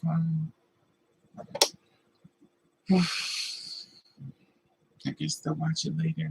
fine. I guess they'll watch it later.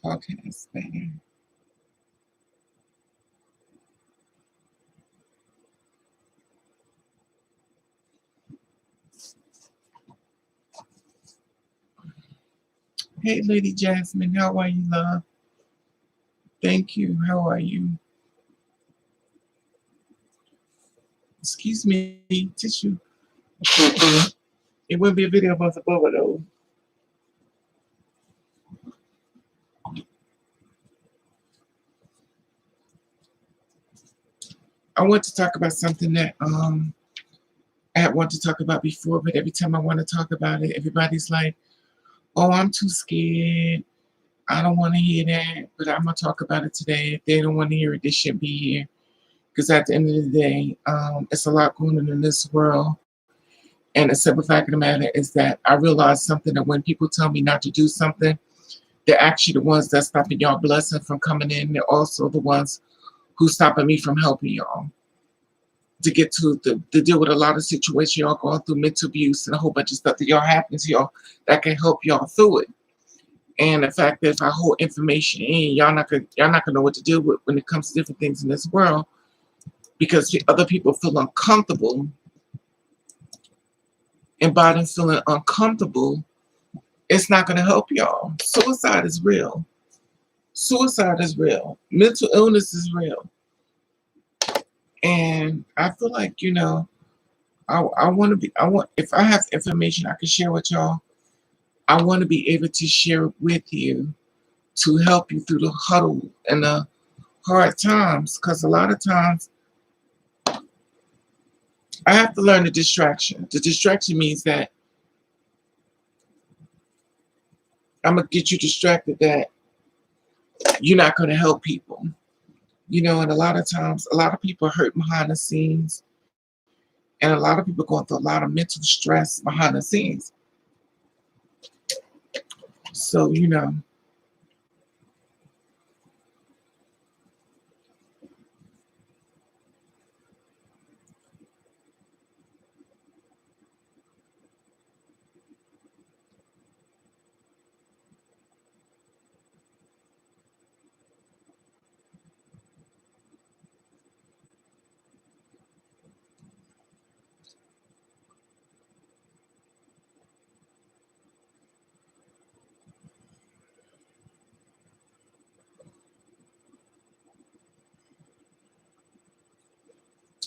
Okay, that's better. Hey, Lady Jasmine, how are you, love? Thank you. How are you? Excuse me, tissue. It wouldn't be a video about the boba though. I want to talk about something that I had wanted to talk about before, but every time I want to talk about it, everybody's like, "Oh, I'm too scared. I don't want to hear that." But I'm gonna talk about it today. If they don't want to hear it, they shouldn't be here. Because at the end of the day, it's a lot going on in this world. And the simple fact of the matter is that I realized something that when people tell me not to do something, they're actually the ones that's stopping y'all blessing from coming in. They're also the ones who's stopping me from helping y'all to get to deal with a lot of situations y'all going through, mental abuse and a whole bunch of stuff that y'all happen to y'all that can help y'all through it. And the fact that if I hold information in, y'all not gonna know what to deal with when it comes to different things in this world because other people feel uncomfortable. And by them feeling uncomfortable, it's not going to help y'all. Suicide is real. Suicide is real. Mental illness is real. And I feel like, I want to be, if I have information I can share with y'all, I want to be able to share it with you to help you through the huddle and the hard times. Because a lot of times, I have to learn the distraction. The distraction means that I'm going to get you distracted that you're not going to help people. And a lot of times, a lot of people are hurt behind the scenes, and a lot of people going through a lot of mental stress behind the scenes. So,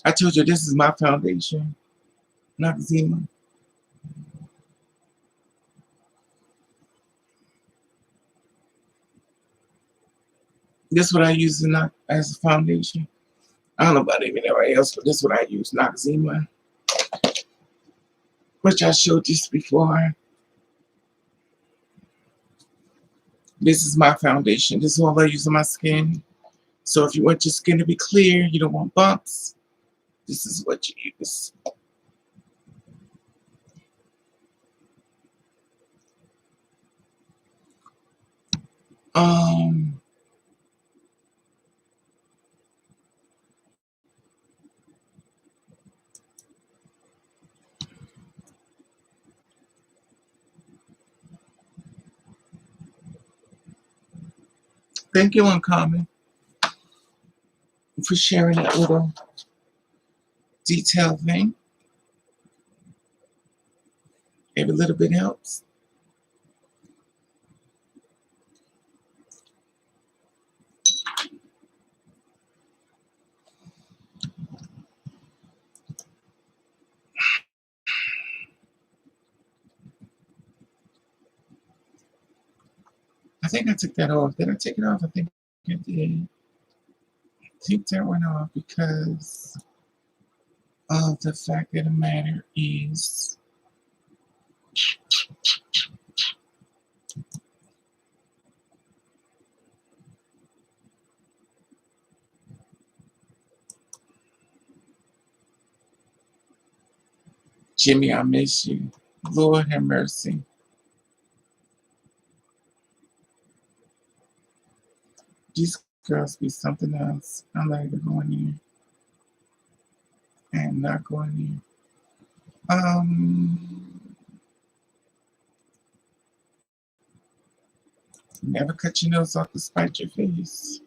I told you this is my foundation, not Zima. This is what I use as a foundation. I don't know about anybody else, but this is what I use, Noxzema, which I showed you before. This is my foundation. This is all I use on my skin. So if you want your skin to be clear, you don't want bumps, This is what you use. Um, Thank you, Uncommon, for sharing that little detail thing. Every little bit helps. I think I took that off. Did I take it off? I think I did. I think that went off because of the fact of the matter is Jimmy, I miss you. Lord have mercy. These girls be something else. I'm not even going in. I am not going in. Never cut your nose off to spite your face.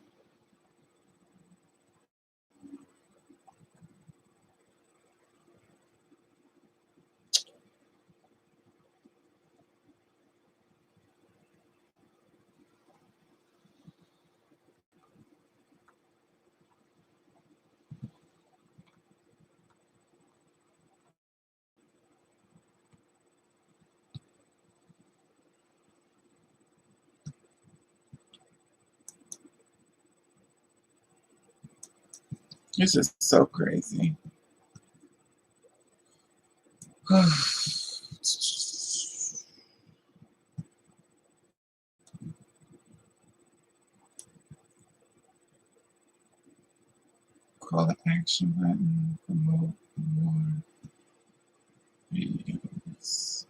This is so crazy. Call the action button. Promote more videos.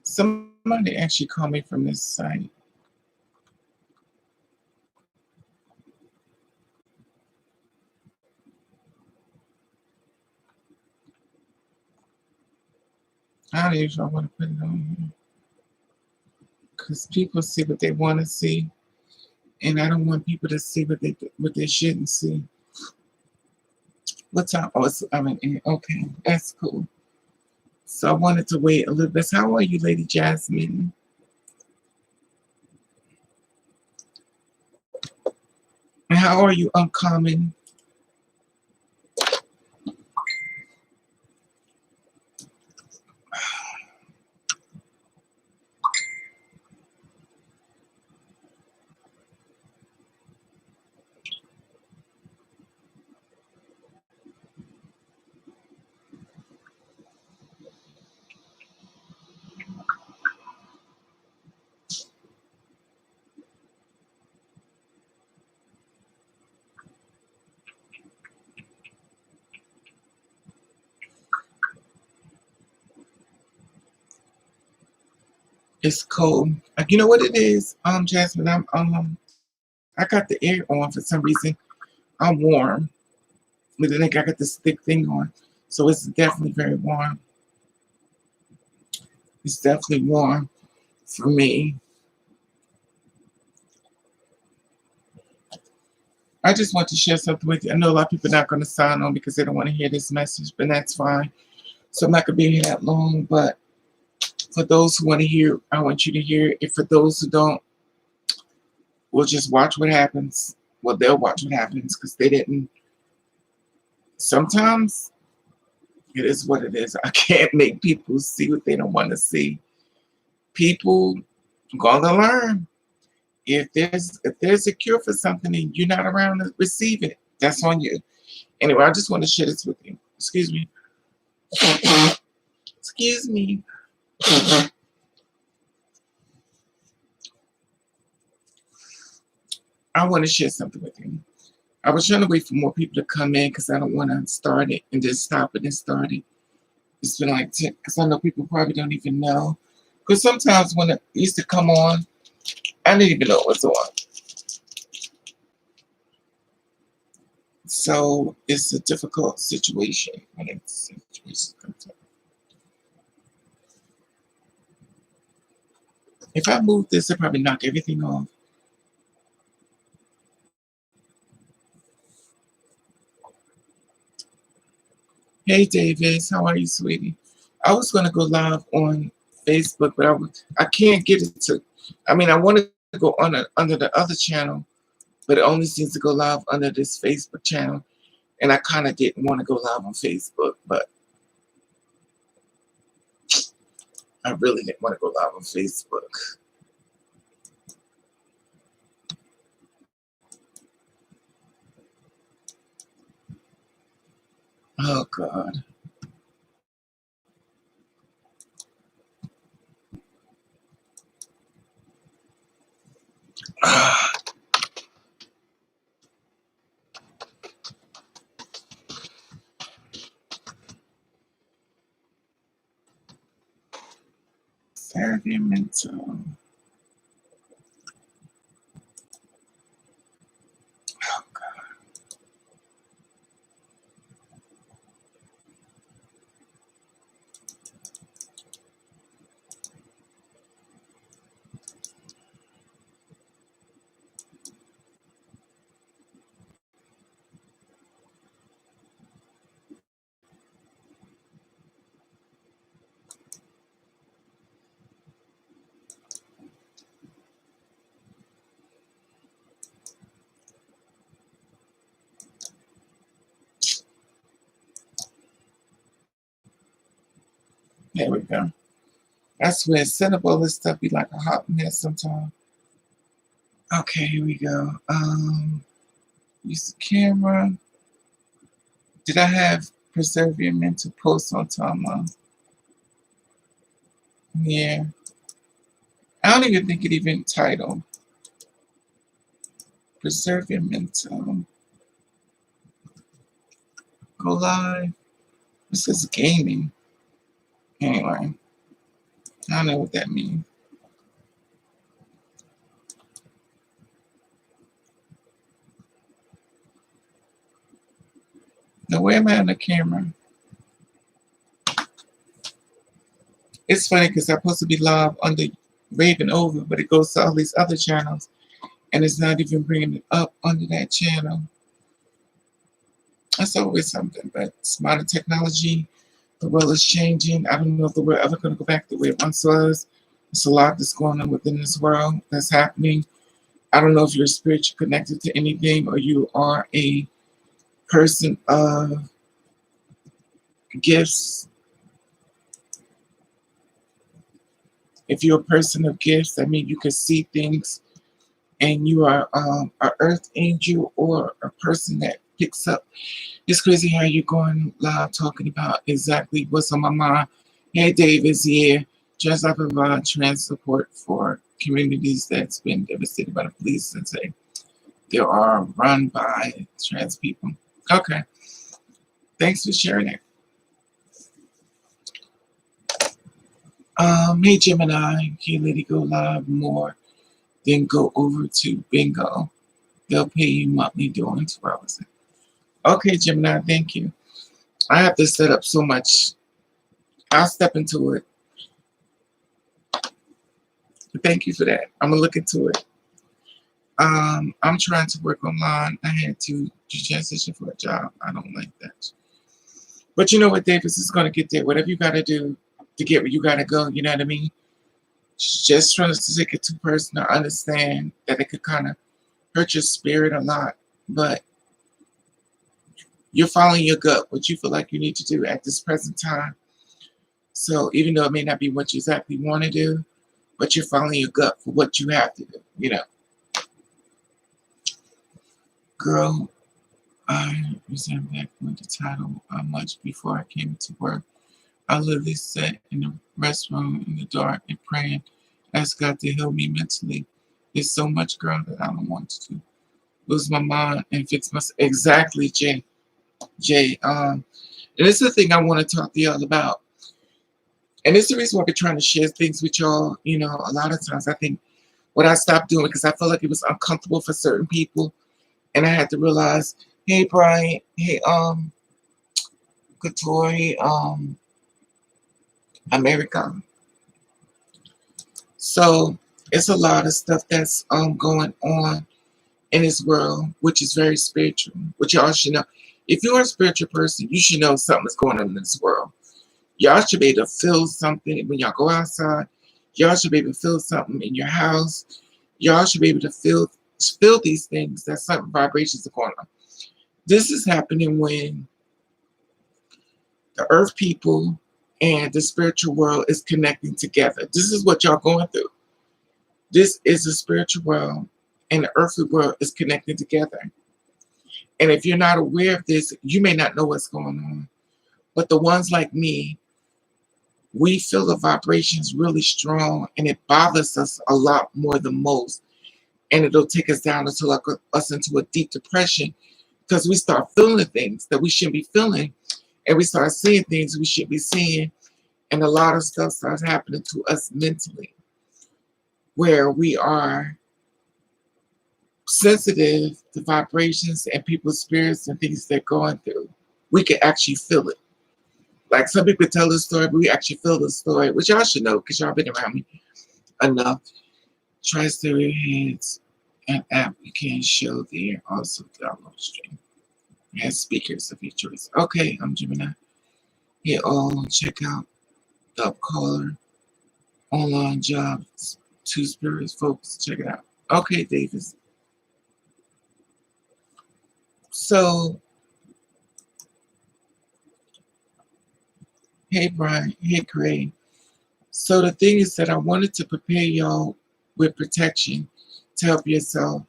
Somebody actually called me from this site. I don't even know want to put it on here. Because people see what they want to see. And I don't want people to see what they shouldn't see. What time? Oh, okay, that's cool. So I wanted to wait a little bit. So how are you, Lady Jasmine? And how are you, Uncommon? It's cold. Like, you know what it is, Jasmine. I got the air on for some reason. I'm warm, but then I got this thick thing on, so it's definitely very warm. It's definitely warm for me. I just want to share something with you. I know a lot of people are not going to sign on because they don't want to hear this message, but that's fine. So I'm not going to be here that long, but for those who want to hear, I want you to hear it. For those who don't, we'll just watch what happens. Well, they'll watch what happens because they didn't. Sometimes it is what it is. I can't make people see what they don't want to see. People gonna learn. If there's a cure for something and you're not around to receive it, that's on you. Anyway, I just want to share this with you. Excuse me. Excuse me. I want to share something with you. I was trying to wait for more people to come in because I don't want to start it and then stop it and start it. It's been like 10, because I know people probably don't even know. Because sometimes when it used to come on, I didn't even know it was on. So it's a difficult situation when it's situation comes up. If I move this, I'll probably knock everything off. Hey, Davis, how are you, sweetie? I was going to go live on Facebook, but I can't get it to. I mean, I want to go under the other channel, but it only seems to go live under this Facebook channel. And I kind of didn't want to go live on Facebook, but I really didn't want to go live on Facebook. Oh, God. Ah, Sacramento. Oh, God. There we go. That's where setting up all this stuff be like a hot mess sometimes. Okay, here we go. Use the camera. Did I have preserve your mental post on time? Yeah. I don't even think it even titled. Preserve your mental. Go live. This is gaming. Anyway, I don't know what that means. Now, where am I on the camera? It's funny because I'm supposed to be live on the Raven Over, but it goes to all these other channels, and it's not even bringing it up under that channel. That's always something, but it's modern technology. The world is changing. I don't know if the world ever going to go back the way it once was. There's a lot that's going on within this world that's happening. I don't know if you're spiritually connected to anything or you are a person of gifts. If you're a person of gifts, I mean, you can see things and you are an earth angel or a person that picks up. It's crazy how you're going live talking about exactly what's on my mind. Hey, Dave is here. Just I provide trans support for communities that's been devastated by the police and say they are run by trans people. Okay. Thanks for sharing it. Hey, Gemini, can Lady go live more, then go over to Bingo. They'll pay you monthly during 2 hours. Okay, Gemini, thank you. I have to set up so much. I'll step into it. Thank you for that. I'm gonna look into it. I'm trying to work online. I had to transition for a job. I don't like that. But you know what, Davis is gonna get there. Whatever you gotta do to get where you gotta go, you know what I mean? Just trying to take it too personal. I understand that it could kind of hurt your spirit a lot, but you're following your gut, what you feel like you need to do at this present time. So even though it may not be what you exactly want to do, but you're following your gut for what you have to do, you know. Girl, I resent back with the title much before I came into work. I literally sat in the restroom in the dark and praying, ask God to heal me mentally. There's so much, girl, that I don't want to do. lose my mind and fix myself. Exactly, Jay. Jay. And this is the thing I want to talk to y'all about. And it's the reason why I've been trying to share things with y'all. You know, a lot of times I think what I stopped doing because I felt like it was uncomfortable for certain people. And I had to realize, hey Brian, hey Katori, America. So it's a lot of stuff that's going on in this world, which is very spiritual, which y'all should know. If you're a spiritual person, you should know something is going on in this world. Y'all should be able to feel something when y'all go outside. Y'all should be able to feel something in your house. Y'all should be able to feel these things that certain vibrations are going on. This is happening when the earth people and the spiritual world is connecting together. This is what y'all going through. This is the spiritual world and the earthly world is connected together. And if you're not aware of this, you may not know what's going on. But the ones like me, we feel the vibrations really strong and it bothers us a lot more than most. And it'll take us down into like us into a deep depression because we start feeling the things that we shouldn't be feeling and we start seeing things we should be seeing. And a lot of stuff starts happening to us mentally where we are sensitive to vibrations and people's spirits and things they're going through. We can actually feel it. Like some people tell the story, but we actually feel the story, which y'all should know because y'all been around me enough. Try stereo heads and app you can show there. Also download stream. Has speakers of your choice. Okay, I'm Gemini. Hit all, check out the caller, online jobs, two spirits, folks. Check it out. Okay, Davis. So, hey Brian, hey Craig. So the thing is that I wanted to prepare y'all with protection to help yourself.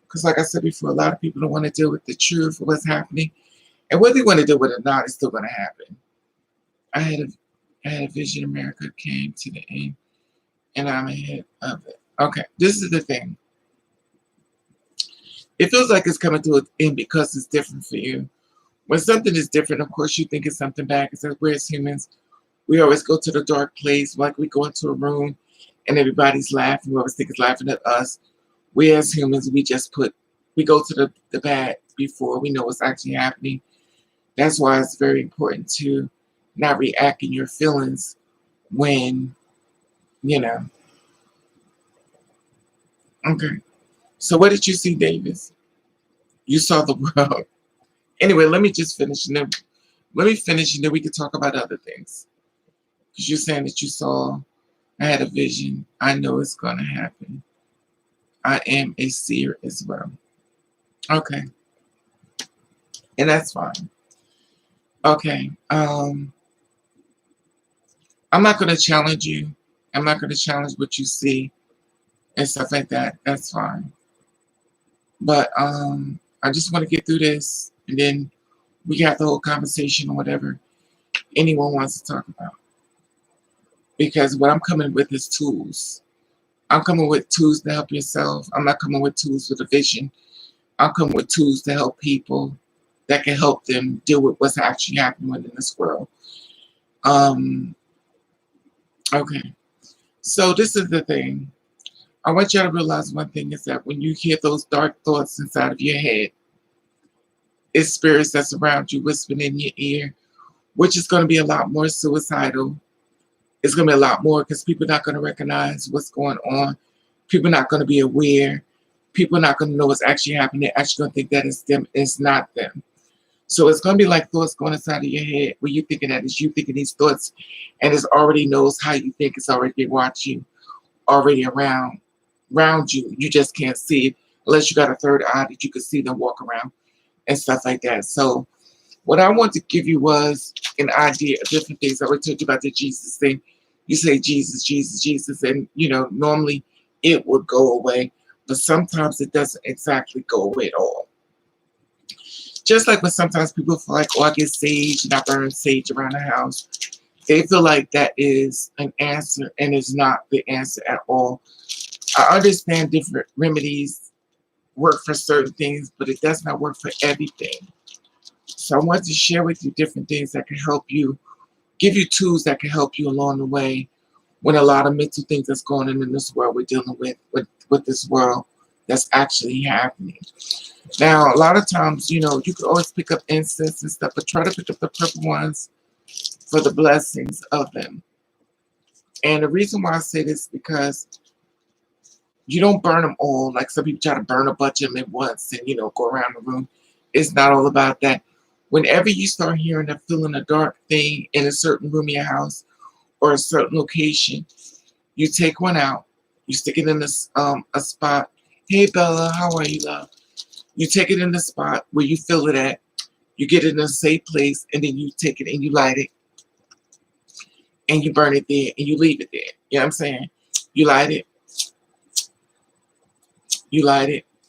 Because like I said before, a lot of people don't want to deal with the truth of what's happening. And whether you want to deal with it or not, it's still going to happen. I had a vision America came to the end, and I'm ahead of it. Okay, this is the thing. It feels like it's coming to an end because it's different for you. When something is different, of course, you think it's something bad because we're as humans. We always go to the dark place, like we go into a room and everybody's laughing. We always think it's laughing at us. We as humans, we go to the bad before we know what's actually happening. That's why it's very important to not react in your feelings when, you know. Okay. So what did you see, Davis? You saw the world. Anyway, let me just finish and then we can talk about other things. Because you're saying that you saw, I had a vision. I know it's gonna happen. I am a seer as well. Okay. And that's fine. Okay. I'm not gonna challenge you. I'm not gonna challenge what you see and stuff like that. That's fine. But I just want to get through this and then we got the whole conversation or whatever anyone wants to talk about. Because what I'm coming with is tools. I'm coming with tools to help yourself. I'm not coming with tools with a vision. I'm coming with tools to help people that can help them deal with what's actually happening in this world. Okay. So this is the thing. I want you to realize one thing is that when you hear those dark thoughts inside of your head, it's spirits that's around you whispering in your ear, which is going to be a lot more suicidal. It's going to be a lot more because people are not going to recognize what's going on. People are not going to be aware. People are not going to know what's actually happening. They're actually going to think that it's them. It's not them. So it's going to be like thoughts going inside of your head where you're thinking that it's you thinking these thoughts and it already knows how you think. It's already watching you, already around you. You just can't see it unless you got a third eye that you can see them walk around and stuff like that. So what I want to give you was an idea of different things. I already told you about the Jesus thing. You say Jesus, Jesus, Jesus, and normally it would go away, but sometimes it doesn't exactly go away at all. Just like when sometimes people feel like, oh, I get sage and I burn sage around the house. They feel like that is an answer and it's not the answer at all. I understand different remedies work for certain things, but it does not work for everything. So I want to share with you different things that can help you, give you tools that can help you along the way when a lot of mental things that's going on in this world we're dealing with this world that's actually happening. Now, a lot of times, you know, you could always pick up incense and stuff, but try to pick up the purple ones for the blessings of them. And the reason why I say this is because you don't burn them all. Like some people try to burn a bunch of them at once and, you know, go around the room. It's not all about that. Whenever you start hearing or feeling a dark thing in a certain room in your house or a certain location, you take one out, you stick it in a spot. Hey Bella, how are you, love? You take it in the spot where you feel it at. You get it in a safe place, and then you take it and you light it, and you burn it there, and you leave it there. You know what I'm saying? You light it,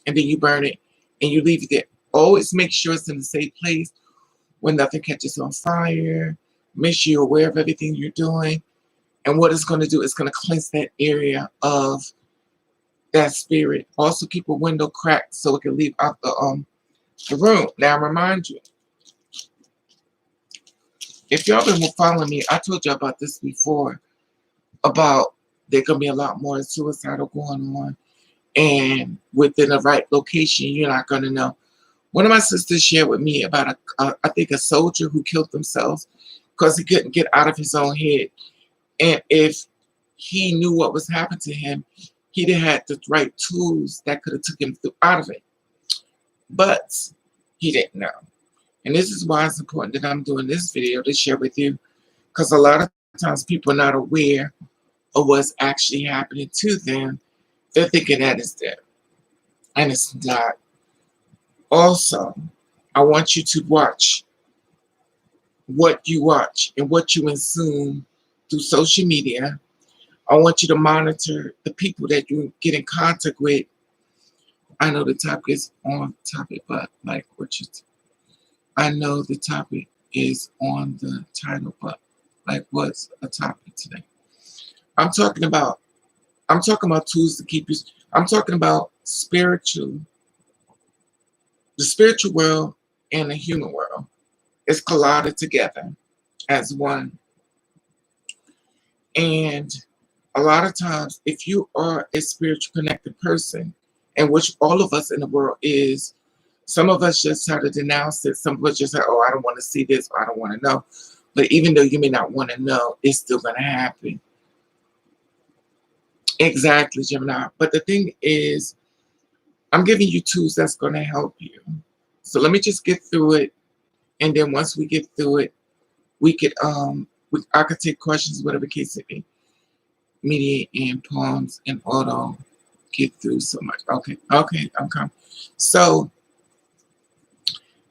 and then you burn it, and you leave it there. Always make sure it's in a safe place where nothing catches on fire. Make sure you're aware of everything you're doing. And what it's going to do is going to cleanse that area of that spirit. Also keep a window cracked so it can leave out the room. Now remind you, if y'all been following me, I told you about this before, about there's going to be a lot more suicidal going on. And within the right location, you're not going to know. One of my sisters shared with me about I think a soldier who killed himself because he couldn't get out of his own head. And if he knew what was happening to him, he'd have had the right tools that could have took him out of it. But he didn't know. And this is why it's important that I'm doing this video to share with you, because a lot of times people are not aware of what's actually happening to them. They're thinking that it's them, and it's not. Also, I want you to watch what you watch and what you consume through social media. I want you to monitor the people that you get in contact with. I know the topic is on topic, but like I know the topic is on the title, but like what's a topic today? I'm talking about tools to keep you. I'm talking about the spiritual world and the human world. It's collided together as one. And a lot of times, if you are a spiritual connected person, and which all of us in the world is, some of us just try to denounce it. Some of us just say, oh, I don't want to see this, or I don't want to know. But even though you may not want to know, it's still going to happen. Exactly, Gemini. But the thing is, I'm giving you tools that's going to help you. So let me just get through it. And then once we get through it, we could I could take questions, whatever case it be. Mediate and poems and auto get through so much. Okay, I'm coming. So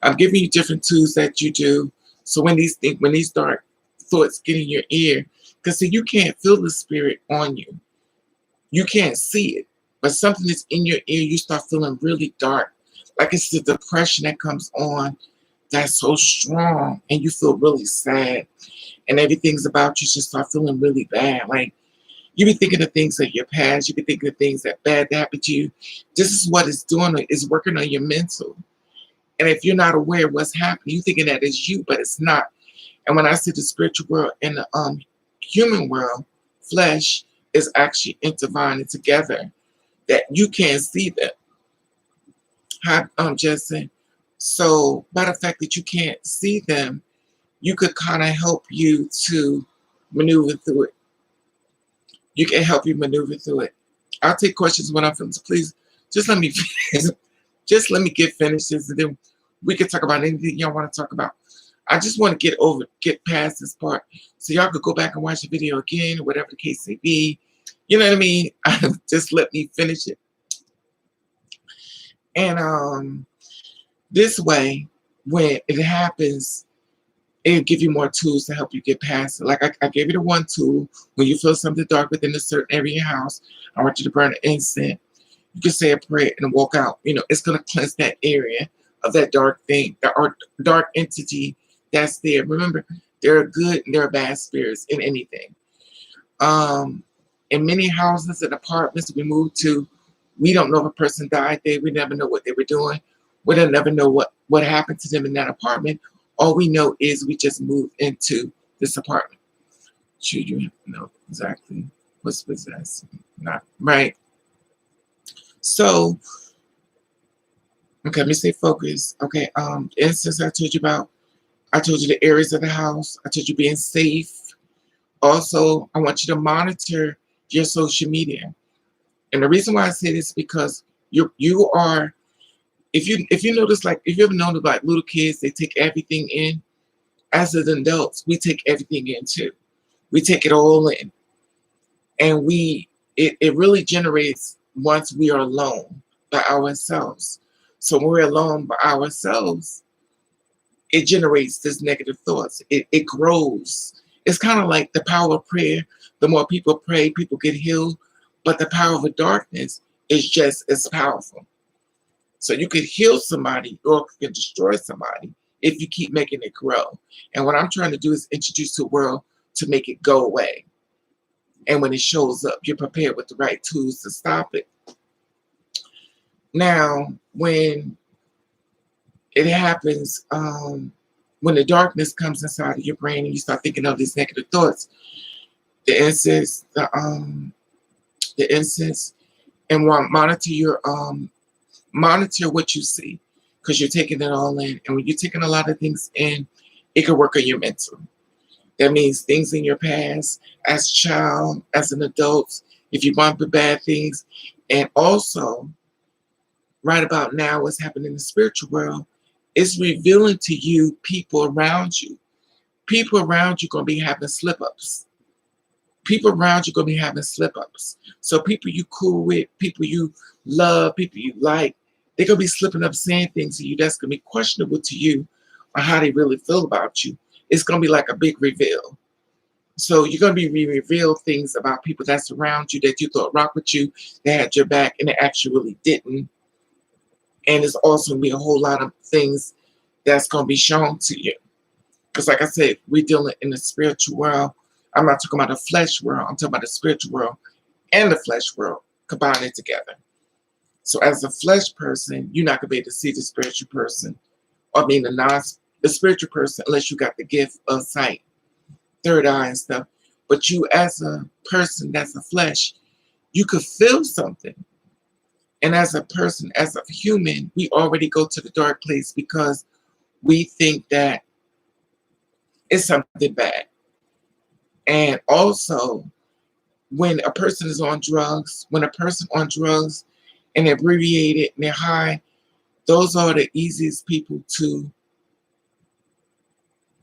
I'm giving you different tools that you do. So when these dark thoughts get in your ear, because see, you can't feel the spirit on you. You can't see it, but something that's in your ear, you start feeling really dark. Like it's the depression that comes on that's so strong, and you feel really sad, and everything's about you just start feeling really bad. Like you be thinking of things of your past, you be thinking of things that bad that happened to you. This is what it's doing, it's working on your mental. And if you're not aware of what's happening, you thinking that it's you, but it's not. And when I say the spiritual world and the human world, flesh is actually intertwining together, that you can't see them. Justin. So by the fact that you can't see them, you could kind of help you to maneuver through it. You can help you maneuver through it. I'll take questions when I'm finished. Please, just let me just let me get finished, and then we can talk about anything y'all want to talk about. I just want to get past this part, so y'all could go back and watch the video again, whatever the case may be. You know what I mean? Just let me finish it. And this way, when it happens, it'll give you more tools to help you get past it. Like I gave you the one tool. When you feel something dark within a certain area of your house, I want you to burn an incense. You can say a prayer and walk out. You know, it's going to cleanse that area of that dark thing, or dark entity that's there. Remember, there are good and there are bad spirits in anything. In many houses and apartments we move to, We don't know if a person died there. We never know what they were doing. We don't never know what happened to them in that apartment. All we know is we just moved into this apartment. Should you know exactly what's possessed? Not right. So, okay, let me stay focused. Okay, instance I told you about. I told you the areas of the house. I told you being safe. Also, I want you to monitor your social media. And the reason why I say this is because you are, if you notice, like if you ever noticed, like little kids, they take everything in. As adults, we take everything in too. We take it all in, and it really generates once we are alone by ourselves. So when we're alone by ourselves, it generates this negative thoughts. It grows. It's kind of like the power of prayer. The more people pray, people get healed. But the power of the darkness is just as powerful. So you could heal somebody or you can destroy somebody if you keep making it grow. And what I'm trying to do is introduce the world to make it go away. And when it shows up, you're prepared with the right tools to stop it. Now, when it happens, when the darkness comes inside of your brain and you start thinking of these negative thoughts, the incense, the incense, and monitor what you see, because you're taking it all in. And when you're taking a lot of things in, it can work on your mental. That means things in your past, as a child, as an adult, if you bump the bad things, and also right about now, what's happening in the spiritual world is revealing to you people around you. People around you going to be having slip-ups. People around you going to be having slip-ups. So people you cool with, people you love, people you like, they're going to be slipping up saying things to you that's going to be questionable to you on how they really feel about you. It's going to be like a big reveal. So you're going to be reveal things about people that's around you that you thought rock with you, they had your back, and they actually really didn't. And it's also going to be a whole lot of things that's going to be shown to you. Because like I said, we're dealing in the spiritual world. I'm not talking about the flesh world. I'm talking about the spiritual world and the flesh world combined together. So as a flesh person, you're not going to be able to see the spiritual person, or I mean the spiritual person, unless you got the gift of sight, third eye and stuff. But you as a person that's a flesh, you could feel something. And as a person, as a human, we already go to the dark place because we think that it's something bad. And also, when a person is on drugs, and they're abbreviated and they're high, those are the easiest people to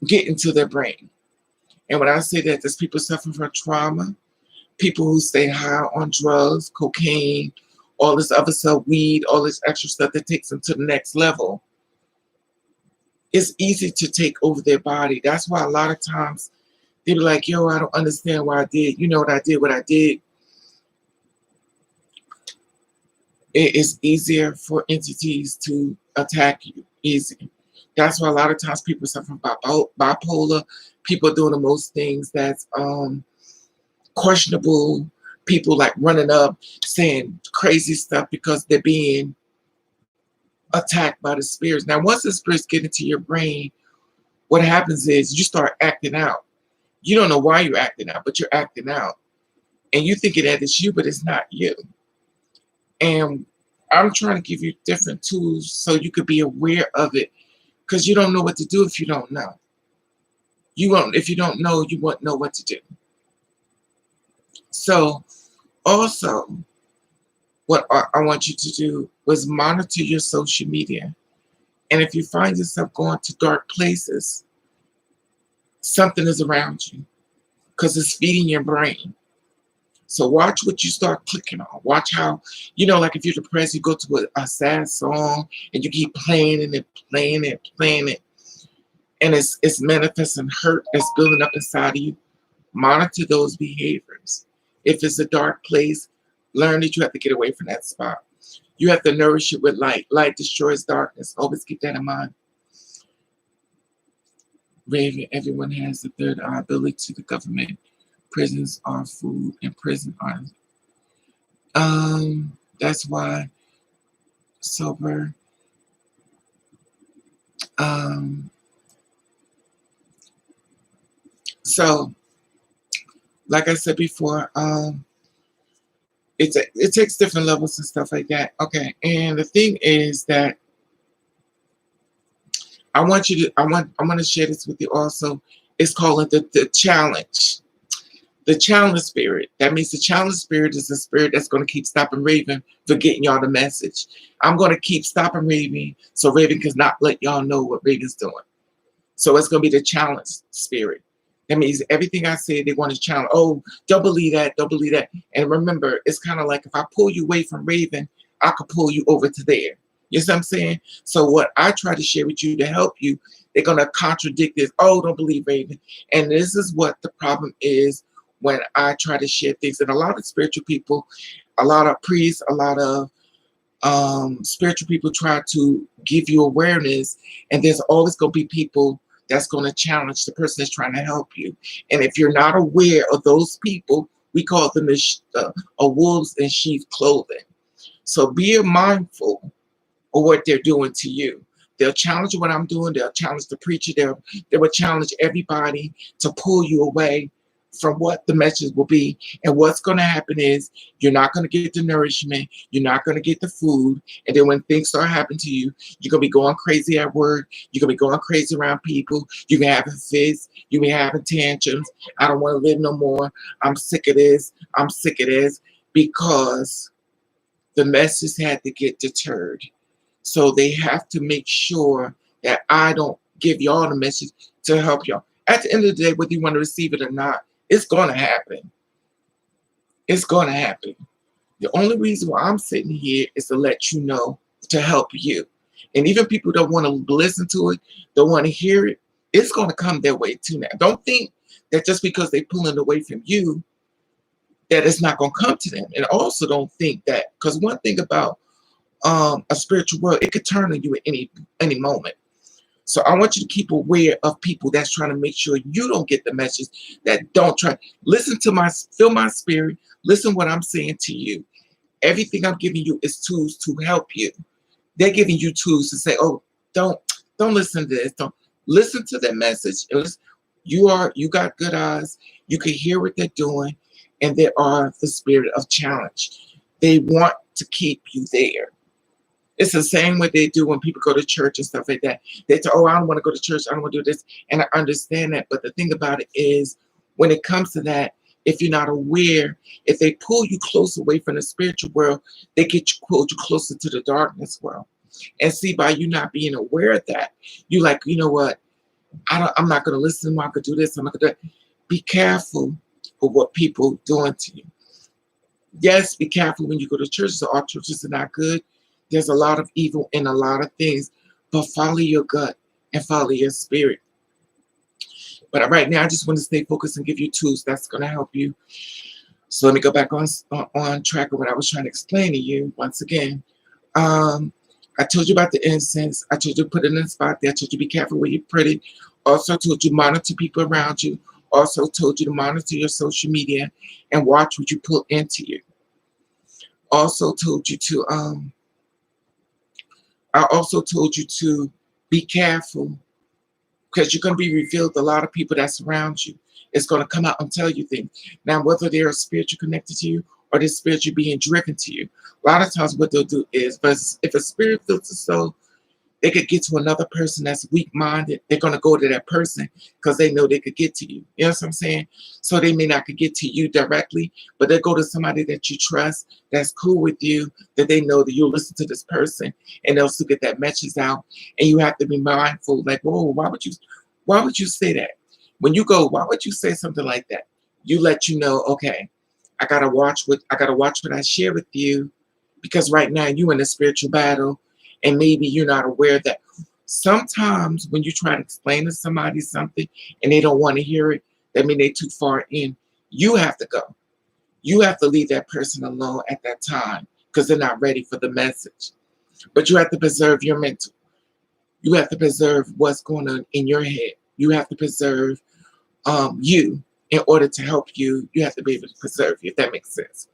get into their brain. And when I say that, there's people suffering from trauma, people who stay high on drugs, cocaine, all this other stuff, weed, all this extra stuff that takes them to the next level. It's easy to take over their body. That's why a lot of times they be like, yo, I don't understand why I did. You know what I did. It is easier for entities to attack you. Easy. That's why a lot of times people suffer from bipolar. People doing the most things that's questionable. People like running up, saying crazy stuff because they're being attacked by the spirits. Now, once the spirits get into your brain, what happens is you start acting out. You don't know why you're acting out, but you're acting out. And you thinking that it's you, but it's not you. And I'm trying to give you different tools so you could be aware of it, because you don't know what to do if you don't know. If you don't know, you won't know what to do. So also, what I want you to do was monitor your social media. And if you find yourself going to dark places, something is around you because it's feeding your brain. So watch what you start clicking on. Watch how, like if you're depressed, you go to a sad song and you keep playing it, playing it. And it's manifesting hurt that's building up inside of you. Monitor those behaviors. If it's a dark place, learn that you have to get away from that spot. You have to nourish it with light. Light destroys darkness. Always keep that in mind. Raven, everyone has the third eye ability. The government, prisons are food, and prison are. That's why sober. Um, so, like I said before, it takes different levels and stuff like that. Okay, and the thing is that I want to share this with you also. It's called the challenge. The challenge spirit. That means the challenge spirit is the spirit that's going to keep stopping Raven for getting y'all the message. I'm going to keep stopping Raven so Raven can not let y'all know what Raven's doing. So it's going to be the challenge spirit. That means everything I say, they want to challenge. Oh, don't believe that. Don't believe that. And remember, it's kind of like if I pull you away from Raven, I could pull you over to there. You see what I'm saying? So what I try to share with you to help you, they're going to contradict this. Oh, don't believe Raven. And this is what the problem is when I try to share things. And a lot of spiritual people, a lot of priests, a lot of spiritual people try to give you awareness, and there's always going to be people that's going to challenge the person that's trying to help you. And if you're not aware of those people, we call them wolves in sheep clothing. So be mindful of what they're doing to you. They'll challenge what I'm doing. They'll challenge the preacher. They will challenge everybody to pull you away from what the message will be. And what's going to happen is you're not going to get the nourishment. You're not going to get the food. And then when things start happening to you, you're going to be going crazy at work. You're going to be going crazy around people. You're going to have fits. You're going to be having tantrums. I don't want to live no more. I'm sick of this. I'm sick of this. Because the message had to get deterred. So they have to make sure that I don't give y'all the message to help y'all. At the end of the day, whether you want to receive it or not, it's going to happen. It's going to happen. The only reason why I'm sitting here is to let you know, to help you. And even people don't want to listen to it, don't want to hear it, it's going to come their way too now. Don't think that just because they're pulling away from you, that it's not going to come to them. And also don't think that, because one thing about a spiritual world, it could turn on you at any moment. So I want you to keep aware of people that's trying to make sure you don't get the message, that don't try. Listen to feel my spirit. Listen what I'm saying to you. Everything I'm giving you is tools to help you. They're giving you tools to say, oh, don't listen to this. Don't listen to their message. You got good eyes. You can hear what they're doing. And they are the spirit of challenge. They want to keep you there. It's the same way they do when people go to church and stuff like that. They say, oh, I don't want to go to church. I don't want to do this. And I understand that. But the thing about it is, when it comes to that, if you're not aware, if they pull you close away from the spiritual world, they pull you closer to the darkness world. And see, by you not being aware of that, you like, you know what? I'm not going to listen. I'm not going to do this. I'm not going to do that. Be careful of what people are doing to you. Yes, be careful when you go to churches. All churches are not good. There's a lot of evil in a lot of things, but follow your gut and follow your spirit. But right now, I just want to stay focused and give you tools that's going to help you. So let me go back on track of what I was trying to explain to you once again. I told you about the incense. I told you to put it in a spot there. I told you be careful where you put it. Also told you monitor people around you. Also told you to monitor your social media and watch what you put into you. Also told you to I also told you to be careful, because you're going to be revealed a lot of people that surround you. It's going to come out and tell you things. Now, whether they're spiritually connected to you or they're spiritually being driven to you, a lot of times what they'll do is, but if a spirit feels as though they could get to another person that's weak-minded, they're going to go to that person because they know they could get to you. You know what I'm saying? So they may not could get to you directly, but they go to somebody that you trust, that's cool with you, that they know that you'll listen to this person, and they'll still get that message out. And you have to be mindful, like, whoa, why would you say that? When you go, why would you say something like that? You let you know, okay, I gotta watch what I share with you, because right now you're in a spiritual battle. And maybe you're not aware that sometimes when you try to explain to somebody something and they don't want to hear it, that means they're too far in. You have to go. You have to leave that person alone at that time because they're not ready for the message. But you have to preserve your mental. You have to preserve what's going on in your head. You have to preserve you in order to help you. You have to be able to preserve you, if that makes sense.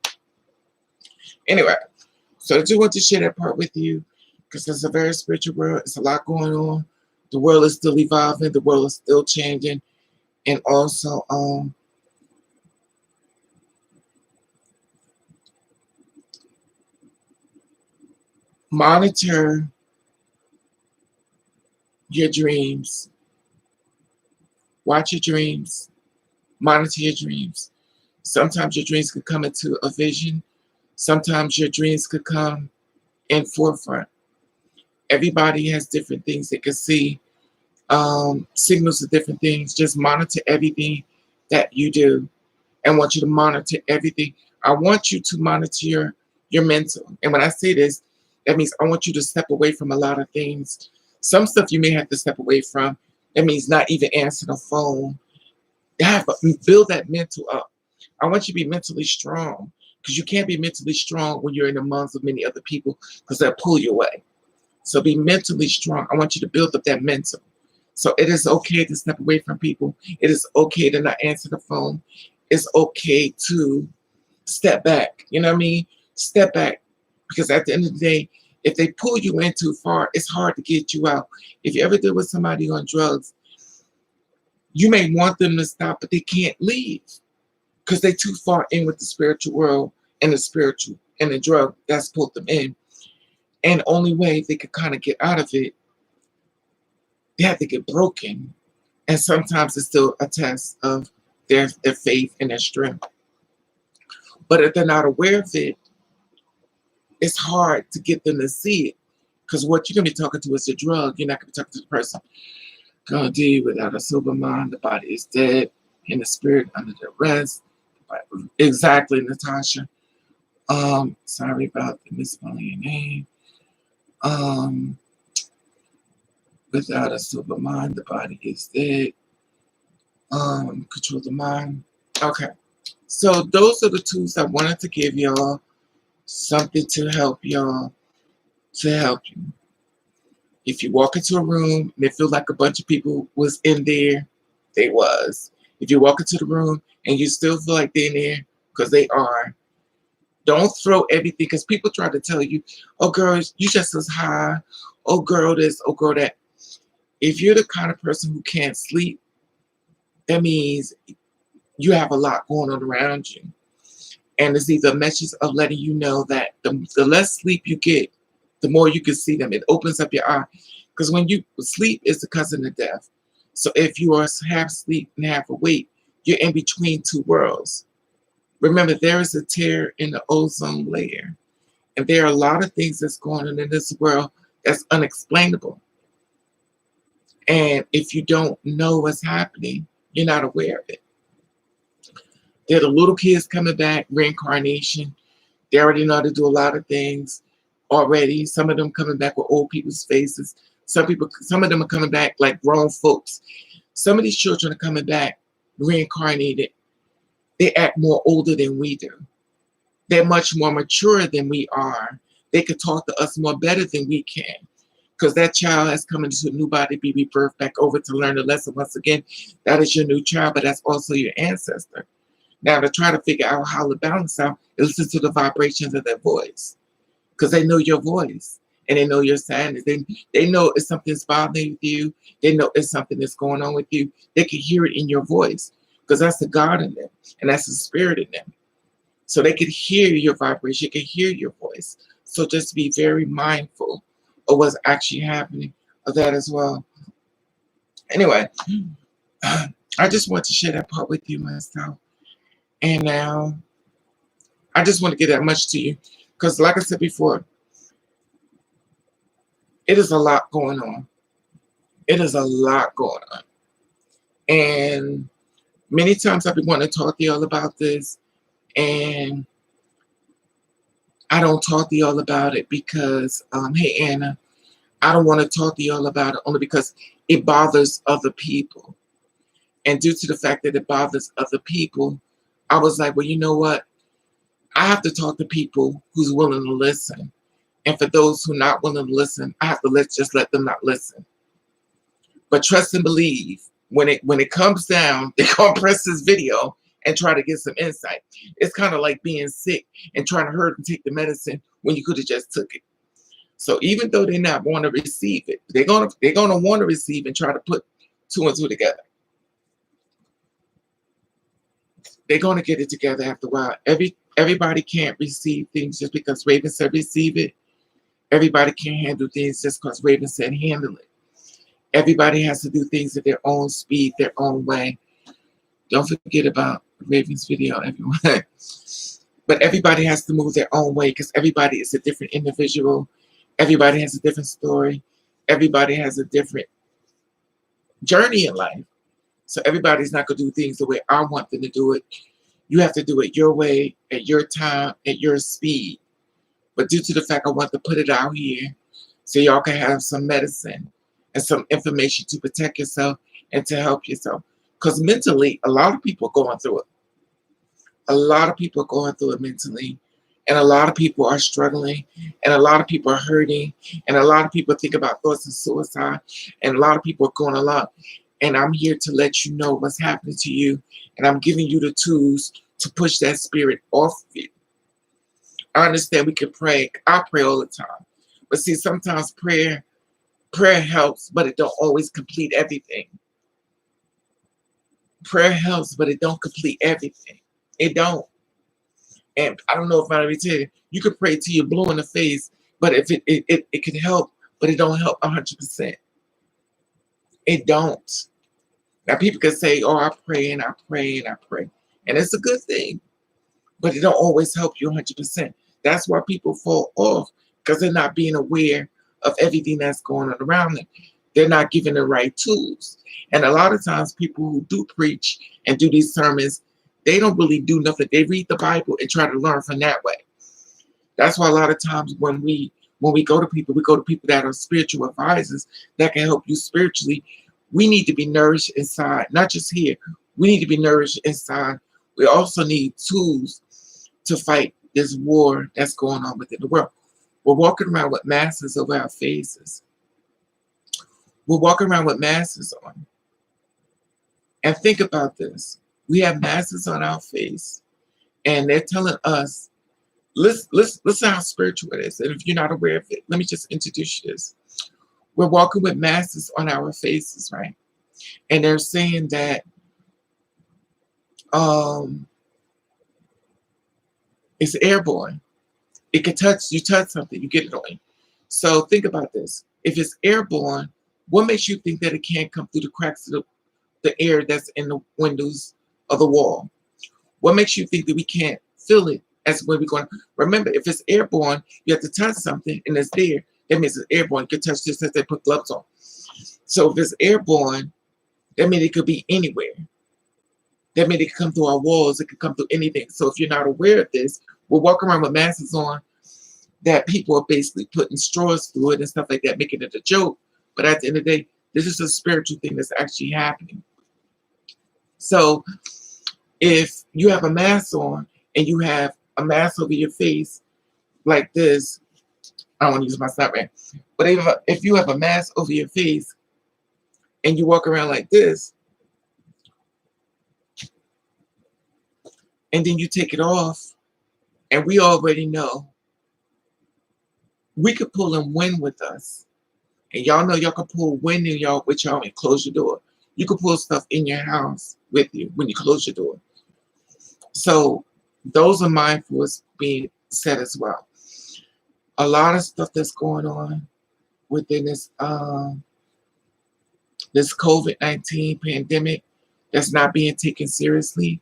Anyway. So I just want to share that part with you because it's a very spiritual world. It's a lot going on. The world is still evolving. The world is still changing. And also, monitor your dreams. Watch your dreams. Monitor your dreams. Sometimes your dreams could come into a vision. Sometimes your dreams could come in forefront. Everybody has different things they can see, signals of different things. Just monitor everything that you do. I want you to monitor everything. I want you to monitor your mental. And when I say this, that means I want you to step away from a lot of things. Some stuff you may have to step away from. That means not even answering the phone. Build that mental up. I want you to be mentally strong because you can't be mentally strong when you're in the minds of many other people because they'll pull you away. So be mentally strong. I want you to build up that mental. So it is okay to step away from people. It is okay to not answer the phone. It's okay to step back. You know what I mean? Step back. Because at the end of the day, if they pull you in too far, it's hard to get you out. If you ever deal with somebody on drugs, you may want them to stop, but they can't leave because they're too far in with the spiritual world and the drug that's pulled them in. And the only way they could kind of get out of it, they have to get broken. And sometimes it's still a test of their faith and their strength. But if they're not aware of it, it's hard to get them to see it. Because what you're going to be talking to is the drug. You're not going to be talking to the person. God, dude, without a sober mind, the body is dead, and the spirit under the rest. Exactly, Natasha. Sorry about the misspelling your name. Without a sober mind, the body is dead. Control the mind. Okay. So those are the tools I wanted to give y'all. Something to help y'all, to help you. If you walk into a room and it feels like a bunch of people was in there, they was. If you walk into the room and you still feel like they're in there, because they are, don't throw everything, because people try to tell you, oh girl, you just as high, oh girl this, oh girl that. If you're the kind of person who can't sleep, that means you have a lot going on around you. And it's either a message of letting you know that the less sleep you get, the more you can see them. It opens up your eye. Because when you sleep is the cousin of death. So if you are half asleep and half awake, you're in between two worlds. Remember, there is a tear in the ozone layer. And there are a lot of things that's going on in this world that's unexplainable. And if you don't know what's happening, you're not aware of it. There are the little kids coming back, reincarnation. They already know how to do a lot of things already. Some of them coming back with old people's faces. Some of them are coming back like grown folks. Some of these children are coming back reincarnated. They act more older than we do. They're much more mature than we are. They could talk to us more better than we can. Because that child has come into a new body, be rebirthed back over to learn the lesson once again. That is your new child, but that's also your ancestor. Now, to try to figure out how to balance out, listen to the vibrations of their voice. Because they know your voice. And they know your sadness. They know if something's bothering with you. They know if something is going on with you. They can hear it in your voice. Because that's the God in them. And that's the spirit in them. So they can hear your vibration. They can hear your voice. So just be very mindful of what's actually happening of that as well. Anyway, I just want to share that part with you myself. And now, I just want to get that much to you. Because like I said before, it is a lot going on. It is a lot going on. And many times I've been wanting to talk to y'all about this. And I don't talk to y'all about it because, hey, Anna, I don't want to talk to y'all about it only because it bothers other people. And due to the fact that it bothers other people, I was like, well, you know what? I have to talk to people who's willing to listen. And for those who are not willing to listen, I have to just let them not listen. But trust and believe, when it comes down, they're going to press this video and try to get some insight. It's kind of like being sick and trying to hurry and take the medicine when you could have just took it. So even though they're not want to receive it, they're gonna want to receive and try to put two and two together. They're gonna get it together after a while. Everybody can't receive things just because Raven said receive it. Everybody can't handle things just because Raven said handle it. Everybody has to do things at their own speed, their own way. Don't forget about Raven's video, everyone. But everybody has to move their own way because everybody is a different individual. Everybody has a different story. Everybody has a different journey in life. So everybody's not going to do things the way I want them to do it. You have to do it your way, at your time, at your speed. But due to the fact I want to put it out here so y'all can have some medicine and some information to protect yourself and to help yourself. Because mentally, a lot of people are going through it. A lot of people are going through it mentally. And a lot of people are struggling. And a lot of people are hurting. And a lot of people think about thoughts of suicide. And a lot of people are going a lot. And I'm here to let you know what's happening to you. And I'm giving you the tools to push that spirit off of you. I understand we can pray. I pray all the time. But see, sometimes prayer helps, but it don't always complete everything. Prayer helps, but it don't complete everything. It don't. And I don't know if I already tell you, you could pray till you're blue in the face, but if it can help, but it don't help 100%. It don't. Now people can say, oh, I pray and I pray and I pray. And it's a good thing, but it don't always help you 100%. That's why people fall off, because they're not being aware of everything that's going on around them. They're not given the right tools. And a lot of times people who do preach and do these sermons, they don't really do nothing. They read the Bible and try to learn from that way. That's why a lot of times when we go to people that are spiritual advisors that can help you spiritually. We need to be nourished inside, not just here. We need to be nourished inside. We also need tools to fight this war that's going on within the world. We're walking around with masks over our faces. We're walking around with masks on. And think about this. We have masks on our face, and they're telling us, listen how spiritual it is. And if you're not aware of it, let me just introduce you this. We're walking with masks on our faces, right? And they're saying that it's airborne. It could you touch something, you get it on you. So think about this. If it's airborne, what makes you think that it can't come through the cracks of the air that's in the windows of the wall? What makes you think that we can't feel it as when we're going? Remember, if it's airborne, you have to touch something and it's there. That means it's airborne. You can touch this as they put gloves on. So if it's airborne, that means it could be anywhere. That means it could come through our walls. It could come through anything. So if you're not aware of this, we're walking around with masks on that people are basically putting straws through it and stuff like that, making it a joke. But at the end of the day, this is a spiritual thing that's actually happening. So if you have a mask on and you have a mask over your face like this, I don't want to use my snap right. But if you have a mask over your face and you walk around like this, and then you take it off, and we already know we could pull in wind with us. And y'all know y'all can pull wind in y'all with y'all and close your door. You can pull stuff in your house with you when you close your door. So those are mindfulness being said as well. A lot of stuff that's going on within this this COVID-19 pandemic that's not being taken seriously,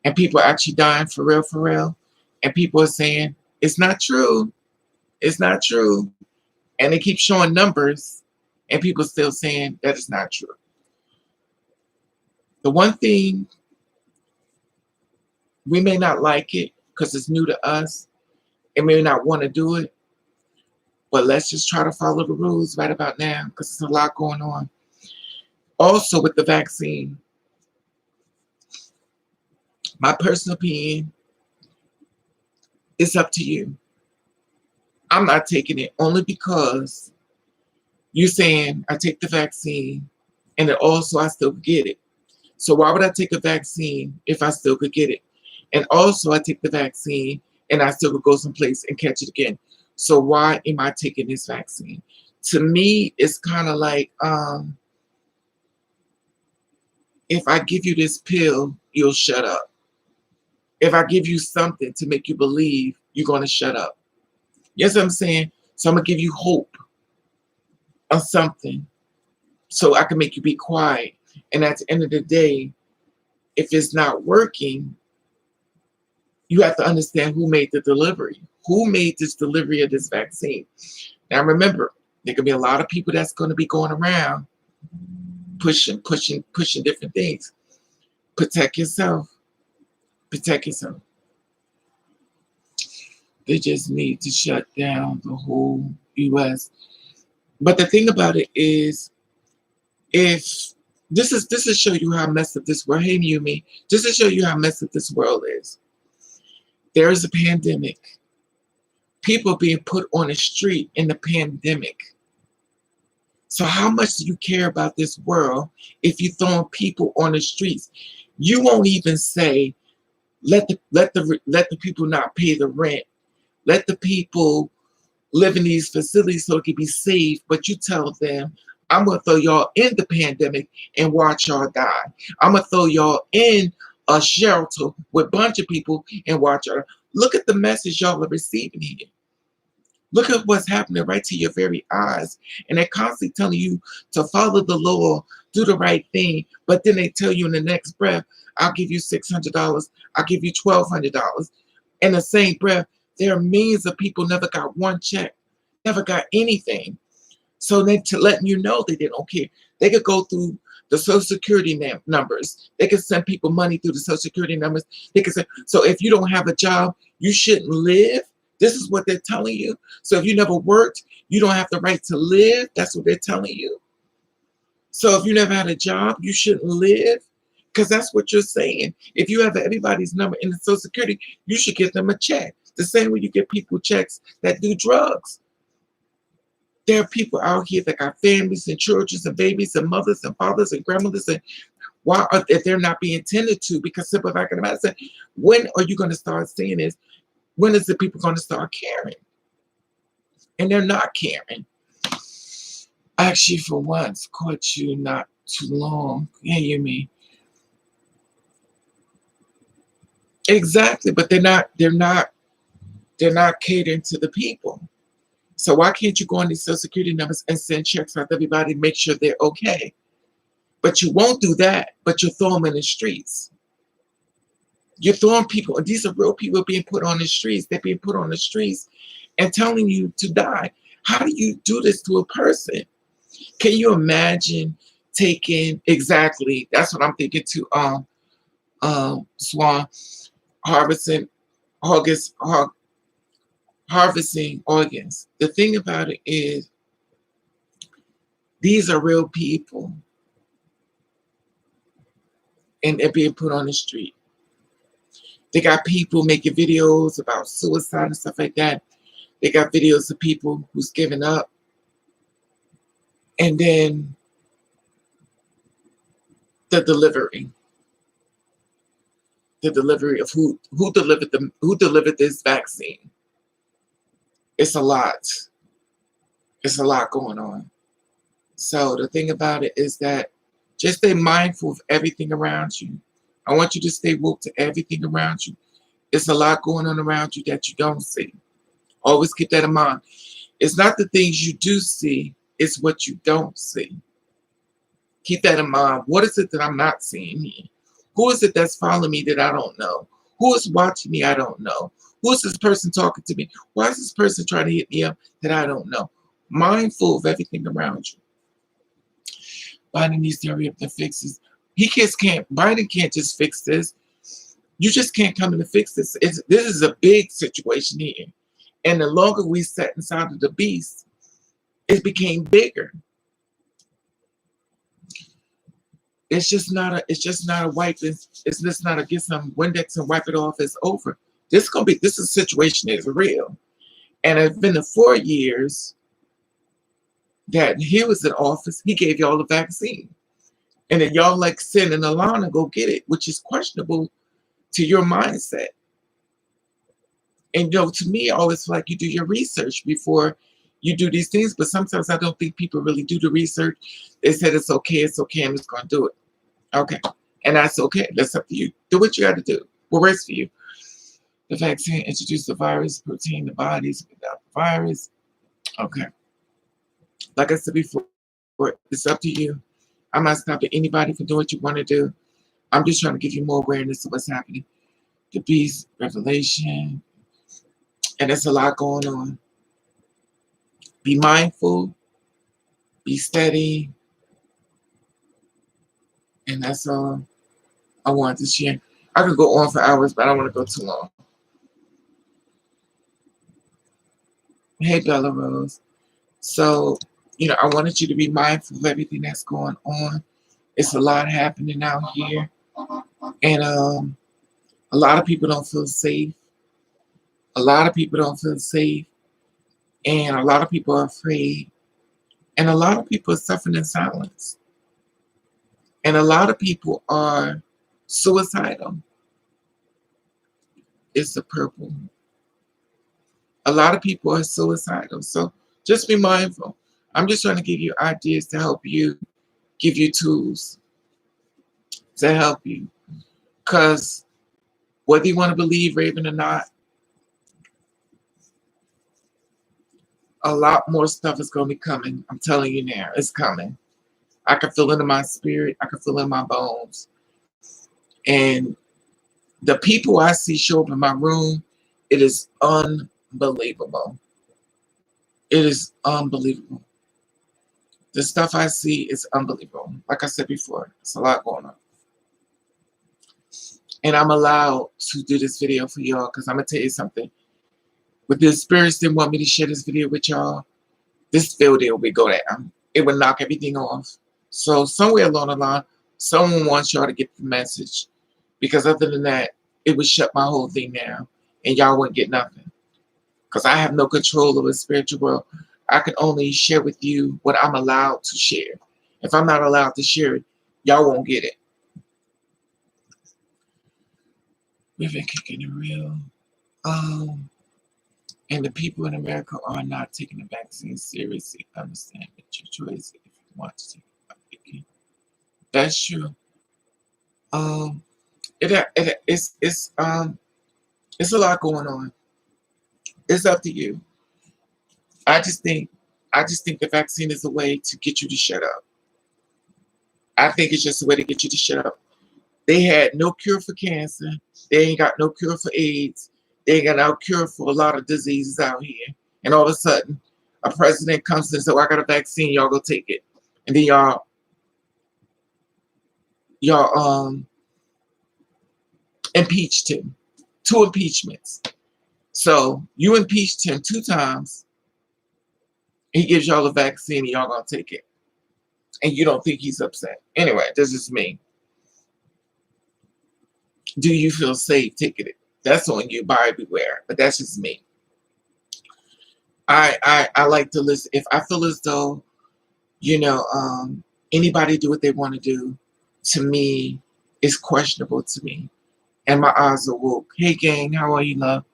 and people are actually dying for real, and people are saying it's not true, and they keep showing numbers, and people still saying that it's not true. The one thing, we may not like it because it's new to us, and may not want to do it, but let's just try to follow the rules right about now because there's a lot going on. Also with the vaccine, my personal opinion, it's up to you. I'm not taking it only because you're saying I take the vaccine and then also I still get it. So why would I take a vaccine if I still could get it? And also I take the vaccine and I still could go someplace and catch it again. So why am I taking this vaccine? To me, it's kind of like, if I give you this pill, you'll shut up. If I give you something to make you believe, you're going to shut up. Yes, I'm saying? So I'm going to give you hope of something so I can make you be quiet. And at the end of the day, if it's not working, you have to understand who made the delivery. Who made this delivery of this vaccine? Now remember, there could be a lot of people that's going to be going around pushing different things. Protect yourself. Protect yourself. They just need to shut down the whole US. But the thing about it is, if this is to show you how messed up this world. Hey, Yumi, just to show you how messed up this world is. There is a pandemic. People being put on the street in the pandemic. So how much do you care about this world if you're throwing people on the streets? You won't even say, let the people not pay the rent. Let the people live in these facilities so it can be safe, but you tell them, I'm going to throw y'all in the pandemic and watch y'all die. I'm going to throw y'all in a shelter with a bunch of people and watch y'all. Look at the message y'all are receiving here. Look at what's happening right to your very eyes. And they're constantly telling you to follow the law, do the right thing. But then they tell you in the next breath, I'll give you $600. I'll give you $1,200. In the same breath, there are millions of people never got one check, never got anything. So they letting you know they don't care. They could go through the Social Security numbers. They could send people money through the Social Security numbers. They could say, so if you don't have a job, you shouldn't live. This is what they're telling you. So if you never worked, you don't have the right to live. That's what they're telling you. So if you never had a job, you shouldn't live. Because that's what you're saying. If you have everybody's number in the Social Security, you should give them a check. The same way you get people checks that do drugs. There are people out here that got families and children and babies and mothers and fathers and grandmothers, and why are they're not being tended to? Because simple fact of the matter, when are you going to start seeing this? When is the people going to start caring? And they're not caring. Actually, for once, caught you not too long. Yeah, you mean exactly, but they're not catering to the people. So why can't you go on these Social Security numbers and send checks out to everybody and make sure they're okay? But you won't do that, but you'll throw them in the streets. You're throwing people, and these are real people being put on the streets. They're being put on the streets and telling you to die. How do you do this to a person? Can you imagine taking, exactly, that's what I'm thinking too, Swan, harvesting organs. The thing about it is, these are real people, and they're being put on the street. They got people making videos about suicide and stuff like that. They got videos of people who's giving up. And then the delivery of who delivered this vaccine. It's a lot. It's a lot going on. So the thing about it is that just stay mindful of everything around you. I want you to stay woke to everything around you. It's a lot going on around you that you don't see. Always keep that in mind. It's not the things you do see, it's what you don't see. Keep that in mind. What is it that I'm not seeing here? Who is it that's following me that I don't know? Who is watching me I don't know? Who is this person talking to me? Why is this person trying to hit me up that I don't know? Mindful of everything around you. Biden needs to hurry up and fix this. Biden can't just fix this. You just can't come in to fix this. This is a big situation here. And the longer we sat inside of the beast, it became bigger. It's just not a wipe. It's just not a get some Windex and wipe it off. It's over. This situation is real. And it's been the 4 years that he was in office, he gave y'all the vaccine. And then y'all like sit in the line and go get it, which is questionable to your mindset. And to me, I always feel like you do your research before you do these things. But sometimes I don't think people really do the research. They said it's okay, I'm just gonna do it. Okay. And that's okay. That's up to you. Do what you gotta do. What works for you. The vaccine introduced the virus, protein the bodies without the virus. Okay. Like I said before, it's up to you. I'm not stopping anybody from doing what you want to do. I'm just trying to give you more awareness of what's happening. The beast, revelation, and there's a lot going on. Be mindful, be steady, and that's all I wanted to share. I could go on for hours, but I don't want to go too long. Hey, Bella Rose. So, I wanted you to be mindful of everything that's going on. It's a lot happening out here, and a lot of people don't feel safe. A lot of people don't feel safe, and a lot of people are afraid, and a lot of people are suffering in silence, and a lot of people are suicidal. It's the purple. A lot of people are suicidal, so just be mindful. I'm just trying to give you ideas to help you, give you tools to help you, because whether you want to believe Raven or not, a lot more stuff is going to be coming. I'm telling you now, it's coming. I can feel it in my spirit. I can feel it in my bones. And the people I see show up in my room, it is unbelievable. It is unbelievable. The stuff I see is unbelievable. Like I said before, it's a lot going on. And I'm allowed to do this video for y'all because I'm going to tell you something. With the spirits didn't want me to share this video with y'all, this video will go down. It will knock everything off. So somewhere along the line, someone wants y'all to get the message. Because other than that, it would shut my whole thing down. And y'all wouldn't get nothing. Because I have no control over the spiritual world. I can only share with you what I'm allowed to share. If I'm not allowed to share it, y'all won't get it. We've been kicking it real. And the people in America are not taking the vaccine seriously. Understand that your choice if you want to take it. That's true. It's a lot going on. It's up to you. I just think the vaccine is a way to get you to shut up. I think it's just a way to get you to shut up. They had no cure for cancer. They ain't got no cure for AIDS. They ain't got no cure for a lot of diseases out here. And all of a sudden, a president comes and says, "Oh, I got a vaccine. Y'all go take it." And then y'all impeached him. 2 impeachments. So you impeached him 2 times. He gives y'all a vaccine and y'all gonna take it. And you don't think he's upset. Anyway, this is me. Do you feel safe taking it? That's on you, buyer beware. But that's just me. I like to listen. If I feel as though, anybody do what they want to do, to me, it's questionable to me. And my eyes are woke. Hey gang, how are you, love?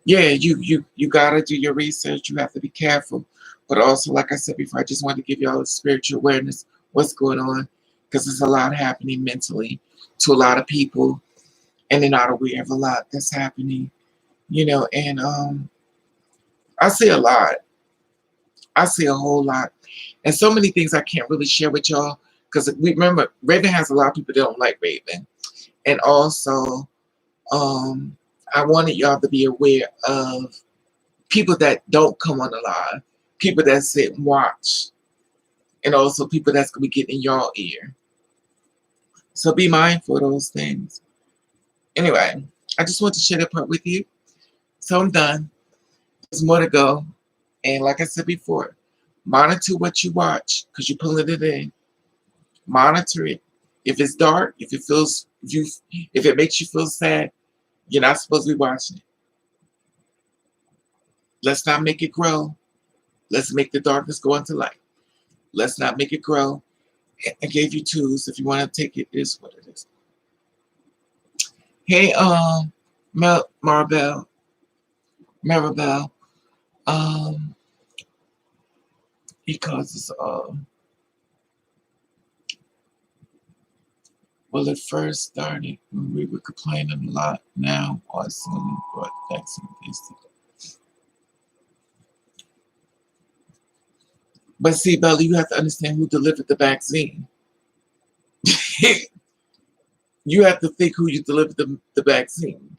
Yeah, you gotta do your research. You have to be careful. But also, like I said before, I just wanted to give y'all a spiritual awareness, what's going on, because there's a lot happening mentally to a lot of people, and they're not aware of a lot that's happening, and I see a lot. I see a whole lot. And so many things I can't really share with y'all, because remember, Raven has a lot of people that don't like Raven. And also, I wanted y'all to be aware of people that don't come on the live, people that sit and watch, and also people that's going to be getting in y'all ear. So be mindful of those things. Anyway, I just want to share that part with you. So I'm done. There's more to go. And like I said before, monitor what you watch because you're pulling it in. Monitor it. If it's dark, if it makes you feel sad, you're not supposed to be watching it. Let's not make it grow. Let's make the darkness go into light. Let's not make it grow. I gave you tools. If you want to take it, it is what it is. Hey, Maribel, um, because it's well, it first started when we were complaining a lot. Now, Arsenal brought vaccine things. But see, Bella, you have to understand who delivered the vaccine. You have to think who you delivered the vaccine.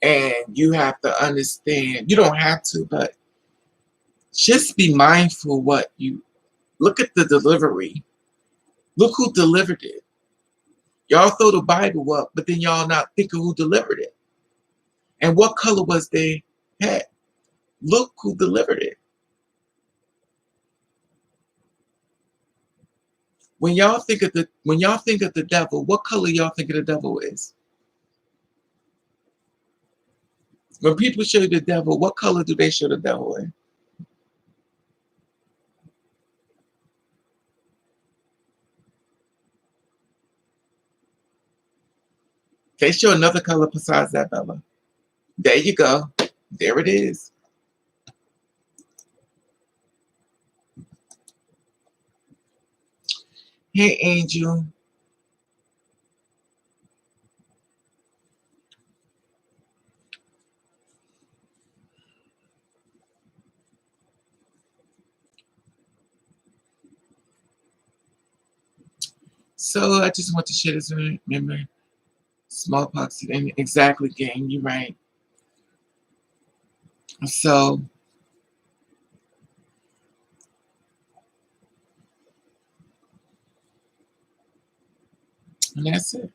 And you have to understand, you don't have to, but just be mindful what you look at the delivery. Look who delivered it. Y'all throw the Bible up, but then y'all not think of who delivered it. And what color was their hat? Look who delivered it. When y'all think of the devil, what color y'all think of the devil is? When people show you the devil, what color do they show the devil in? They show another color besides that, Bella. There you go. There it is. Hey, Angel. So I just want to share this. Remember, smallpox and exactly, gang. You're right. So and that's it.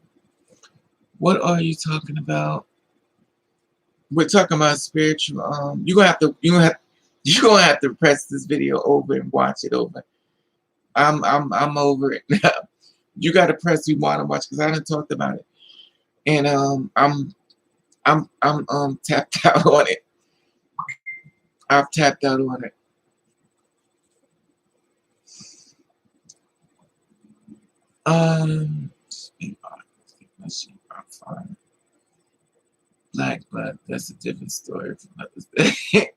What are you talking about? We're talking about spiritual. You're gonna have to press this video over and watch it over. I'm over it now. You got to press rewind and watch because I done talked about it, and I'm tapped out on it. I've tapped out on it. Let's see, I'm fine. Black blood. That's a different story from Mother's Day.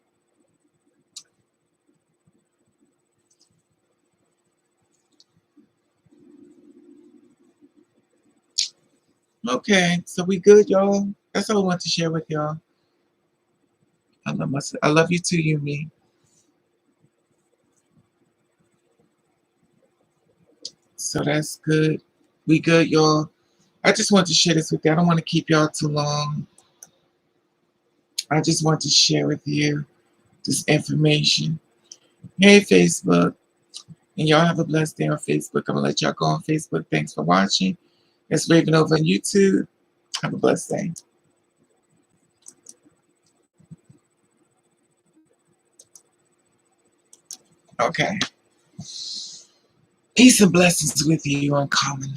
Okay, so we good, y'all. That's all I want to share with y'all. I love you too, Yumi. So that's good. We good, y'all. I just want to share this with you. I don't want to keep y'all too long. I just want to share with you this information. Hey, Facebook. And y'all have a blessed day on Facebook. I'm going to let y'all go on Facebook. Thanks for watching. It's Raven over on YouTube. Have a blessed day. Okay. Peace and blessings with you, Uncommon.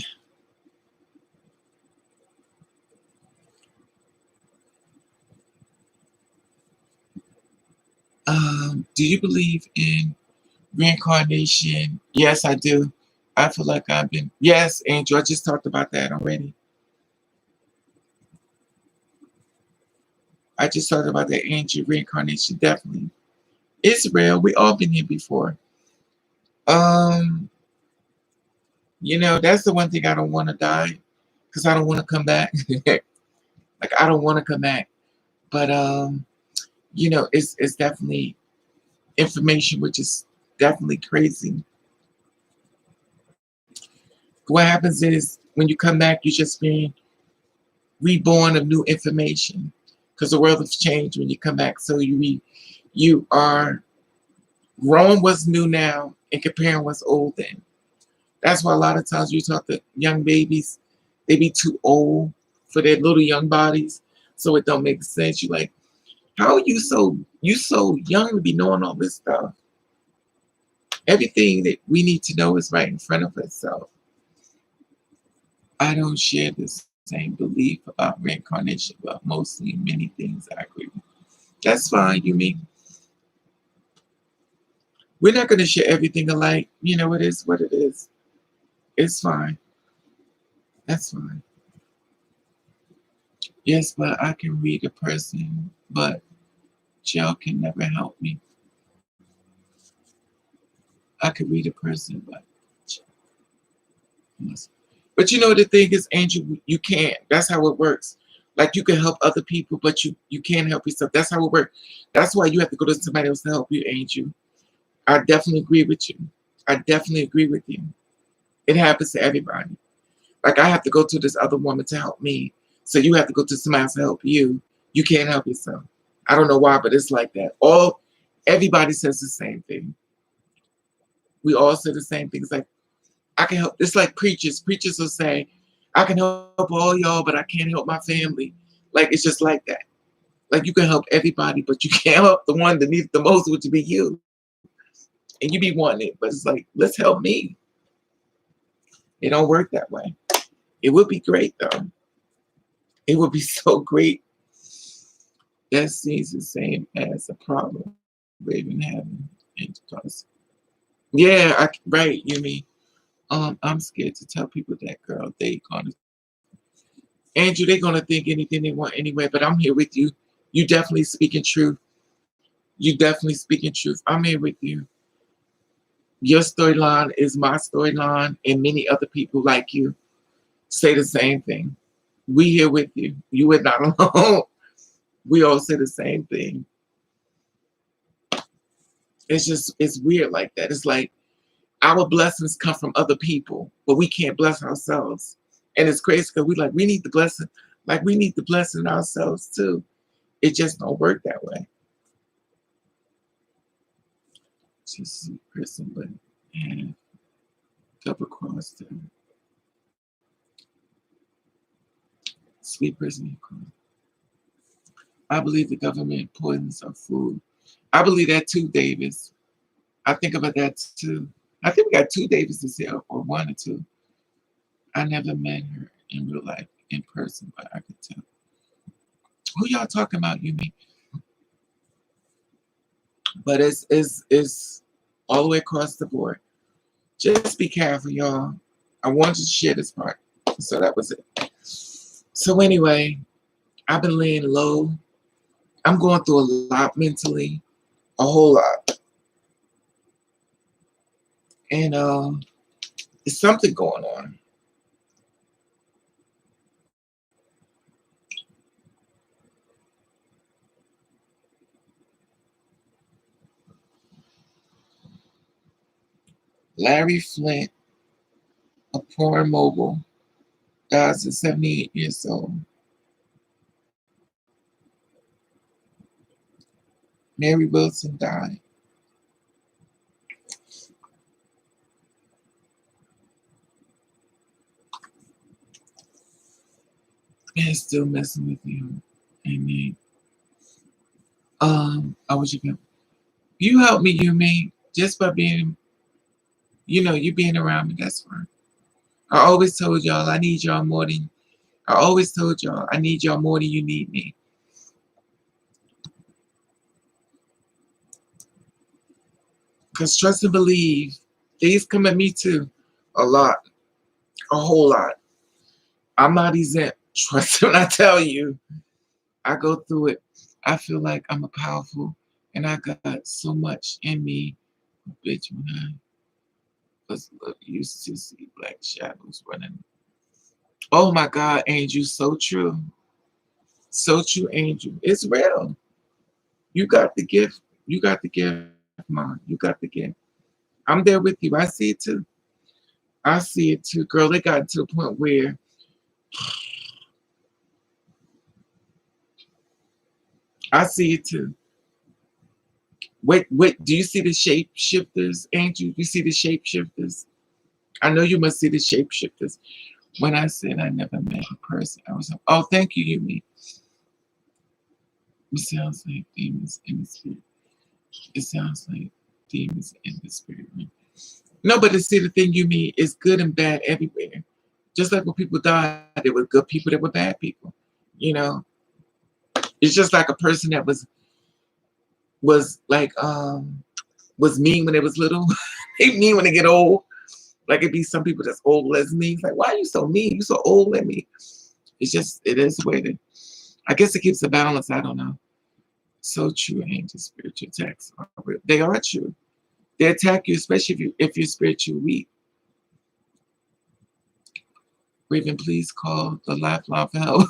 Do you believe in reincarnation? Yes, I do. I feel like I've been. Yes, Angel. I just talked about that already. I just talked about that, Angel. Reincarnation, definitely. It's real. We all been here before. Um, that's the one thing I don't want to die because I don't want to come back. Like I don't want to come back. But it's definitely information which is definitely crazy. What happens is when you come back, you're just being reborn of new information because the world has changed when you come back. So you are growing what's new now and comparing what's old then. That's why a lot of times you talk to young babies, they be too old for their little young bodies, so it don't make sense. You like, how are you so young to be knowing all this stuff? Everything that we need to know is right in front of us. So I don't share the same belief about reincarnation, but mostly many things I agree with. That's fine, you mean? We're not going to share everything alike. You know, it is what it is. It's fine. That's fine. Yes, but I can read a person, but y'all can never help me. I can read a person, but you know the thing is, Angel, you can't. That's how it works. Like you can help other people, but you can't help yourself. That's how it works. That's why you have to go to somebody else to help you, Angel. I definitely agree with you. I definitely agree with you. It happens to everybody. Like I have to go to this other woman to help me. So you have to go to somebody else to help you. You can't help yourself. I don't know why, but it's like that. Everybody says the same thing. We all say the same things. Like I can help. It's like preachers. Preachers will say, I can help all y'all, but I can't help my family. Like it's just like that. Like you can help everybody, but you can't help the one that needs the most, which would be you. And you be wanting it, but it's like, let's help me. It don't work that way. It would be great though. It would be so great. That seems the same as a problem we've been having in plus. Yeah, right, you mean. I'm scared to tell people that, girl. Andrew, they're gonna think anything they want anyway, but I'm here with you. You definitely speaking truth. You definitely speaking truth. I'm here with you. Your storyline is my storyline, and many other people like you say the same thing. We here with you. You are not alone. We all say the same thing. It's weird like that. It's like our blessings come from other people, but we can't bless ourselves. And it's crazy because we need the blessing, like we need the blessing ourselves too. It just don't work that way. Just a person, but have double crossed them. Sweet person. I believe the government poisons our food. I believe that too, Davis. I think about that too. I think we got two Davises here, or one or two. I never met her in real life, in person, but I could tell. Who y'all talking about, you mean? But it's all the way across the board. Just be careful, y'all. I wanted to share this part. So that was it. So anyway, I've been laying low. I'm going through a lot mentally, a whole lot. And there's something going on. Larry Flint, a porn mogul, dies at 78 years old. Mary Wilson died. Man, still messing with you. Amen. I wish you help me, you mean, just by being, you being around me, that's fine. I always told y'all I need y'all more than I always told y'all I need y'all more than you need me. Because trust and believe, things come at me too. A lot. A whole lot. I'm not exempt. Trust when I tell you. I go through it. I feel like I'm a powerful and I got so much in me. Bitch, when I used to see black shadows running. Oh my God, Angel, so true. So true, Angel. It's real. You got the gift. You got the gift, Mom. You got the gift. I'm there with you. I see it too. I see it too, girl. They got to a point where I see it too. Wait, do you see the shapeshifters, Angel? You see the shapeshifters? I know you must see the shapeshifters. When I said I never met a person, I was like, oh, thank you, Yumi. It sounds like demons in the spirit. It sounds like demons in the spirit. No, but to see the thing you mean is good and bad everywhere. Just like when people died, there were good people, there were bad people. You know, it's just like a person that was like was mean when they was little. They mean when they get old. Like it'd be some people that's old as me. It's like, why are you so mean? You so old at me. It's just, it is the way that, I guess it keeps the balance. I don't know. So true, angel spiritual attacks are real. They are true. They attack you, especially if you're spiritually weak. Raven, please call the lifeline for help.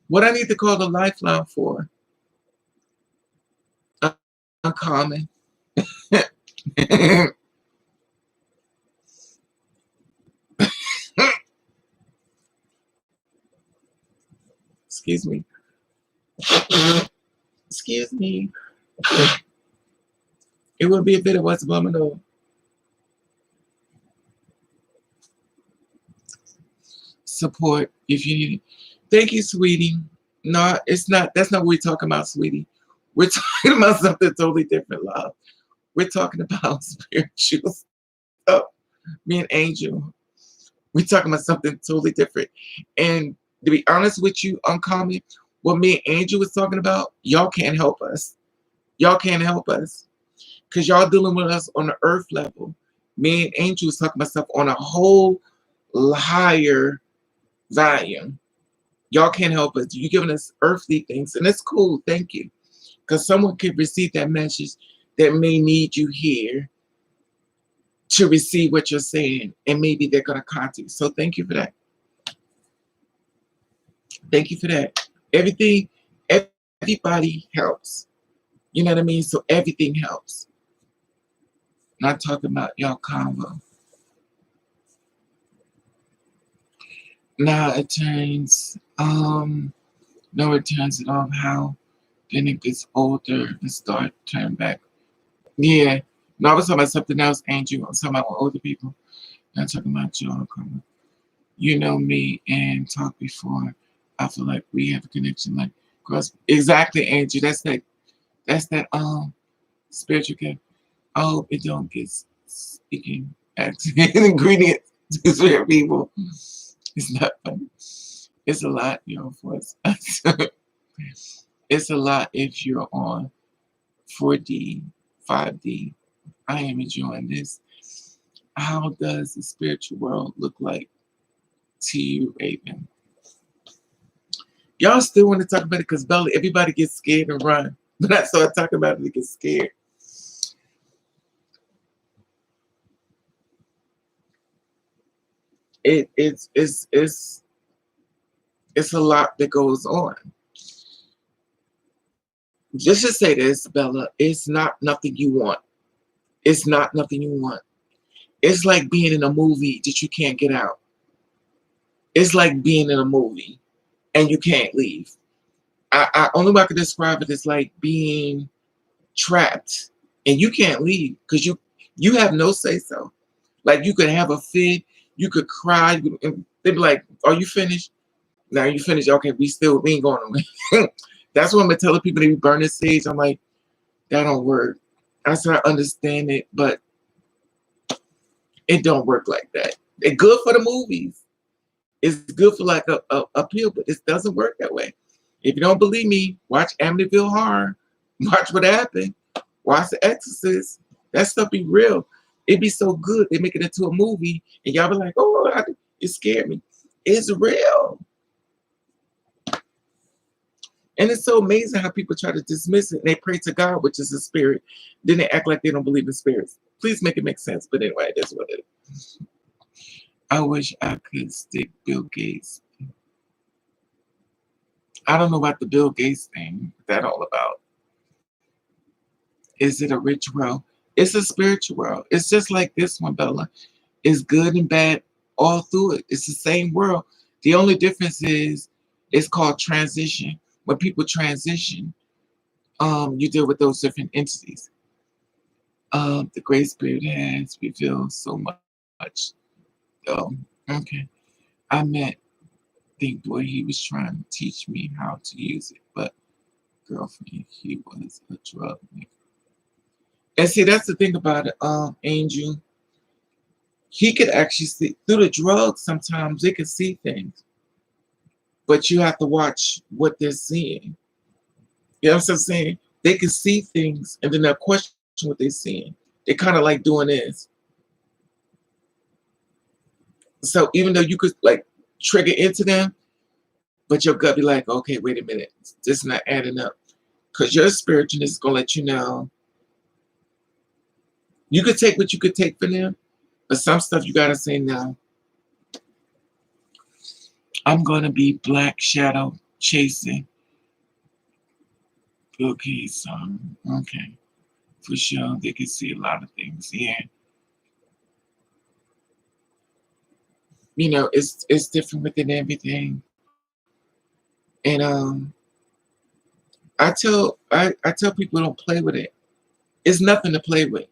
What I need to call the lifeline for? Uncommon. Excuse me. Excuse me. It would be a bit of what's abominable. Support if you need it. Thank you, sweetie. No, it's not. That's not what we're talking about, sweetie. We're talking about something totally different, love. We're talking about spiritual stuff. Me and Angel. We're talking about something totally different. And to be honest with you, Uncommon, what me and Angel was talking about, y'all can't help us. Y'all can't help us. Because y'all dealing with us on the earth level. Me and Angel was talking about stuff on a whole higher volume. Y'all can't help us. You're giving us earthly things. And it's cool. Thank you. Because someone could receive that message that may need you here to receive what you're saying. And maybe they're going to contact you. So thank you for that. Thank you for that. Everybody helps. You know what I mean? So everything helps. Not talking about y'all combo. Now it turns, no, it turns it off. How? Then it gets older and start turn back. Yeah. No, I was talking about something else, Angel. I was talking about older people. Not talking about y'all combo. You know me and talked before. I feel like we have a connection, like cross. Exactly, Angel. That's that spiritual gift. I hope it don't get speaking accident ingredients to certain people. It's not funny. It's a lot, you know, for us. It's a lot if you're on 4D, 5D. I am enjoying this. How does the spiritual world look like to you, Raven? Y'all still want to talk about it because Bella, everybody gets scared and run. But I start talking about it, they get scared. It's a lot that goes on. Just to say this, Bella, it's not nothing you want. It's not nothing you want. It's like being in a movie that you can't get out. It's like being in a movie and you can't leave. I only way I could describe it is like being trapped and you can't leave because you have no say so. Like you could have a fit, you could cry, and they'd be like, "Are you finished? Now you finished? Okay, we ain't going away." That's what I'm gonna tell the people they be burning sage. I'm like, that don't work. I said I understand it, but it don't work like that. It's good for the movies. It's good for like a pill, but it doesn't work that way. If you don't believe me, watch Amityville Horror. Watch what happened. Watch The Exorcist. That stuff be real. It be so good. They make it into a movie, and y'all be like, "Oh, it scared me." It's real. And it's so amazing how people try to dismiss it and they pray to God, which is a spirit. Then they act like they don't believe in spirits. Please make it make sense. But anyway, that's what it is. I wish I could stick Bill Gates. I don't know about the Bill Gates thing. What that all about? Is it a rich world? It's a spiritual world. It's just like this one, Bella. It's good and bad all through it. It's the same world. The only difference is it's called transition. When people transition, you deal with those different entities. The Great Spirit has revealed so much. Okay. I met Big Boy. He was trying to teach me how to use it, but girlfriend, he was a drug nigga. And see, that's the thing about it, Angel. He could actually see through the drugs. Sometimes they can see things, but you have to watch what they're seeing. You know what I'm saying? They can see things, and then they'll question what they're seeing. They're kind of like doing this. So even though you could like trigger into them, but your gut be like, okay, wait a minute, this is not adding up. Because your spiritualness is gonna let you know you could take what you could take from them, but some stuff you gotta say no. I'm gonna be black shadow chasing. Okay, so okay. For sure, they can see a lot of things. Yeah. It's different within everything. And I tell people don't play with it. It's nothing to play with.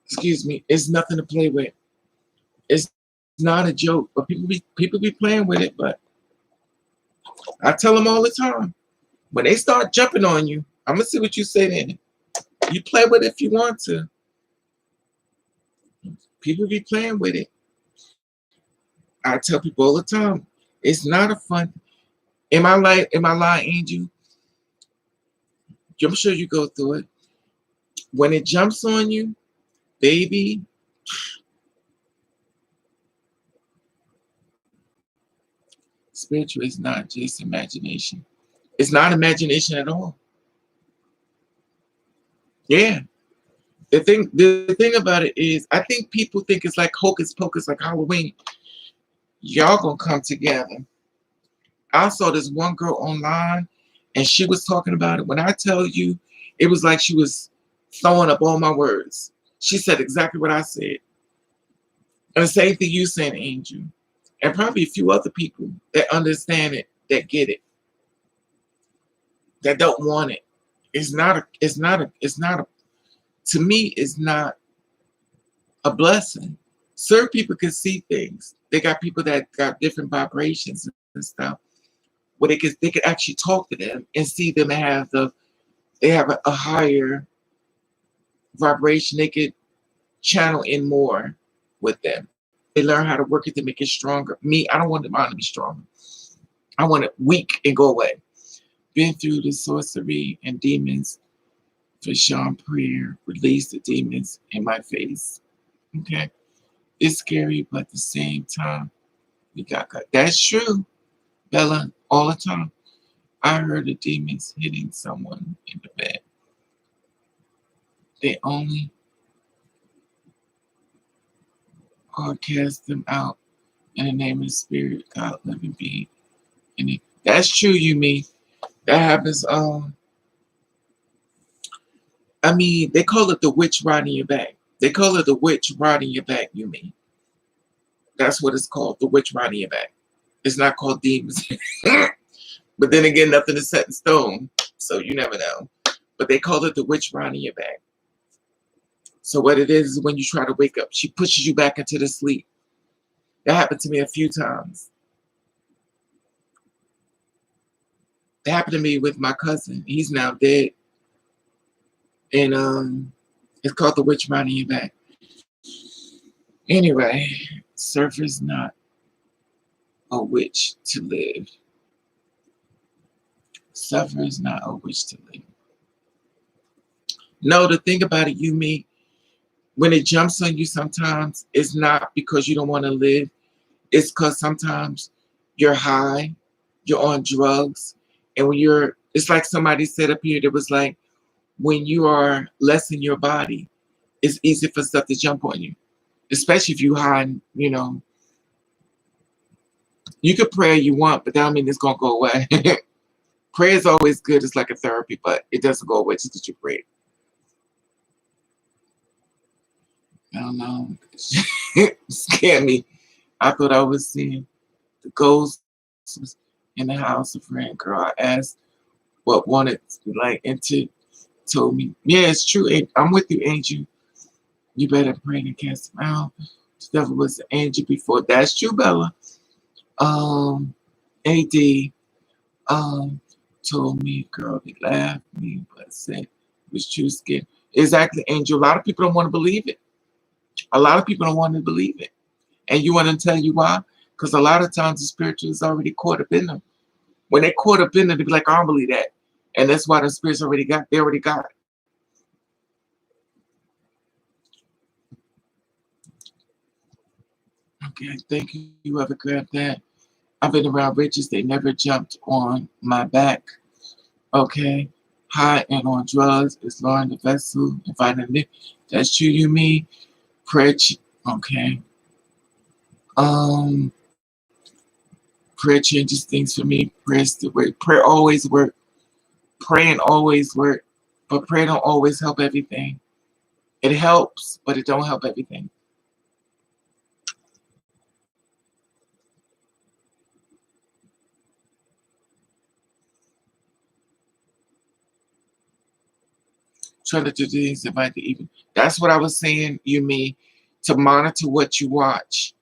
Excuse me. It's nothing to play with. It's not a joke, but people be playing with it. But I tell them all the time, when they start jumping on you, I'm gonna see what you say then. You play with it if you want to. People be playing with it. I tell people all the time, it's not a fun. Am I lying, Angel? I'm sure you go through it. When it jumps on you, baby, spiritual is not just imagination. It's not imagination at all. Yeah. The thing about it is, I think people think it's like hocus pocus, like Halloween. Y'all gonna come together. I saw this one girl online, and she was talking about it. When I tell you, it was like she was throwing up all my words. She said exactly what I said. And the same thing you saying, Angel. And probably a few other people that understand it, that get it, that don't want it. It's not a, to me, it's not a blessing. Certain people can see things. They got people that got different vibrations and stuff, where they could actually talk to them and see them they have a higher vibration. They could channel in more with them. They learn how to work it to make it stronger. Me, I don't want mine to be stronger. I want it weak and go away. Been through the sorcery and demons for Sean Prayer, release the demons in my face. Okay. It's scary, but at the same time, we got God. That's true, Bella, all the time. I heard the demons hitting someone in the bed. They only cast them out in the name of the Spirit, God, living being. That's true, you mean. That happens. I mean, they call it the witch riding your back. They call it the witch riding your back, you mean. That's what it's called, the witch riding your back. It's not called demons. But then again, nothing is set in stone, so you never know. But they call it the witch riding your back. So what it is when you try to wake up, she pushes you back into the sleep. That happened to me a few times. That happened to me with my cousin. He's now dead. And it's called the witch riding your back. Anyway, surfer's not a witch to live. Suffer is not a witch to live. No, the thing about it, you mean, when it jumps on you sometimes, it's not because you don't want to live. It's because sometimes you're high, you're on drugs, and it's like somebody said up here, that was like, when you are less in your body, it's easy for stuff to jump on you, especially if you high, you could pray you want, but that don't mean it's going to go away. Prayer is always good. It's like a therapy, but it doesn't go away just because you pray. I don't know. It scared me. I thought I was seeing the ghosts in the house. A friend girl, I asked what wanted, like, and told me, yeah, it's true. I'm with you, Angel. You better pray and cast him out. The devil was an angel before. That's true, Bella. AD told me, girl, they laughed at me, but said it was true skin. Exactly, Angel. A lot of people don't want to believe it. A lot of people don't want to believe it. And you want to tell you why? Because a lot of times the spiritual is already caught up in them. When they caught up in it, they be like, I don't believe that. And that's why the spirits they already got it. Okay, thank you. Whoever grabbed that. I've been around riches. They never jumped on my back. Okay. High and on drugs is lowering the vessel. Inviting it. That's true. You mean prayer. Okay. Um, prayer changes things for me. Prayer's the way. Prayer always work. Praying always work. But prayer don't always help everything. It helps, but it don't help everything. Try to do things about the even. That's what I was saying. You mean to monitor what you watch.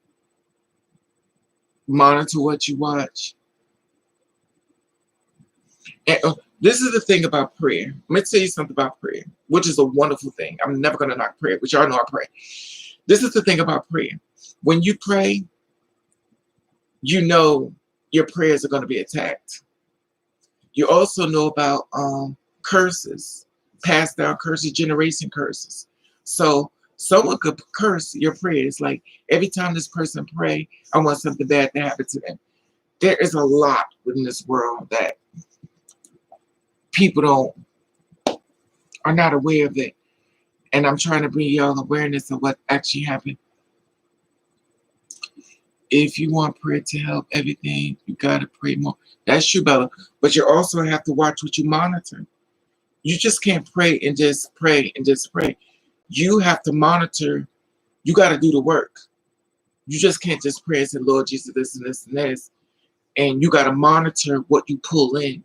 Monitor what you watch. And this is the thing about prayer. Let me tell you something about prayer, which is a wonderful thing. I'm never going to knock prayer, but y'all know I pray. This is the thing about prayer. When you pray, you know your prayers are going to be attacked. You also know about curses, passed down curses, generation curses. So someone could curse your prayers. Like every time this person pray, I want something bad to happen to them. There is a lot in this world that people don't are not aware of it. And I'm trying to bring y'all awareness of what actually happened. If you want prayer to help everything, you gotta pray more. That's true, Bella. But you also have to watch what you monitor. You just can't pray and just pray and just pray. You have to monitor. You got to do the work. You just can't just pray and say, Lord Jesus, this and this and this. And you got to monitor what you pull in.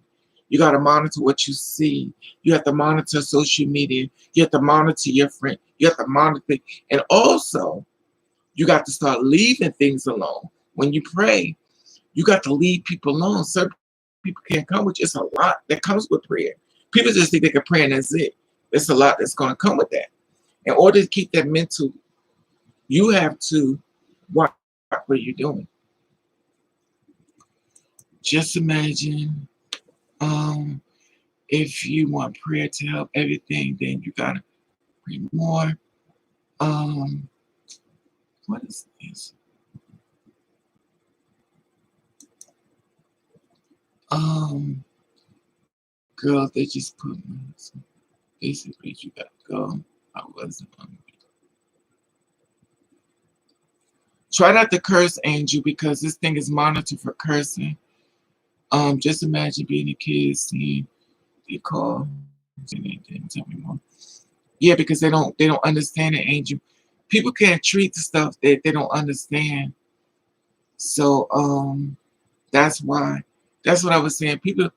You got to monitor what you see. You have to monitor social media. You have to monitor your friend. You have to monitor. And also, you got to start leaving things alone. When you pray, you got to leave people alone. Certain people can't come with you. It's a lot that comes with prayer. People just think they can pray and that's it. There's a lot that's going to come with that. In order to keep that mental, you have to watch what you're doing. Just imagine if you want prayer to help everything, then you got to pray more. Um, what is this? Um, Girl, they just put me. Basically, you got to go. I wasn't on. Try not to curse, Angel, because this thing is monitored for cursing. Just imagine being a kid, seeing they call, and they didn't tell me more. Yeah, because they don't understand it, Angel. People can't treat the stuff that they don't understand. So that's why. That's what I was saying. People,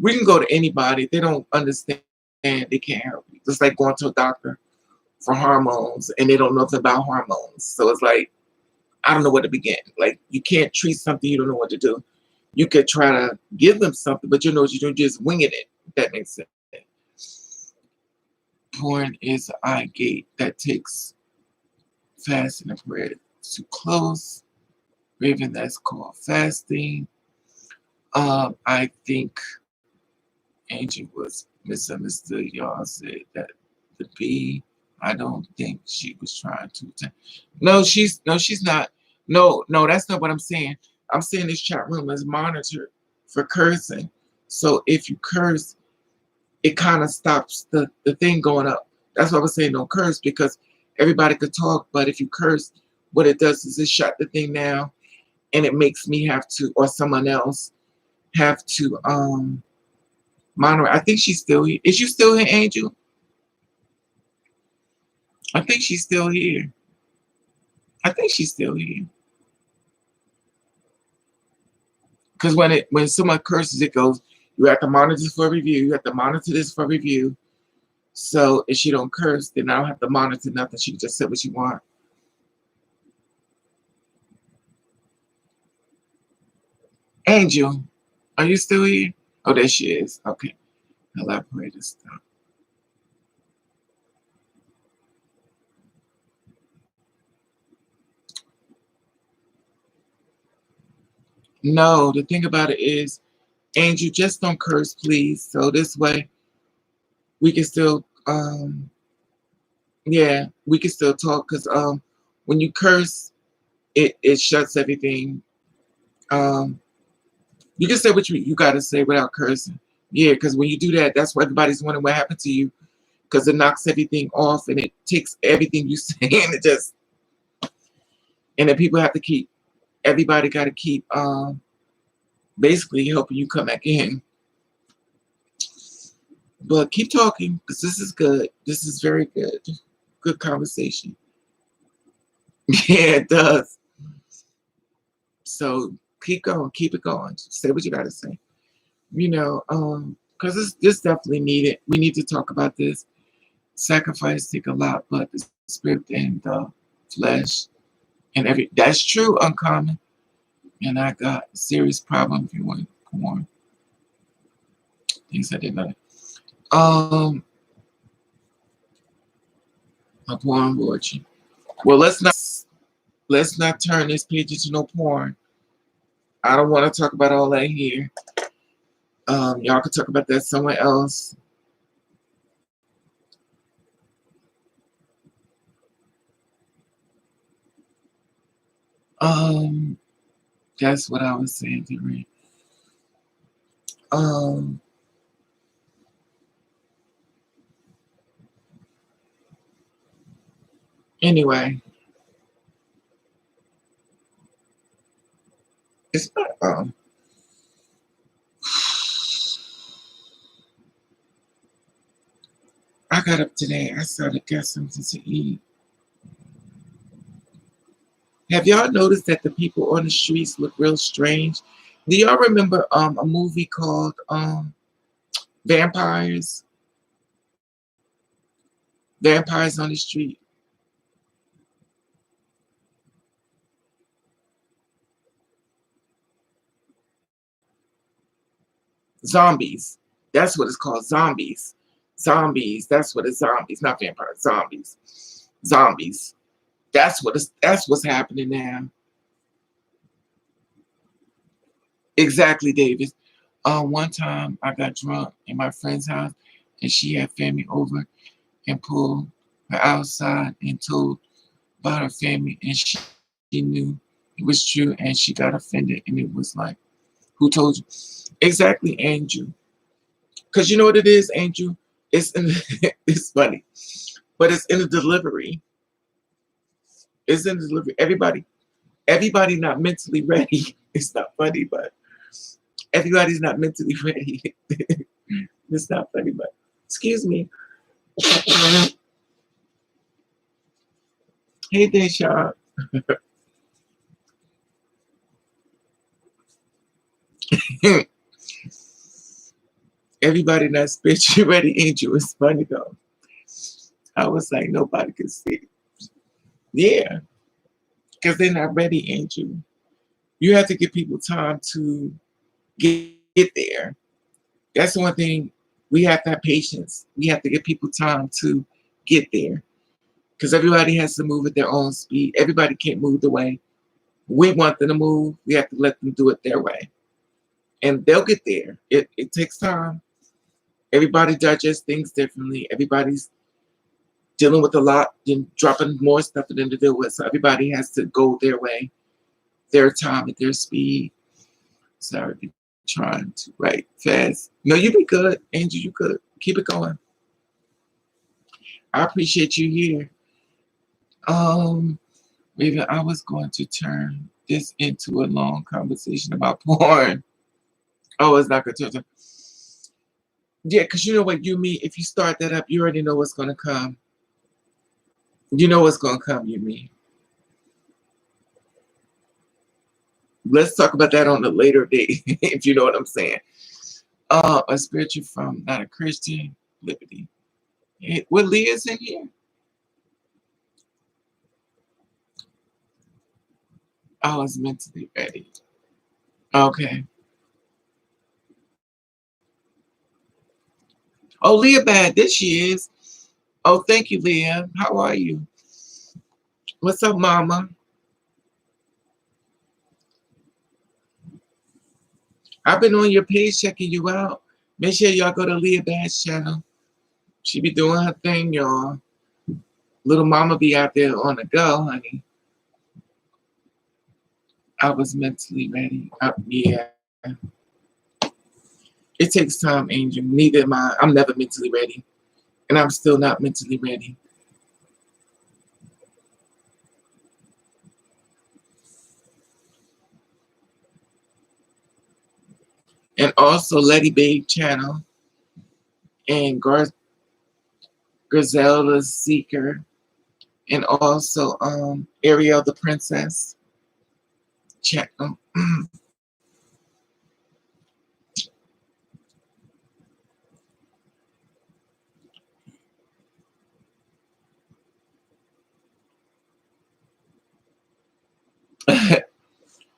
we can go to anybody. If they don't understand, they can't help you. Just like going to a doctor for hormones and they don't know nothing about hormones. So it's like I don't know where to begin. Like you can't treat something you don't know what to do. You could try to give them something, but you know what you're doing, just winging it. If that makes sense. Porn is an eye gate that takes fasting and prayer too close. Raven, that's called fasting. I think Angie was misunderstood. Y'all said that the B. I don't think she was trying to. No, she's not. No, that's not what I'm saying. I'm saying this chat room is monitored for cursing. So if you curse, it kind of stops the thing going up. That's why I was saying don't curse because everybody could talk, but if you curse, what it does is it shut the thing down and it makes me have to or someone else have to monitor. I think she's still here. Is you still here, Angel? I think she's still here. I think she's still here. Because when someone curses, it goes, you have to monitor this for review. You have to monitor this for review. So if she don't curse, then I don't have to monitor nothing. She can just say what she want. Angel, are you still here? Oh, there she is. Okay. Elaborate this stuff. No, the thing about it is, Angel, just don't curse, please. So this way we can still yeah, we can still talk because when you curse, it shuts everything. Um, you can say what you gotta say without cursing. Yeah, because when you do that, that's why everybody's wondering what happened to you. Because it knocks everything off and it takes everything you say and it just and then people have to keep everybody got to keep basically helping you come back in. But keep talking because this is good. This is very good. Good conversation. Yeah, it does. So keep going. Keep it going. Say what you got to say. Because this definitely needed. We need to talk about this. Sacrifice take a lot, but the spirit and the flesh and that's true, uncommon. And I got a serious problem if you want porn. Things I didn't know. Um, a porn orgy. Well, let's not turn this page into no porn. I don't want to talk about all that here. Y'all can talk about that somewhere else. Um, that's what I was saying to Ray. Um, anyway, it's not. I got up today. I started to get something to eat. Have y'all noticed that the people on the streets look real strange? Do y'all remember a movie called Vampires? Vampires on the Street. Zombies. That's what it's called. Zombies. Zombies. That's what it's zombies, not vampires. Zombies. Zombies. That's what's happening now. Exactly, David. One time I got drunk in my friend's house and she had family over and pulled her outside and told about her family and she knew it was true and she got offended and it was like, who told you? Exactly, Andrew. Because you know what it is, Andrew? It's in it's funny. But it's in the delivery. It's in the delivery. Everybody not mentally ready. It's not funny, but everybody's not mentally ready. It's not funny, but excuse me. Hey there, Sean. Everybody not spiritually ready, Angel. It's funny though. I was like, nobody can see. Yeah, because they're not ready, Angel. You have to give people time to get there. That's the one thing we have to have patience. We have to give people time to get there because everybody has to move at their own speed. Everybody can't move the way we want them to move. We have to let them do it their way, and they'll get there. It takes time. Everybody digests things differently. Everybody's dealing with a lot and dropping more stuff for them to deal with. So everybody has to go their way, their time, at their speed. Sorry, be trying to write fast. No, you be good, Angel. You good. Keep it going. I appreciate you here. Maybe I was going to turn this into a long conversation about porn. Oh, it's not going to turn. Yeah, because you know what, you me. If you start that up, you already know what's going to come. You know what's going to come, you me. Let's talk about that on a later date, if you know what I'm saying. A spiritual from not a Christian liberty. What Leah's in here? I was mentally ready. Okay. Oh, Leah bad. There she is. Oh, thank you, Leah. How are you? What's up, Mama? I've been on your page checking you out. Make sure y'all go to Leah Bad's channel. She be doing her thing, y'all. Little mama be out there on the go, honey. I was mentally ready. Yeah. It takes time, Angel. Neither am I. I'm never mentally ready. And I'm still not mentally ready. And also Letty Babe channel and Griselda's Seeker and also Ariel the Princess channel.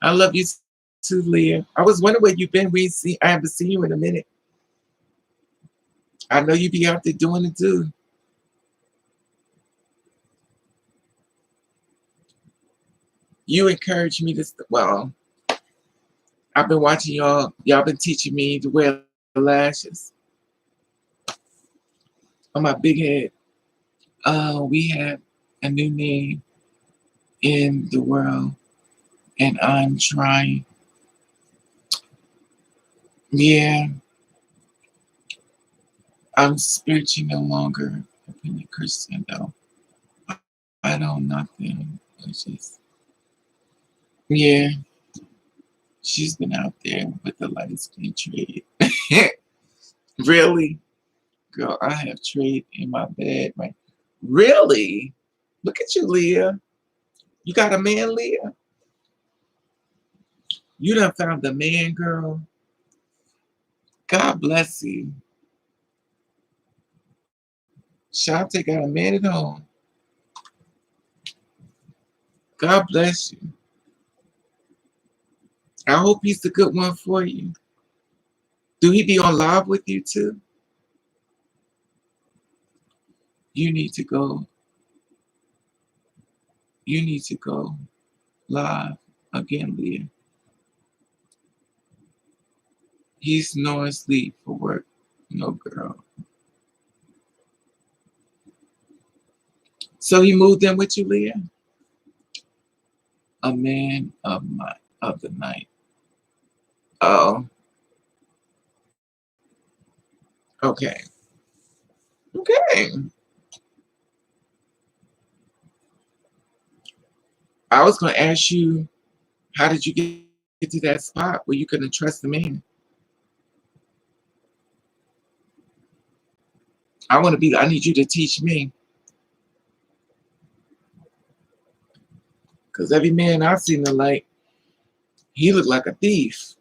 I love you too, Leah. I was wondering where you've been. I haven't seen you in a minute. I know you be out there doing it too. You encourage me to. Well, I've been watching y'all. Y'all been teaching me to wear lashes on my big head. We have a new name in the world, and I'm trying. Yeah, I'm spiritually no longer a Christian though. I don't nothing. It's just yeah. She's been out there with the light skin trade. Really, girl, I have trade in my bed. Right? Really? Look at you, Leah. You got a man, Leah? You done found the man, girl. God bless you. Shante got a man at home. God bless you. I hope he's the good one for you. Do he be on live with you too? You need to go. You need to go live again, Leah. He's snoring sleep for work. No, girl. So he moved in with you, Leah? A man of the night. Oh, okay. Okay. I was gonna ask you, how did you get to that spot where you couldn't trust the man? I need you to teach me. Cause every man I've seen the light, he looked like a thief.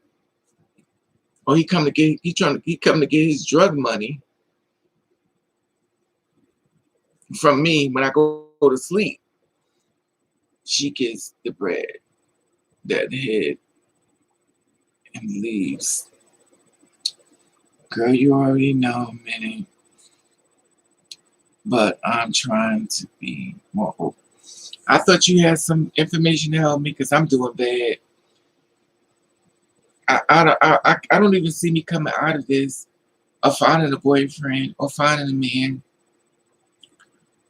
Or he come to get his drug money from me when I go to sleep. She gets the bread, that head, and leaves. Girl, you already know, man. But I'm trying to be more open. I thought you had some information to help me because I'm doing bad. I don't even see me coming out of this or finding a boyfriend or finding a man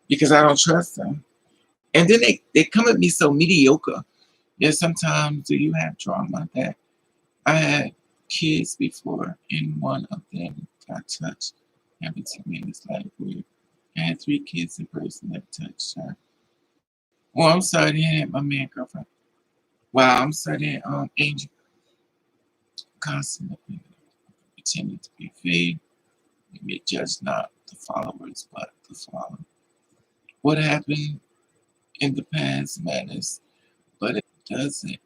because I don't trust them. And then they come at me so mediocre. Yeah, sometimes do you have trauma that I had kids before and one of them got touched every 2 minutes like weird. I had 3 kids in person that touched her. Well, I'm sorry to hear that, my man girlfriend. Wow, I'm sorry that Angel constantly pretending to be fake. You may judge not the followers, but the follower. What happened in the past matters, but it doesn't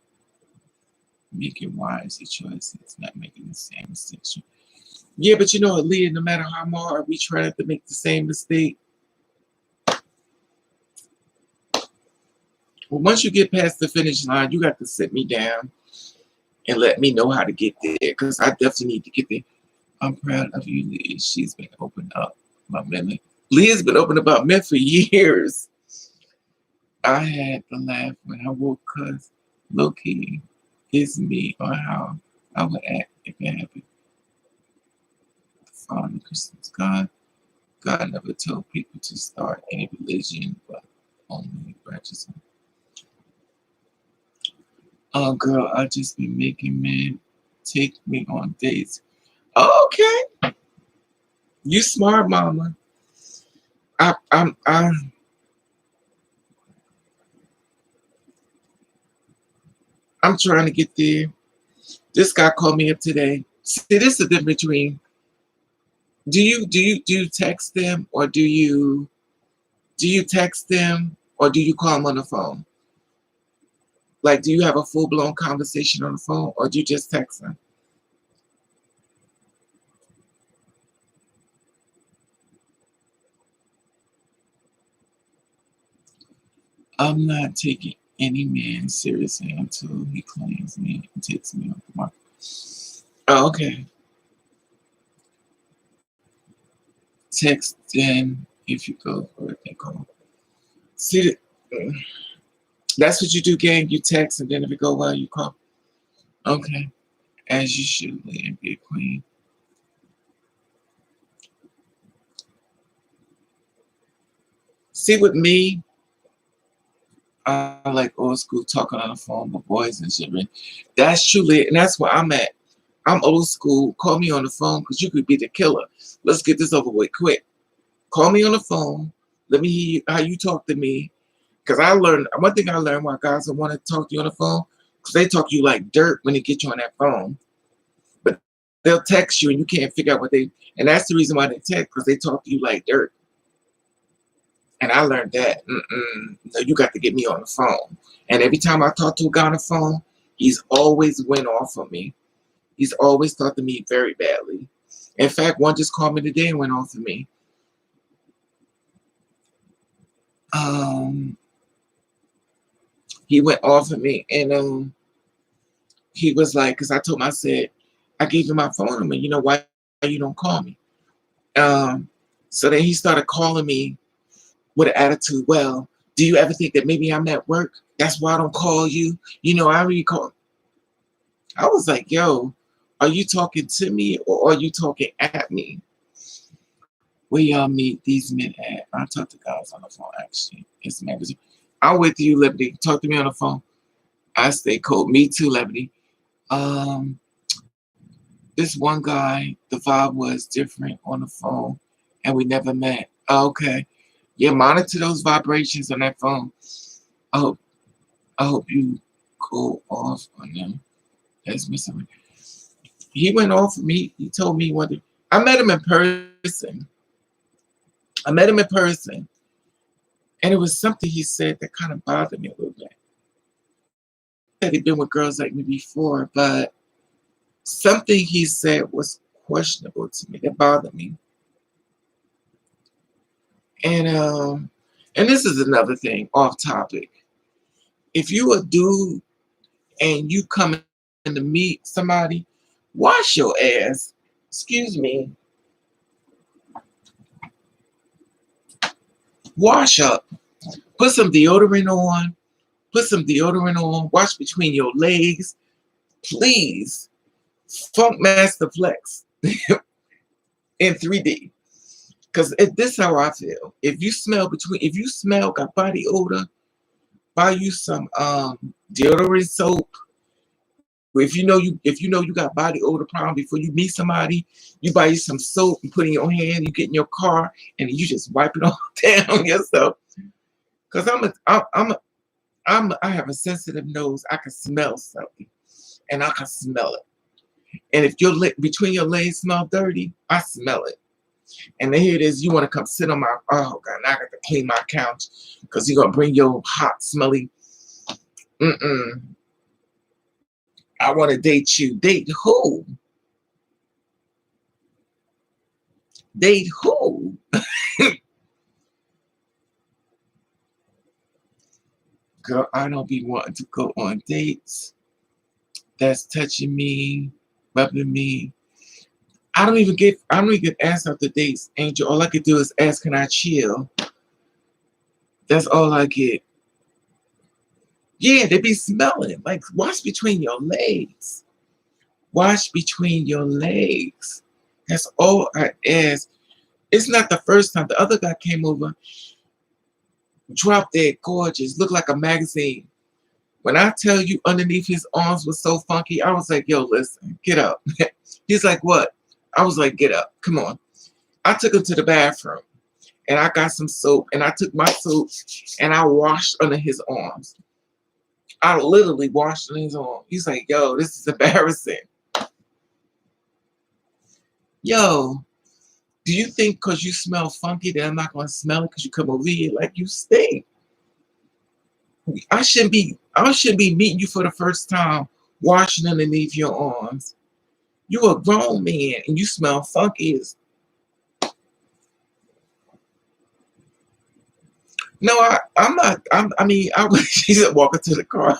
make it wise a choice. It's not making the same mistakes. Yeah, but you know what, Leah, no matter how hard we try to make the same mistake, well, once you get past the finish line, you got to sit me down and let me know how to get there because I definitely need to get there. I'm proud of you, Leah. She's been open up about men. Leah's been open about men for years. I had to laugh when I woke because low key is me or how I would act if it happened. Father Christmas God never told people to start any religion, but only righteousness. Oh, girl, I just be making men take me on dates. Okay, you smart, mama. I, I'm, I'm, I'm trying to get there. This guy called me up today. See, this is the difference between do you text them or do you text them or do you call them on the phone? Like, do you have a full blown conversation on the phone or do you just text them? I'm not taking any man seriously until he claims me and takes me off the market. Oh, okay. Text then if you go for a thing call. See, that's what you do, gang. You text and then if it go well, you call. Okay. As you should, lady and be a queen. See, with me, I like old school talking on the phone with boys and shit. Man. That's truly, and that's where I'm at. I'm old school. Call me on the phone because you could be the killer. Let's get this over with quick. Call me on the phone. Let me hear how you talk to me. Because I learned, one thing I learned why guys don't want to talk to you on the phone, because they talk to you like dirt when they get you on that phone. But they'll text you and you can't figure out what they, and that's the reason why they text, because they talk to you like dirt. And I learned that, no, you got to get me on the phone. And every time I talk to a guy on the phone, he's always went off on me. He's always talked to me very badly. In fact, one just called me today and went off of me. Um, he went off of me and he was like, because I told him, I said, I gave him my phone number. You know why you don't call me? Um, so then he started calling me with an attitude. Well, do you ever think that maybe I'm at work? That's why I don't call you. You know, I already call. I was like, yo, are you talking to me or are you talking at me? Where y'all meet these men at? I talk to guys on the phone, actually. It's a magazine. I'll wait till you, Liberty. Talk to me on the phone. I stay cold. Me too, Liberty. Um, this one guy, the vibe was different on the phone, and we never met. Okay, yeah, monitor those vibrations on that phone. I hope, I hope you go off on them. That's missing. He went off of me. He told me what. I met him in person. I met him in person, and it was something he said that kind of bothered me a little bit. That he'd been with girls like me before, but something he said was questionable to me. That bothered me. And this is another thing off topic. If you a dude and you come in to meet somebody, wash your ass. Excuse me. Wash up. Put some deodorant on. Put some deodorant on. Wash between your legs. Please. Funk Master Flex in 3D. Because this is how I feel. If you smell got body odor, buy you some deodorant soap. If you know you got body odor problem before you meet somebody, you buy you some soap and put it in your hand. You get in your car and you just wipe it all down yourself. Cause I have a sensitive nose. I can smell something, and I can smell it. And if between your legs smell dirty, I smell it. And then here it is. You want to come sit on my, oh God, now I got to clean my couch because you're gonna bring your hot, smelly. I want to date you. Date who? Date who? Girl, I don't be wanting to go on dates. That's touching me, rubbing me. I don't even get asked out the dates, Angel. All I could do is ask, can I chill? That's all I get. Yeah, they be smelling. Like, wash between your legs. Wash between your legs. That's all I ask. It's not the first time. The other guy came over, dropped dead gorgeous, looked like a magazine. When I tell you underneath his arms was so funky, I was like, yo, listen, get up. He's like, what? I was like, get up. Come on. I took him to the bathroom and I got some soap and I took my soap and I washed under his arms. I literally washed under his arm. He's like, yo, this is embarrassing. Yo, do you think because you smell funky that I'm not going to smell it because you come over here like you stink? I shouldn't be meeting you for the first time washing underneath your arms. You a grown man and you smell funky as. No, I'm not. I mean, I was. She said, walking to the car.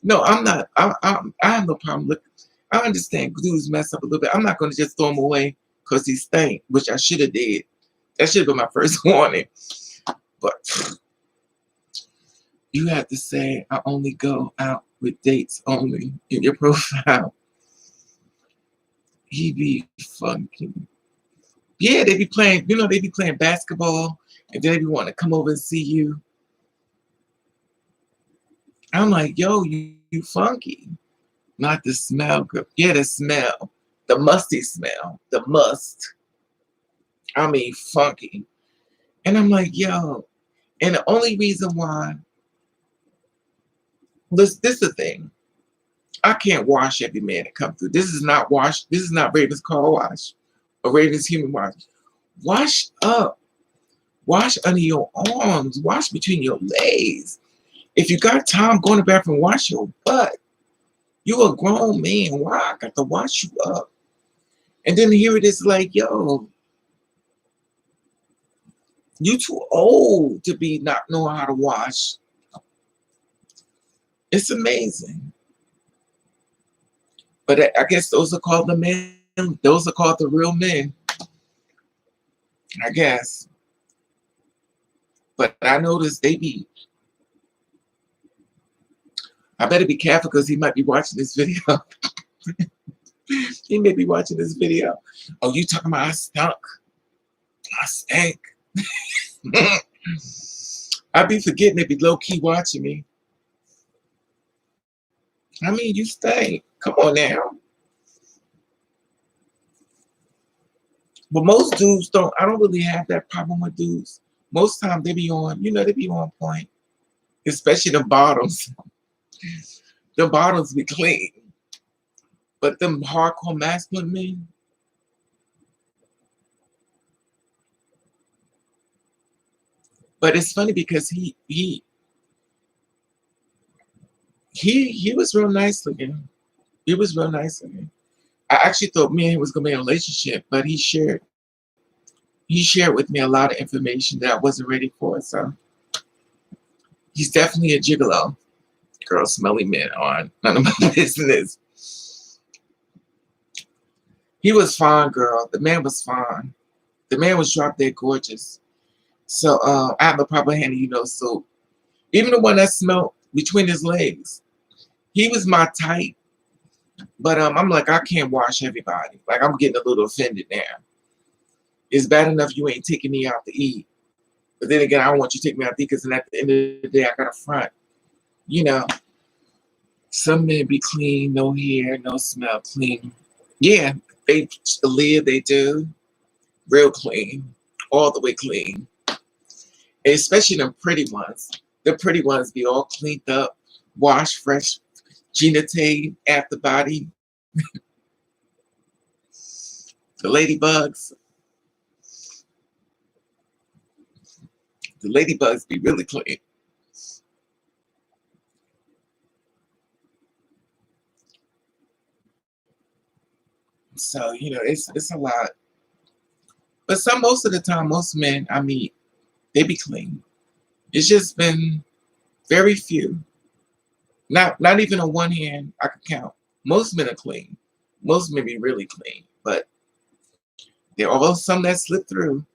No, I'm not. I have no problem. Look, I understand dudes mess up a little bit. I'm not going to just throw him away because he stank, which I should have did. That should have been my first warning. But you have to say, I only go out with dates only in your profile. He be funky. Yeah, they be playing, they be playing basketball and then they be wanting to come over and see you. I'm like, yo, you funky. Not the smell good. Yeah, the smell. The musty smell. The must. I mean, funky. And I'm like, yo. And the only reason why, this is the thing. I can't wash every man that comes through. This is not Raven's car wash or Raven's human wash. Wash up. Wash under your arms. Wash between your legs. If you got time, go in the bathroom, wash your butt. You a grown man. Why I got to wash you up? And then here it is like, yo, you too old to be not knowing how to wash. It's amazing. But I guess those are called the men. Those are called the real men. I guess. But I noticed I better be careful because he might be watching this video. He may be watching this video. Oh, you talking about I stunk? I stank. I be forgetting they be low-key watching me. I mean, you stink. Come on now. But most dudes don't. I don't really have that problem with dudes. Most times they be on, they be on point. Especially the bottoms. The bottoms be clean. But them hardcore masculine men. But it's funny because he was real nice looking. He was real nice looking. I actually thought me and him was gonna be in a relationship, but he shared with me a lot of information that I wasn't ready for. So he's definitely a gigolo. Girl, smelly men on none of my business. He was fine, girl. The man was fine. The man was drop dead gorgeous. So I have no problem handling, so even the one that smelled between his legs, he was my type. But I'm like, I can't wash everybody. Like, I'm getting a little offended now. It's bad enough you ain't taking me out to eat. But then again, I don't want you to take me out to eat because then at the end of the day, I got a front. Some men be clean, no hair, no smell, clean. Yeah, they live, they do. Real clean. All the way clean. And especially them pretty ones. The pretty ones be all cleaned up, washed, fresh, genitated, after body. The ladybugs. The ladybugs be really clean. So, it's a lot. But most of the time, most men I meet, they be clean. It's just been very few. Not even on one hand I can count. Most men are clean. Most men be really clean. But there are some that slip through.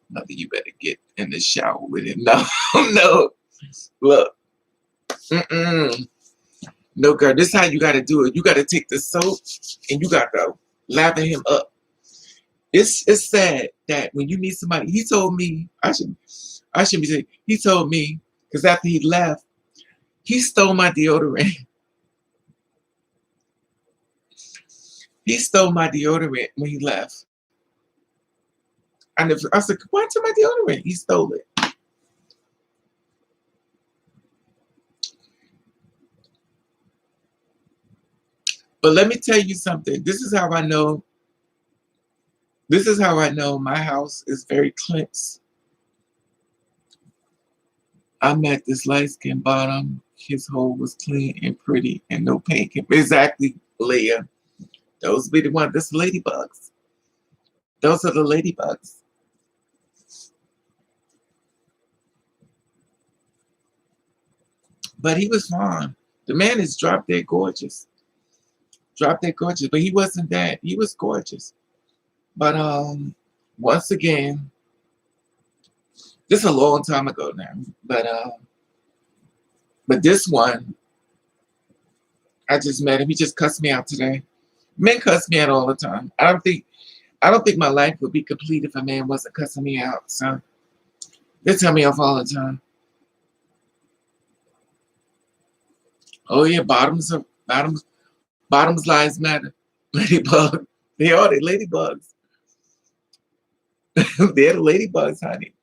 Mother, you better get in the shower with him. No, no. Look. No, girl, this is how you got to do it. You got to take the soap and you got to lather him up. It's sad that when you meet somebody, he told me, I shouldn't be saying, he told me, because after he left, He stole my deodorant. He stole my deodorant when he left. I said, "Why to my deodorant?" He stole it. But let me tell you something. This is how I know. This is how I know my house is very cleansed. I met this light skinned bottom. His hole was clean and pretty and no paint. Exactly, Leah. Those be the ones. That's ladybugs. Those are the ladybugs. But he was fine. The man is drop dead gorgeous. Drop dead gorgeous. But he wasn't that. He was gorgeous. But once again, this is a long time ago now. But this one, I just met him. He just cussed me out today. Men cuss me out all the time. I don't think my life would be complete if a man wasn't cussing me out. So they tell me off all the time. Oh yeah, bottoms lives matter. Ladybug. They are the ladybugs. They're the ladybugs, honey.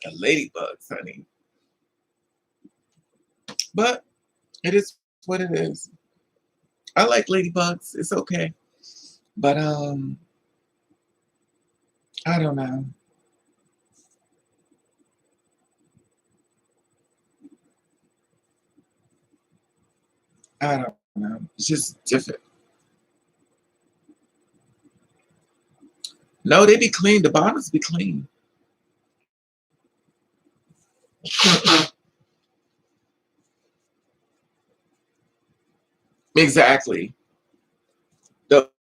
The ladybugs, honey. But it is what it is. I like ladybugs. It's okay. But I don't know. I don't know. It's just different. No, they be clean. The bottoms be clean. Exactly.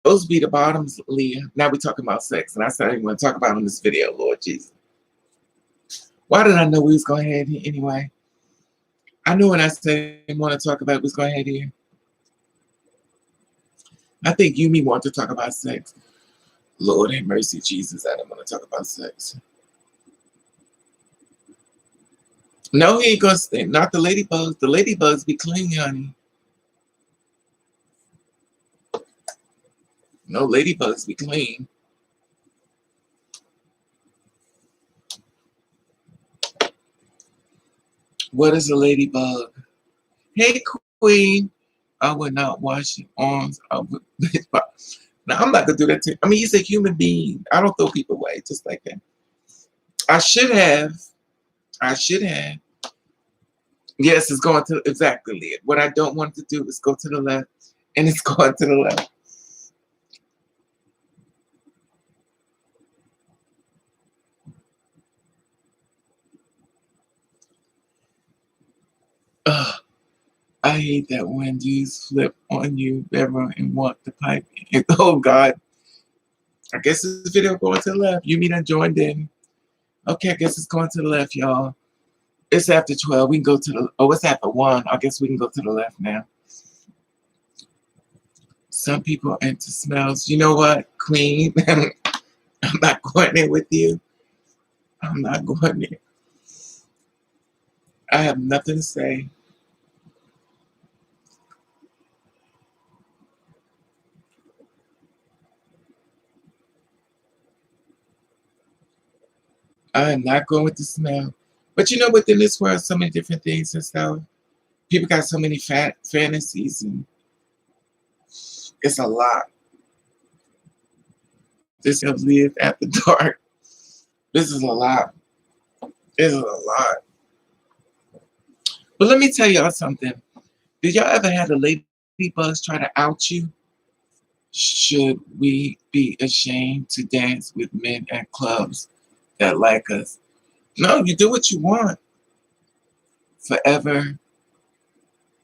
Those be the bottoms, Leah. Now we talking about sex, and I said I didn't want to talk about it in this video, Lord Jesus. Why did I know we was going to head here anyway? I knew when I said I didn't want to talk about it, we was going to head here. I think you me want to talk about sex. Lord have mercy, Jesus. I don't want to talk about sex. No, he ain't gonna stay. Not the ladybugs. The ladybugs be clean, honey. No, ladybugs be clean. What is a ladybug? Hey, queen. I would not wash your arms. I would. Now, I'm not gonna do that to you. I mean, he's a human being. I don't throw people away just like that. I should have. I should have. Yes, it's going to exactly Leah. What I don't want to do is go to the left, and it's going to the left. Ugh, I hate that when dudes flip on you, ever, and want the pipe. And, oh God, I guess this video going to the left. You mean I joined in? Okay, I guess it's going to the left, y'all. It's after 12. We can go to the. Oh, it's after 1. I guess we can go to the left now. Some people are into smells. You know what, Queen? I'm not going there with you. I'm not going there. I have nothing to say. I am not going with the smell. But you know, within this world, so many different things and stuff. People got so many fantasies, and it's a lot. This of live after dark. This is a lot. This is a lot. But let me tell y'all something. Did y'all ever have the ladybugs try to out you? Should we be ashamed to dance with men at clubs that like us? No, you do what you want. Forever.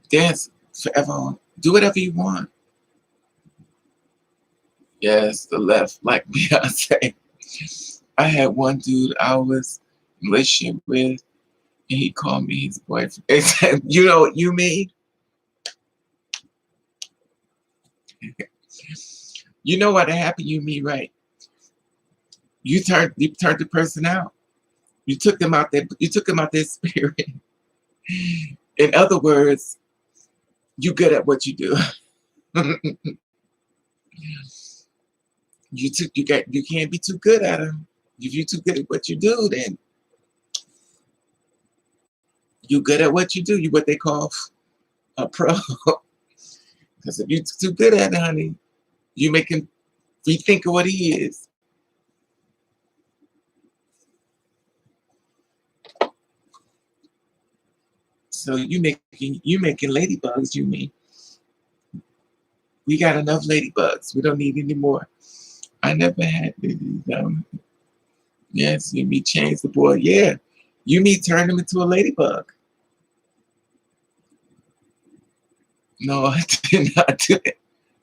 Dance forever. Do whatever you want. Yes, the left, like Beyonce. I had one dude I was in a relationship with, and he called me his boyfriend. You know what you mean? You know what happened, you mean, right? You turned the person out. You took them out there. You took them out their spirit. In other words, you good at what you do. You can't be too good at them. If you're too good at what you do, then you good at what you do. You what they call a pro. Because if you're too good at it, honey, you make him rethink of what he is. So you making ladybugs, you mean. We got enough ladybugs. We don't need any more. I never had these. Yes, you me change the boy. Yeah. You me turn him into a ladybug. No, I did not do it.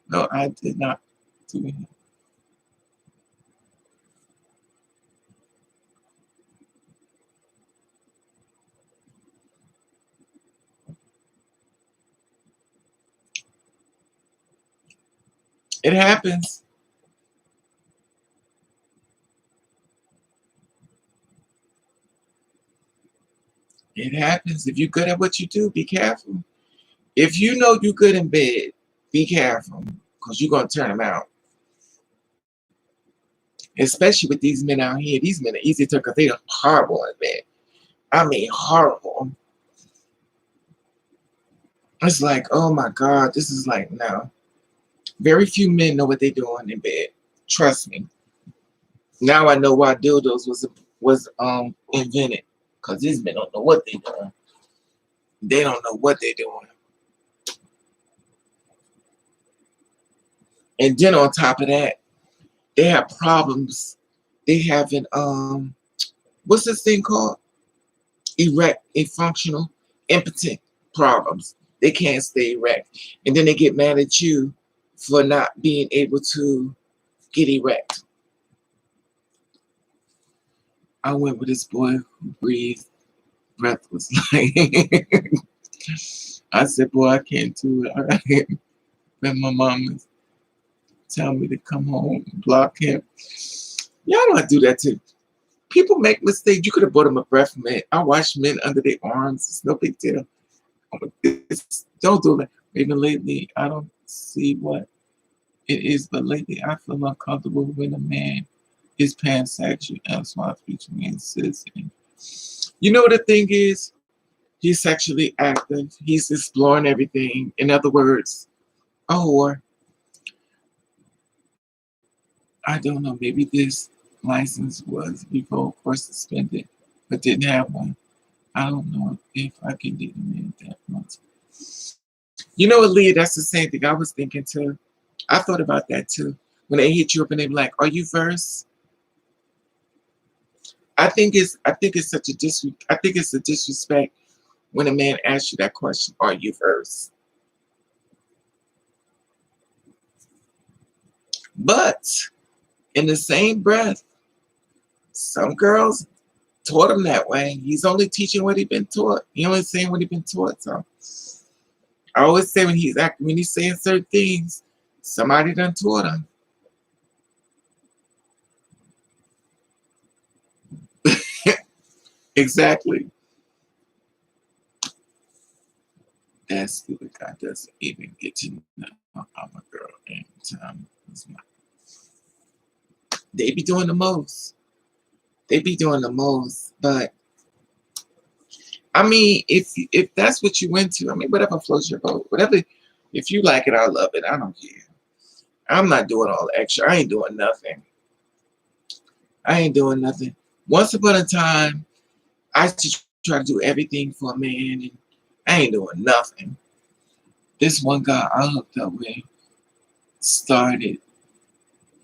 No, I did not do it. It happens. It happens. If you're good at what you do, be careful. If you know you're good in bed, be careful. Because you're going to turn them out. Especially with these men out here. These men are easy to because they are horrible in bed. I mean, horrible. It's like, oh my God, this is like, no. Very few men know what they're doing in bed. Trust me. Now I know why dildos was invented. Because these men don't know what they're doing. They don't know what they're doing. And then on top of that, they have problems. They having what's this thing called? Erect, functional, impotent problems. They can't stay erect. And then they get mad at you for not being able to get erect. I went with this boy who breathed, breath was like I said, boy, I can't do it. All right. Then my mom is telling me to come home and block him. Y'all don't do that to people make mistakes. You could have bought him a breath mint. I wash men under their arms. It's no big deal. Don't do that. Even lately, I don't see what it is, but lately I feel uncomfortable when a man is pansexual. That's why between cis and you know what the thing is? He's sexually active. He's exploring everything. In other words, a whore. I don't know. Maybe this license was before, of course, suspended, but didn't have one. I don't know if I can get him in that much. You know what, Leah? That's the same thing I was thinking too. I thought about that too. When they hit you up and they be like, "Are you first?" I think it's such a I think it's a disrespect when a man asks you that question, "Are you first?" But in the same breath, some girls taught him that way. He's only teaching what he's been taught. He only saying what he's been taught. So I always say when he's saying certain things, somebody done taught him. Exactly. That stupid guy doesn't even get to know I'm a girl in time. They be doing the most. They be doing the most. But I mean, if that's what you went to, I mean, whatever floats your boat, whatever. If you like it, I love it. I don't care. I'm not doing all the extra. I ain't doing nothing. I ain't doing nothing. Once upon a time, I used to try to do everything for a man, and I ain't doing nothing. This one guy I hooked up with started.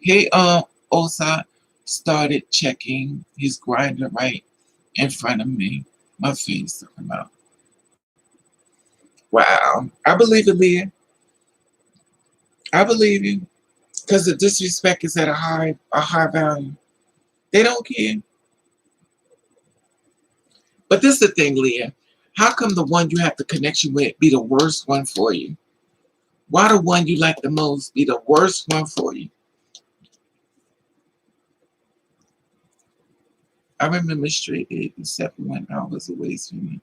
He also started checking his grinder right in front of me. My face talking about. Wow. I believe it, Leah. I believe you. Because the disrespect is at a high value. They don't care. But this is the thing, Leah. How come the one you have the connection with be the worst one for you? Why the one you like the most be the worst one for you? I remember straight A except when I was away from it.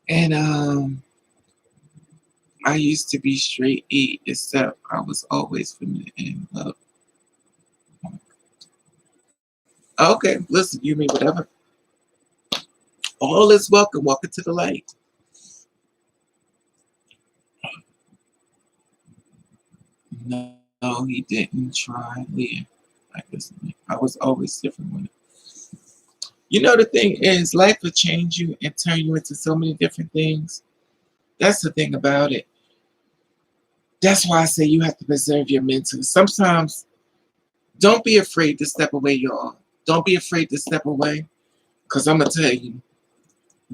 And I used to be straight E, except I was always feminine and love. Okay, listen, you mean whatever. All is welcome. Welcome to the light. No, he didn't try Leah. Like this. I was always different with it. You know, the thing is, life will change you and turn you into so many different things. That's the thing about it. That's why I say you have to preserve your mental. Sometimes, don't be afraid to step away, y'all. Don't be afraid to step away. Because I'm going to tell you,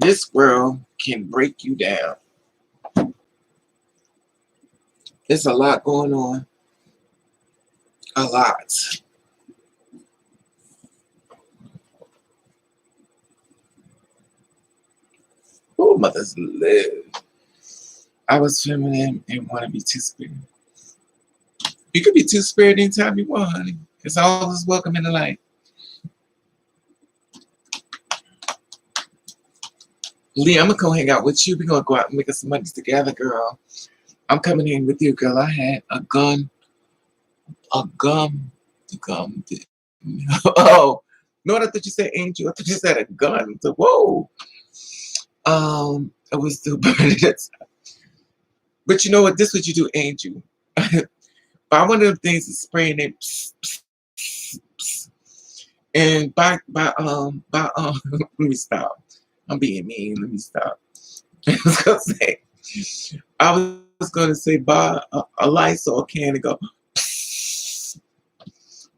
this world can break you down. There's a lot going on. A lot. Oh, mothers live. I was feminine and want to be two-spirit. You could be two-spirit anytime you want, honey. It's always welcome in the light. Lee, I'm going to go hang out with you. We're going to go out and make us some money together, girl. I'm coming in with you, girl. I had a gun. The gun. Oh, no, I thought you said angel. I thought you said a gun. So, whoa. I was still burning it. But you know what? This is what you do, angel. But one of the things is spraying it. And let me stop. I'm being mean. Let me stop. I was gonna say buy a Lysol can and go,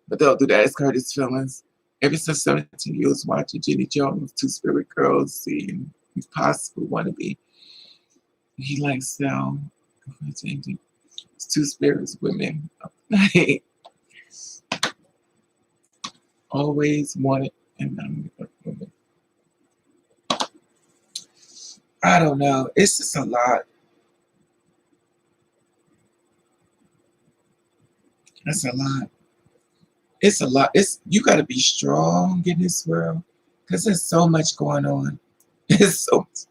but don't do that. It's hurt his feelings. Ever since 17 years watching Jenny Jones, Two Spirit Girls, seeing Impossible Wannabe, he likes changing. It's Two Spirits women. Always wanted and women. I don't know. It's just a lot. That's a lot. It's a lot. It's you got to be strong in this world because there's so much going on. It's so much.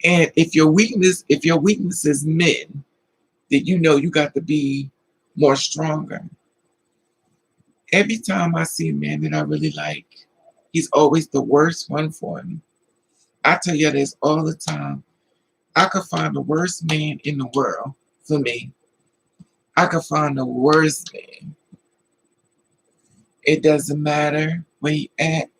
And if your weakness is men, then you know you got to be more stronger. Every time I see a man that I really like, he's always the worst one for me. I tell you this all the time. I could find the worst man in the world for me. I could find the worst man. It doesn't matter where he at.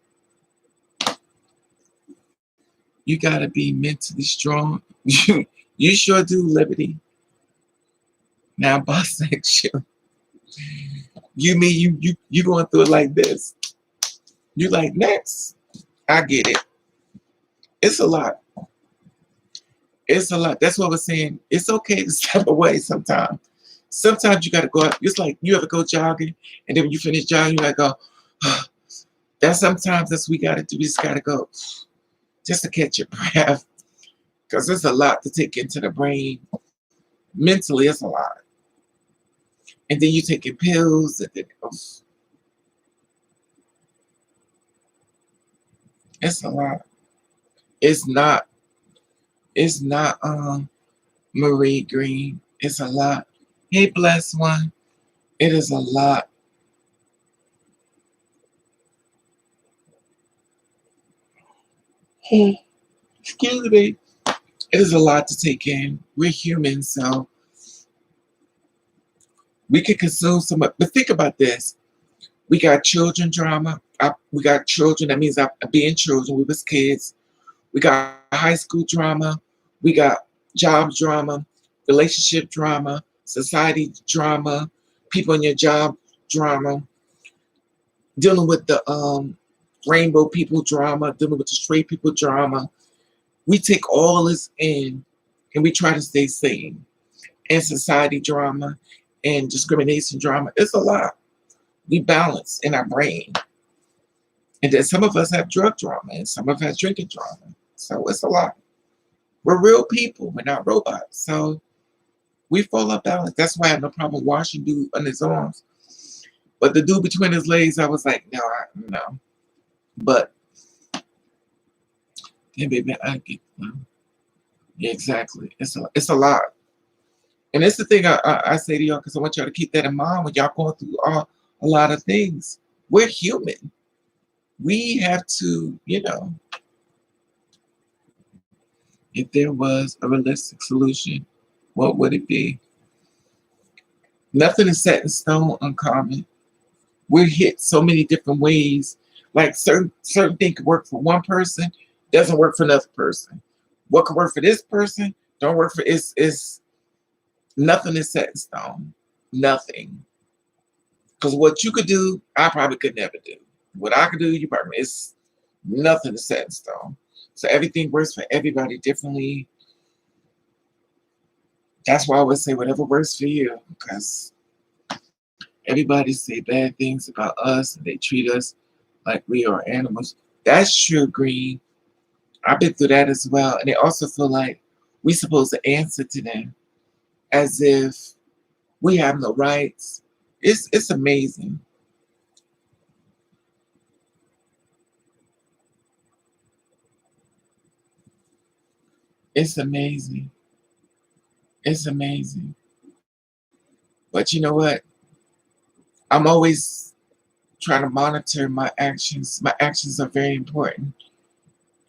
You gotta be mentally strong. You sure do, Liberty. Now bisexual. You mean you going through it like this. You like next. I get it. It's a lot. It's a lot. That's what we're saying. It's okay to step away sometimes. Sometimes you gotta go out. It's like you ever go jogging and then when you finish jogging, you gotta go, that's sometimes that's what we gotta do. We just gotta go just to catch your breath. Because there's a lot to take into the brain. Mentally, it's a lot. And then you taking pills and then it's a lot. It's not Marie Green. It's a lot. Hey, blessed one. It is a lot. Excuse me. It is a lot to take in. We're humans, so we can consume so much. But think about this. We got children drama. We got children. That means being children. We was kids. We got high school drama. We got job drama, relationship drama, society drama, people in your job drama, dealing with the rainbow people drama, dealing with the straight people drama. We take all this in and we try to stay sane. And society drama and discrimination drama. It's a lot. We balance in our brain. And then some of us have drug trauma, and some of us have drinking trauma. So it's a lot. We're real people. We're not robots. So we fall off balance. That's why I have no problem washing dude on his arms. But the dude between his legs, I was like, no, no. But yeah, baby, I get yeah, exactly. It's a lot. And it's the thing I say to y'all because I want y'all to keep that in mind when y'all going through a lot of things. We're human. We have to, if there was a realistic solution, what would it be? Nothing is set in stone uncommon. We're hit so many different ways. Like certain thing could work for one person, doesn't work for another person. What could work for this person, don't work for it's nothing is set in stone. Nothing. Because what you could do, I probably could never do. What I could do, you probably it's nothing is set in stone. So everything works for everybody differently. That's why I would say whatever works for you, because everybody say bad things about us and they treat us like we are animals. That's true, Green. I've been through that as well. And they also feel like we supposed to answer to them as if we have no rights. It's amazing. It's amazing. It's amazing. But you know what? I'm always trying to monitor my actions. My actions are very important.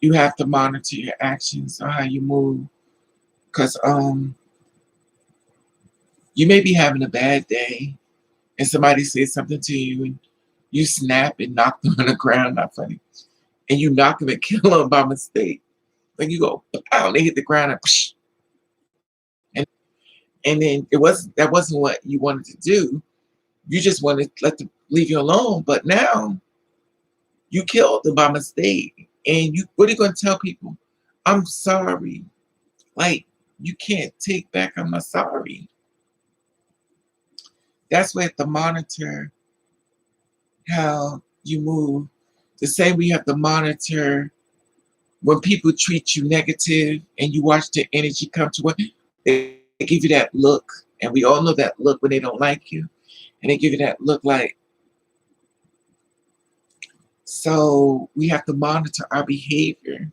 You have to monitor your actions or how you move. Because you may be having a bad day and somebody says something to you and you snap and knock them on the ground, not funny. And you knock them and kill them by mistake. Like you go, pow, they hit the ground and psh, and then that wasn't what you wanted to do. You just wanted to let them leave you alone. But now you killed them by mistake. And you what are you gonna tell people? I'm sorry. Like you can't take back I'm sorry. That's why you have to monitor how you move. The same way you have to monitor when people treat you negative and you watch their energy come to what they give you that look. And we all know that look when they don't like you. And they give you that look like, so we have to monitor our behavior,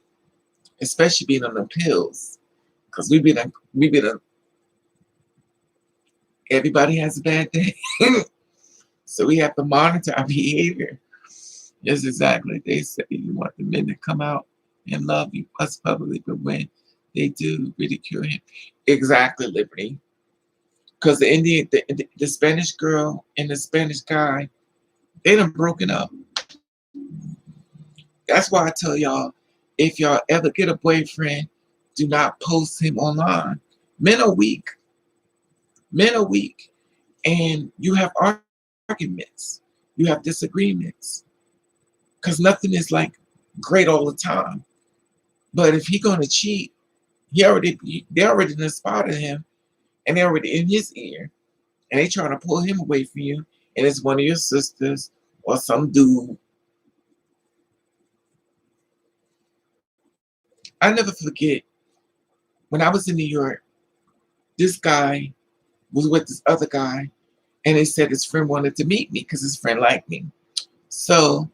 especially being on the pills. Because we've been everybody has a bad day. So we have to monitor our behavior. Yes, exactly. They say you want the men to come out and love you us publicly, but when they do ridicule him. Exactly, Liberty. Because the Spanish girl and the Spanish guy, they done broken up. That's why I tell y'all, if y'all ever get a boyfriend, do not post him online. Men are weak. Men are weak. And you have arguments. You have disagreements. Because nothing is like great all the time. But if he gonna cheat, they already done spotted him and they're already in his ear. And they trying to pull him away from you. And it's one of your sisters or some dude. I never forget when I was in New York, this guy was with this other guy, and they said his friend wanted to meet me because his friend liked me. So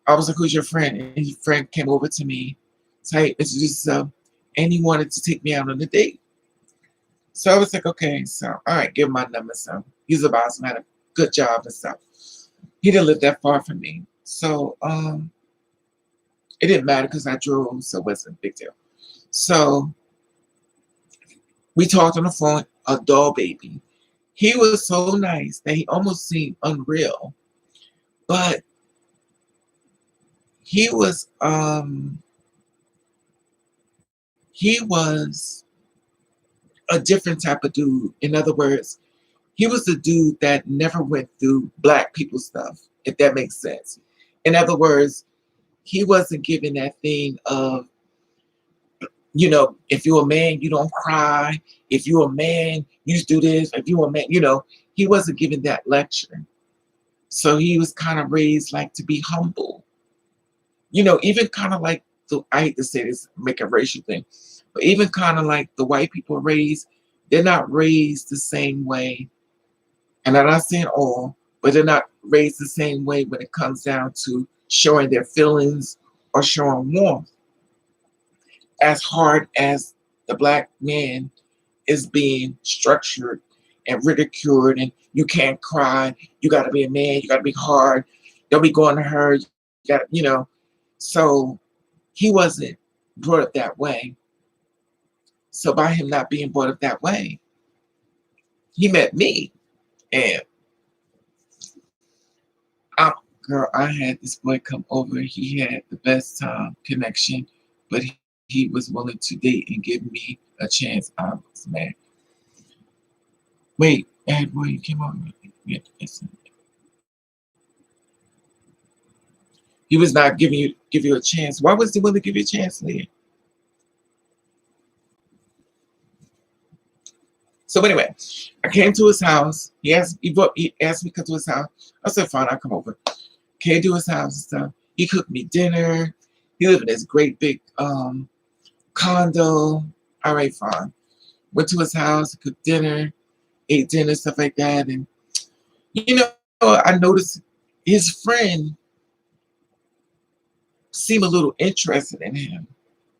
I was like, "Who's your friend?" And his friend came over to me, so I introduced himself, and he wanted to take me out on a date. So I was like, "Okay, so all right, give him my number." So he's a boss and had a good job and stuff. He didn't live that far from me, so it didn't matter because I drove, so it wasn't a big deal. So we talked on the phone, a doll baby. He was so nice that he almost seemed unreal. But he was he was a different type of dude. In other words, he was a dude that never went through black people stuff, if that makes sense. In other words, he wasn't given that thing of, if you're a man, you don't cry. If you're a man, you do this. If you're a man, he wasn't given that lecture. So he was kind of raised like to be humble. even kind of like I hate to say this, make a racial thing, but even kind of like the white people are raised, they're not raised the same way. And I'm not saying all, but they're not raised the same way when it comes down to showing their feelings or showing warmth. As hard as the black man is being structured and ridiculed, and you can't cry, you got to be a man, you got to be hard, don't be going to her, you got to, So he wasn't brought up that way. So by him not being brought up that way, he met me, and I, girl, I had this boy come over. He had the best time connection, but he was willing to date and give me a chance. I was mad. Wait, bad boy, you came over. Yeah, he was not give you a chance. Why was he willing to give you a chance, Leah? So anyway, I came to his house. He asked me to come to his house. I said, fine, I'll come over. Came to his house and stuff. He cooked me dinner. He lived in this great big condo. All right, fine. Went to his house, cooked dinner, ate dinner, stuff like that. And you know, I noticed his friend seemed a little interested in him,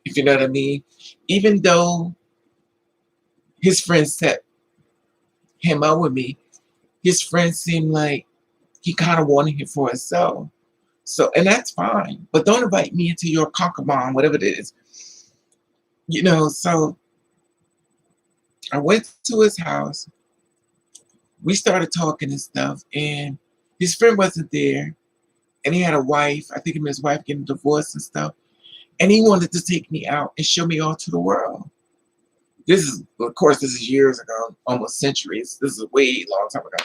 if you know what I mean. Even though his friend set him up with me, his friend seemed like he kind of wanted him for himself. So, and that's fine. But don't invite me into your concubine, whatever it is. So I went to his house. We started talking and stuff, and his friend wasn't there, and he had a wife. I think him and his wife getting divorced and stuff. And he wanted to take me out and show me all to the world. Of course, this is years ago, almost centuries. This is a way long time ago.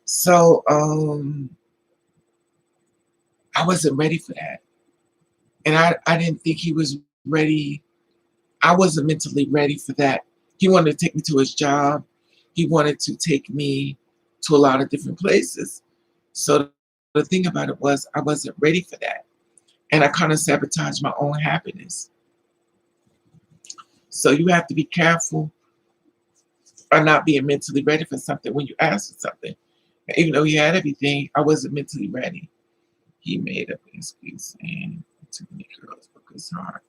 So, I wasn't ready for that. And I didn't think he was ready. I wasn't mentally ready for that. He wanted to take me to his job. He wanted to take me to a lot of different places. So the thing about it was I wasn't ready for that. And I kind of sabotaged my own happiness. So you have to be careful or not being mentally ready for something when you ask for something. Even though he had everything, I wasn't mentally ready. He made up an excuse and too many girls broke his heart.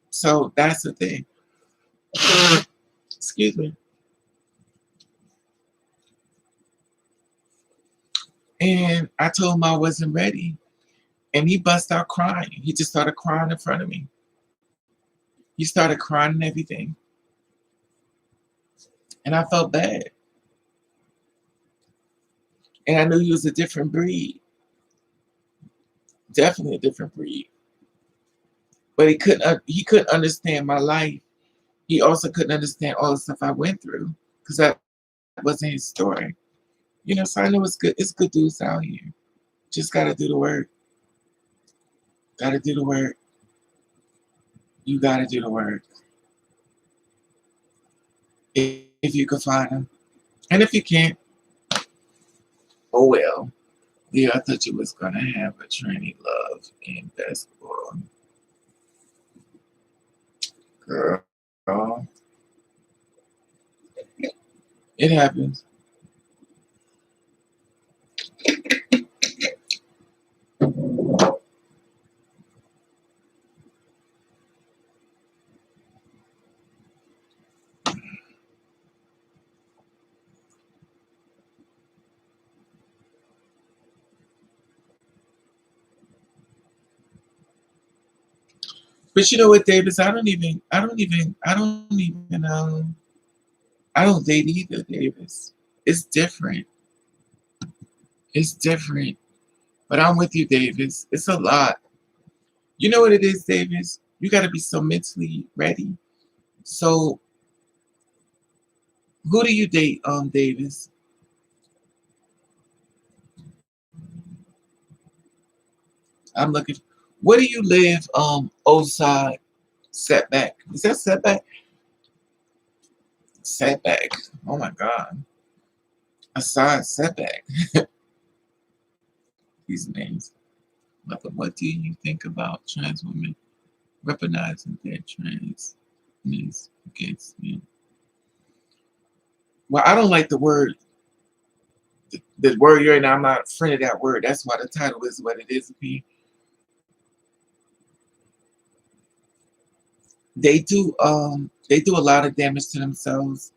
So that's the thing. Excuse me. And I told him I wasn't ready. And he bust out crying. He just started crying in front of me. He started crying and everything. And I felt bad. And I knew he was a different breed. Definitely a different breed. But he couldn't understand my life. He also couldn't understand all the stuff I went through. Because that wasn't his story. So I know it's good dudes out here. Just gotta do the work. Gotta do the work. You gotta do the work. If you can find them. And if you can't, oh well. Yeah, I thought you was gonna have a training love in basketball. Girl. It happens. But you know what, Davis? I don't date either, Davis. It's different. It's different. But I'm with you, Davis. It's a lot. You know what it is, Davis? You got to be so mentally ready. So, who do you date, Davis? I'm looking. Where do you live, outside setback? Is that setback? Setback. Oh my God. A side setback. These names. Mother, what do you think about trans women weaponizing their transness against men? Well, I don't like the word. The word you're in. I'm not a friend of that word. That's why the title is what it is. They do a lot of damage to themselves.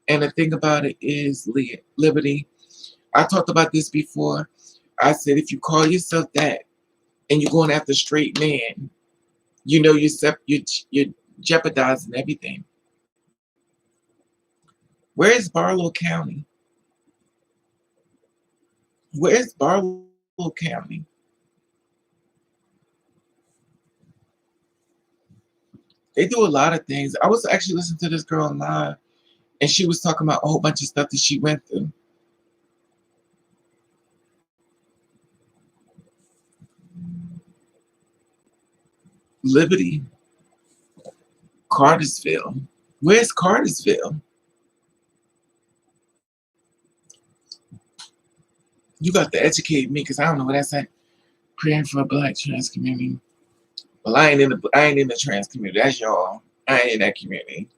And the thing about it is liberty. I talked about this before. I said if you call yourself that and you're going after straight men, you know you're jeopardizing everything. Where is Barlow County? Where is Barlow County? They do a lot of things. I was actually listening to this girl live, and she was talking about a whole bunch of stuff that she went through. Liberty, Cartersville. Where's Cartersville? You got to educate me because I don't know what that's at. Praying for a black trans community. Well, I ain't in the trans community. That's y'all. I ain't in that community.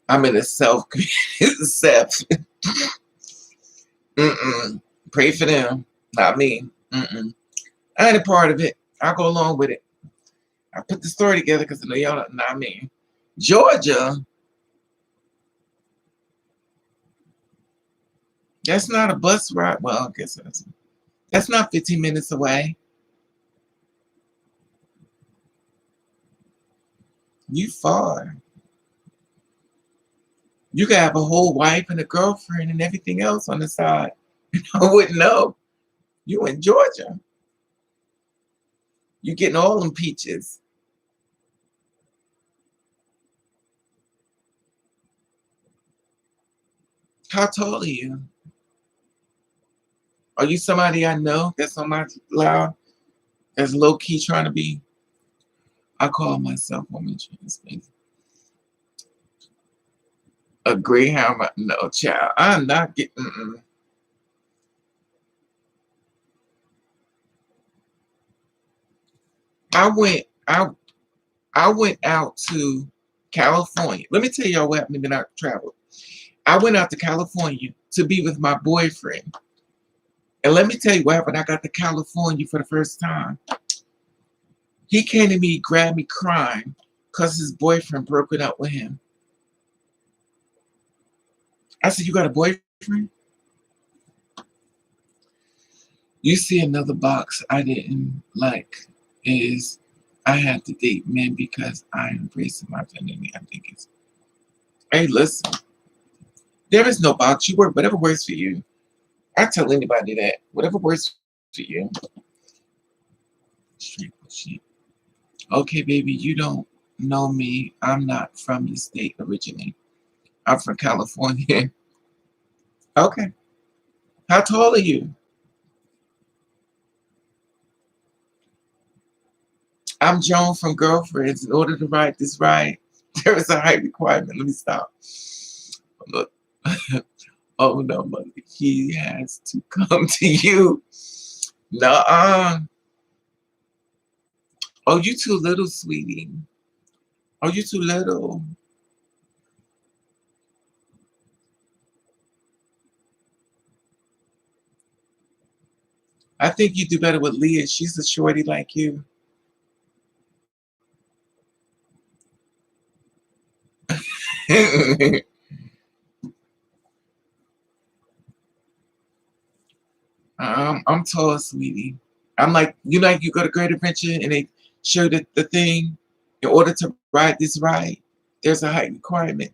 I'm in the self self. Mm-mm. Pray for them, not me. Mm-mm. I ain't a part of it. I'll go along with it. I put the story together because I know y'all not me. Georgia, that's not a bus ride. Well, I guess that's not 15 minutes away. You far. You could have a whole wife and a girlfriend and everything else on the side. I wouldn't know. You in Georgia. You getting all them peaches. How tall are you? Are you somebody I know that's on my loud, that's low key trying to be? I call myself woman trans. A greyhound? No, child. I'm not getting. I went. I went out to California. Let me tell y'all what happened when I traveled. I went out to California to be with my boyfriend. And let me tell you what happened. I got to California for the first time. He came to me, grabbed me crying because his boyfriend broke it up with him. I said, "You got a boyfriend?" You see, another box I didn't like is I had to date men because I embrace my identity. I think it's, hey, listen, there is no box. You work whatever works for you. I tell anybody that whatever works for you. Straight shit. Okay, baby, you don't know me. I'm not from the state originally. I'm from California. Okay. How tall are you? I'm Joan from Girlfriends. In order to ride this ride, there is a height requirement. Let me stop. Look. Oh no, mother. He has to come to you. Nuh-uh. Oh, you too little, sweetie. Oh, you too little. I think you do better with Leah. She's a shorty like you. I'm tall, sweetie. I'm like, you go to Great Adventure and they show the thing. In order to ride this ride, there's a height requirement.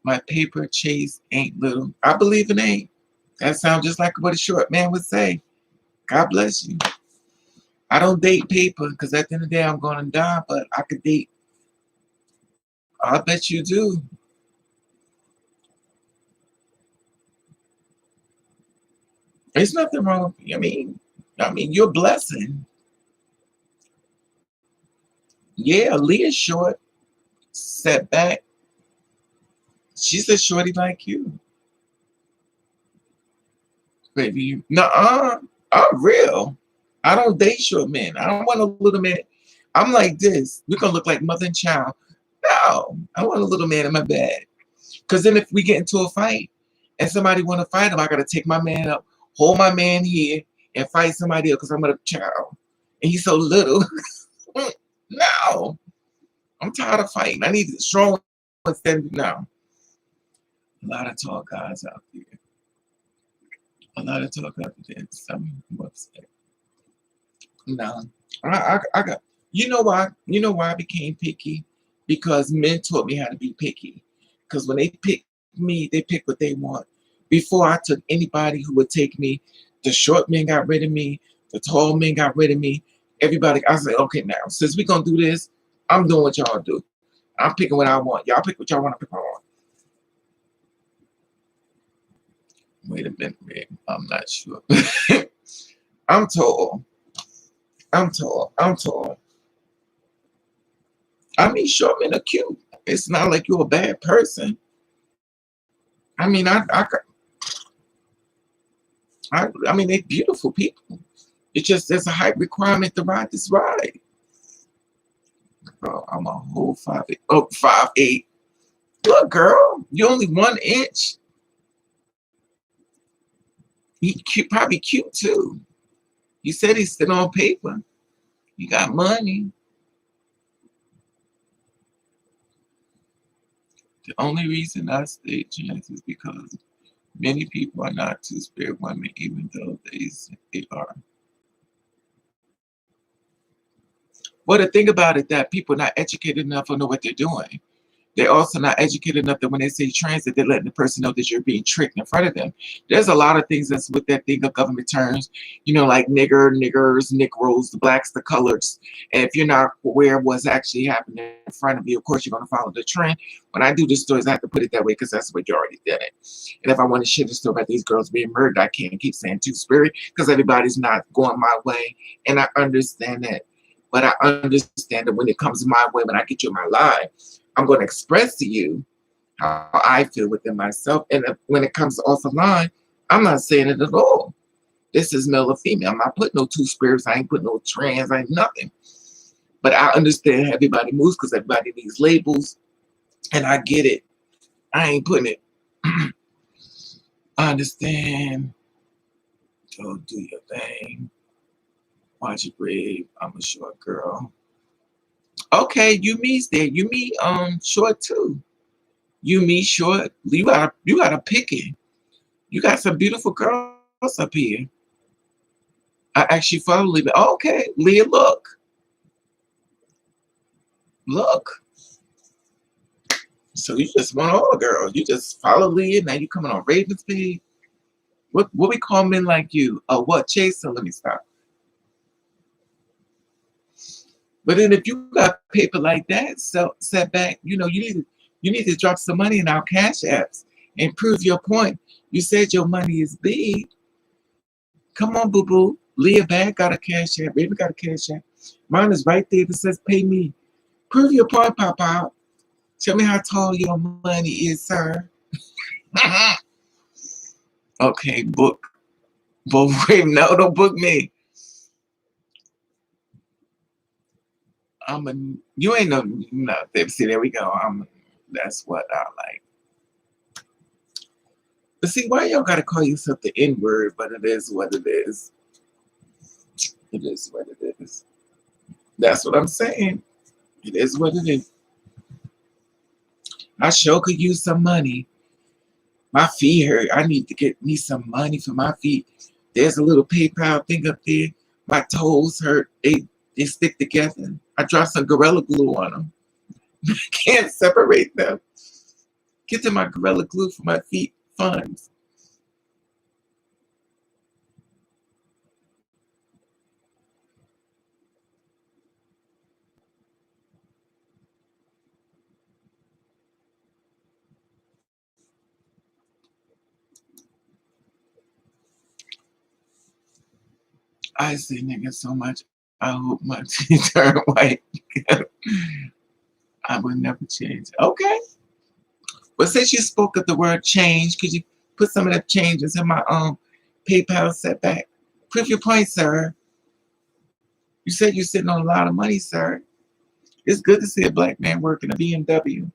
My paper chase ain't little. I believe it ain't. That sounds just like what a short man would say. God bless you. I don't date paper because at the end of the day, I'm going to die, but I could date. I bet you do. There's nothing wrong. I mean, you're a blessing. Yeah, Leah's short, set back. She's a shorty like you, baby. Nuh-uh. I'm real. I don't date short men. I don't want a little man. I'm like this. We're gonna look like mother and child. No, I want a little man in my bed. Because then if we get into a fight and somebody want to fight him, I gotta take my man up, hold my man here, and fight somebody else because I'm a child and he's so little. No, I'm tired of fighting. I need strong standing now. A lot of tall guys out there. A lot of talk out there. Some upset. No, I got. You know why? You know why I became picky? Because men taught me how to be picky. Because when they pick me, they pick what they want. Before I took anybody who would take me, the short men got rid of me. The tall men got rid of me. Everybody, I said, okay, now since we're gonna do this, I'm doing what y'all do. I'm picking what I want. Y'all pick what y'all want to pick what I want. Wait a minute, man. I'm not sure. I'm tall. I'm tall. I'm tall. I mean, short men are cute. It's not like you're a bad person. I mean, I mean, they're beautiful people. It's just there's a height requirement to ride this ride. Bro, I'm a whole 5'8". Oh, 5'8". Look, girl, you only 1 inch. He cute, probably cute too. You said he's still on paper. You got money. The only reason I stay trans is because many people are not to spare women, even though they say they are. Well, the thing about it that people are not educated enough to know what they're doing. They're also not educated enough that when they say transit, they're letting the person know that you're being tricked in front of them. There's a lot of things that's with that thing of government terms, like nigger, niggers, niggers, the blacks, the colors. And if you're not aware of what's actually happening in front of you, of course, you're going to follow the trend. When I do the stories, I have to put it that way because that's the way you already did it. And if I want to share the story about these girls being murdered, I can't keep saying two-spirit because everybody's not going my way. And I understand that. But I understand that when it comes my way, when I get you in my life, I'm going to express to you how I feel within myself. And when it comes off the line, I'm not saying it at all. This is male or female. I'm not putting no two spirits. I ain't putting no trans. I ain't nothing. But I understand how everybody moves because everybody needs labels. And I get it. I ain't putting it. I understand. Go do your thing. Watch it brave. I'm a short girl. Okay, you me's there. You me short too. You me short. You gotta pick it. You got some beautiful girls up here. I actually follow Leah. Oh, okay, Leah, look. Look. So you just want all the girls. You just follow Leah. Now you coming on Raven's page. What we call men like you? Oh, what? Chaser? Let me stop. But then if you got paper like that, so setback, you need to drop some money in our cash apps and prove your point. You said your money is big. Come on, boo boo. Leah Bag got a cash app. Baby got a cash app. Mine is right there that says pay me. Prove your point, Papa. Tell me how tall your money is, sir. Okay, book. But wait, no, don't book me. You ain't no, see, there we go. That's what I like. But see, why y'all gotta call yourself the N-word? But it is what it is. It is what it is. That's what I'm saying. It is what it is. I sure could use some money. My feet hurt. I need to get me some money for my feet. There's a little PayPal thing up there. My toes hurt. They stick together. I dropped some Gorilla Glue on them. Can't separate them. Get to my Gorilla Glue for my feet funds. I say nigga so much. I hope my teeth turn white. I would never change. Okay. But since you spoke of the word change, could you put some of the changes in my PayPal setback? Prove your point, sir. You said you're sitting on a lot of money, sir. It's good to see a black man working a BMW.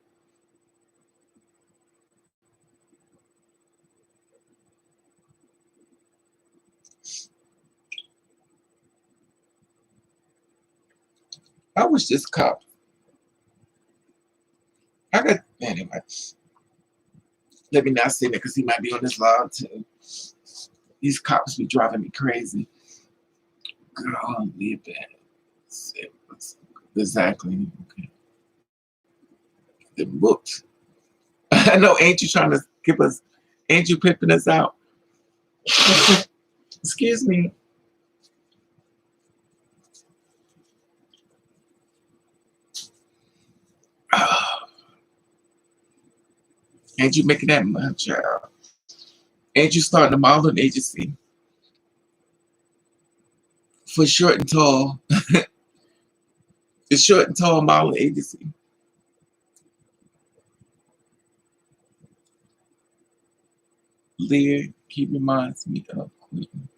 I wish this cop. I got anyway. Let me not say that because he might be on this live too. These cops be driving me crazy. Girl, leave that. Exactly. Okay. The books. I know. Ain't you trying to give us? Ain't you pimping us out? Excuse me. Ain't you making that money, child? Ain't you starting a modeling agency for short and tall? The short and tall modeling agency. Leah, he reminds me of Quentin.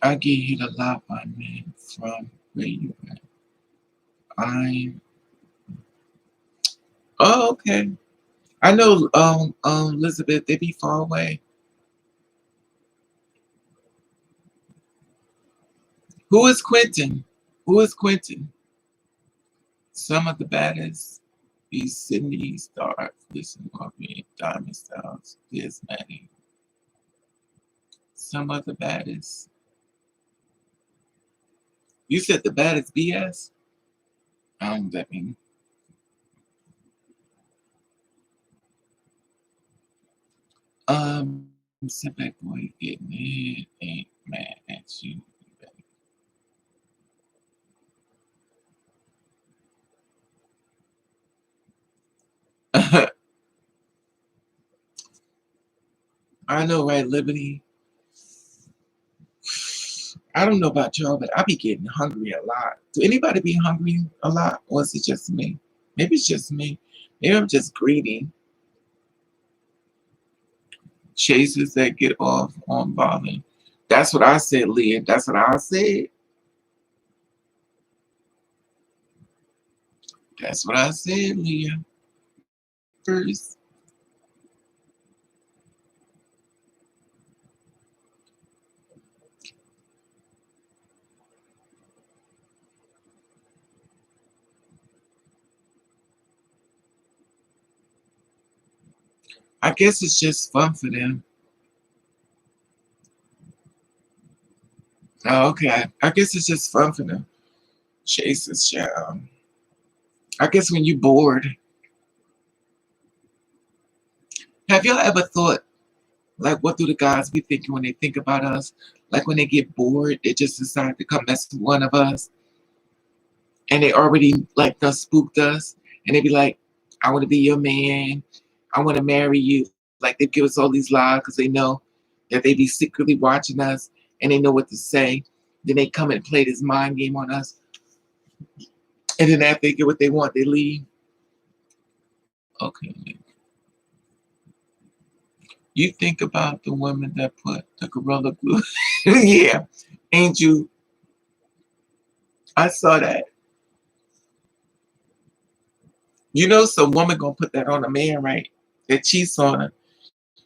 I get hit a lot by men from where you at. I'm. Oh, okay. I know. Elizabeth, they be far away. Who is Quentin? Who is Quentin? Some of the baddest. These Sydney stars. Listen, Marvin, Diamond Styles. There's Maddie. Some of the baddest. You said the baddest BS? That mean. Um, Sit back, boy, getting it. Ain't mad at you. I know, right, Liberty? I don't know about y'all, but I be getting hungry a lot. Do anybody be hungry a lot, or is it just me? Maybe it's just me. Maybe I'm just greedy. Chasers that get off on bombing. That's what I said, Leah. That's what I said. That's what I said, Leah. First, I guess it's just fun for them. Oh, okay. I guess it's just fun for them. Chasers, child. I guess when you bored, have y'all ever thought, like, what do the guys be thinking when they think about us? Like, when they get bored, they just decide to come mess with one of us, and they already, like, done spooked us, and they be like, I want to be your man. I want to marry you. Like, they give us all these lies because they know that they be secretly watching us, and they know what to say. Then they come and play this mind game on us, and then after they get what they want, they leave. Okay. You think about the women that put the gorilla glue. Yeah, ain't you? I saw that. You know, some woman gonna put that on a man, right? That cheats on her.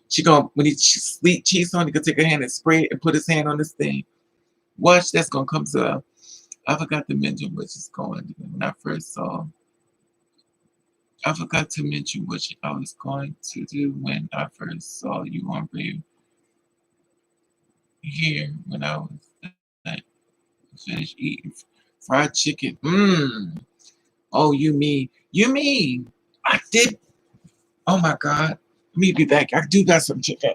She gonna when he sleep cheats on, he gonna take her hand and spray it and put his hand on this thing. Watch, that's gonna come to. I forgot to mention what she's going to do when I first saw. I forgot to mention what I was going to do when I first saw you on radio here when I was like, finished eating fried chicken. Mmm. Oh, you mean I did? Oh my God. Let me be back. I do got some chicken.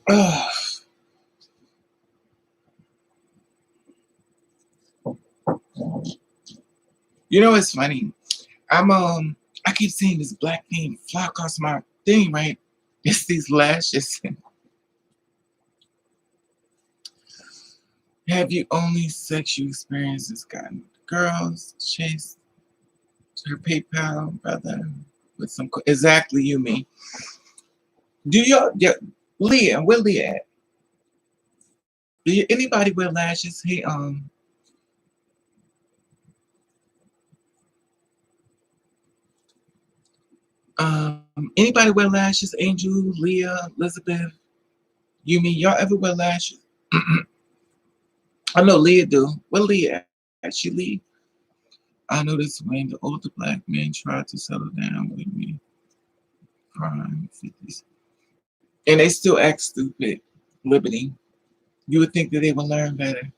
Oh, you know it's funny. I keep seeing this black thing fly across my thing, right? It's these lashes. Have you only sexual experiences gotten girls chase her PayPal brother with some exactly you mean? Do y'all yeah, Leah, where Leah at? Anybody wear lashes? Hey, anybody wear lashes? Angel, Leah, Elizabeth, you mean y'all ever wear lashes? I know Leah do. Where Leah at? She leave? I noticed when the older black men tried to settle down with me, prime 50s, and they still act stupid. Liberty. You would think that they would learn better.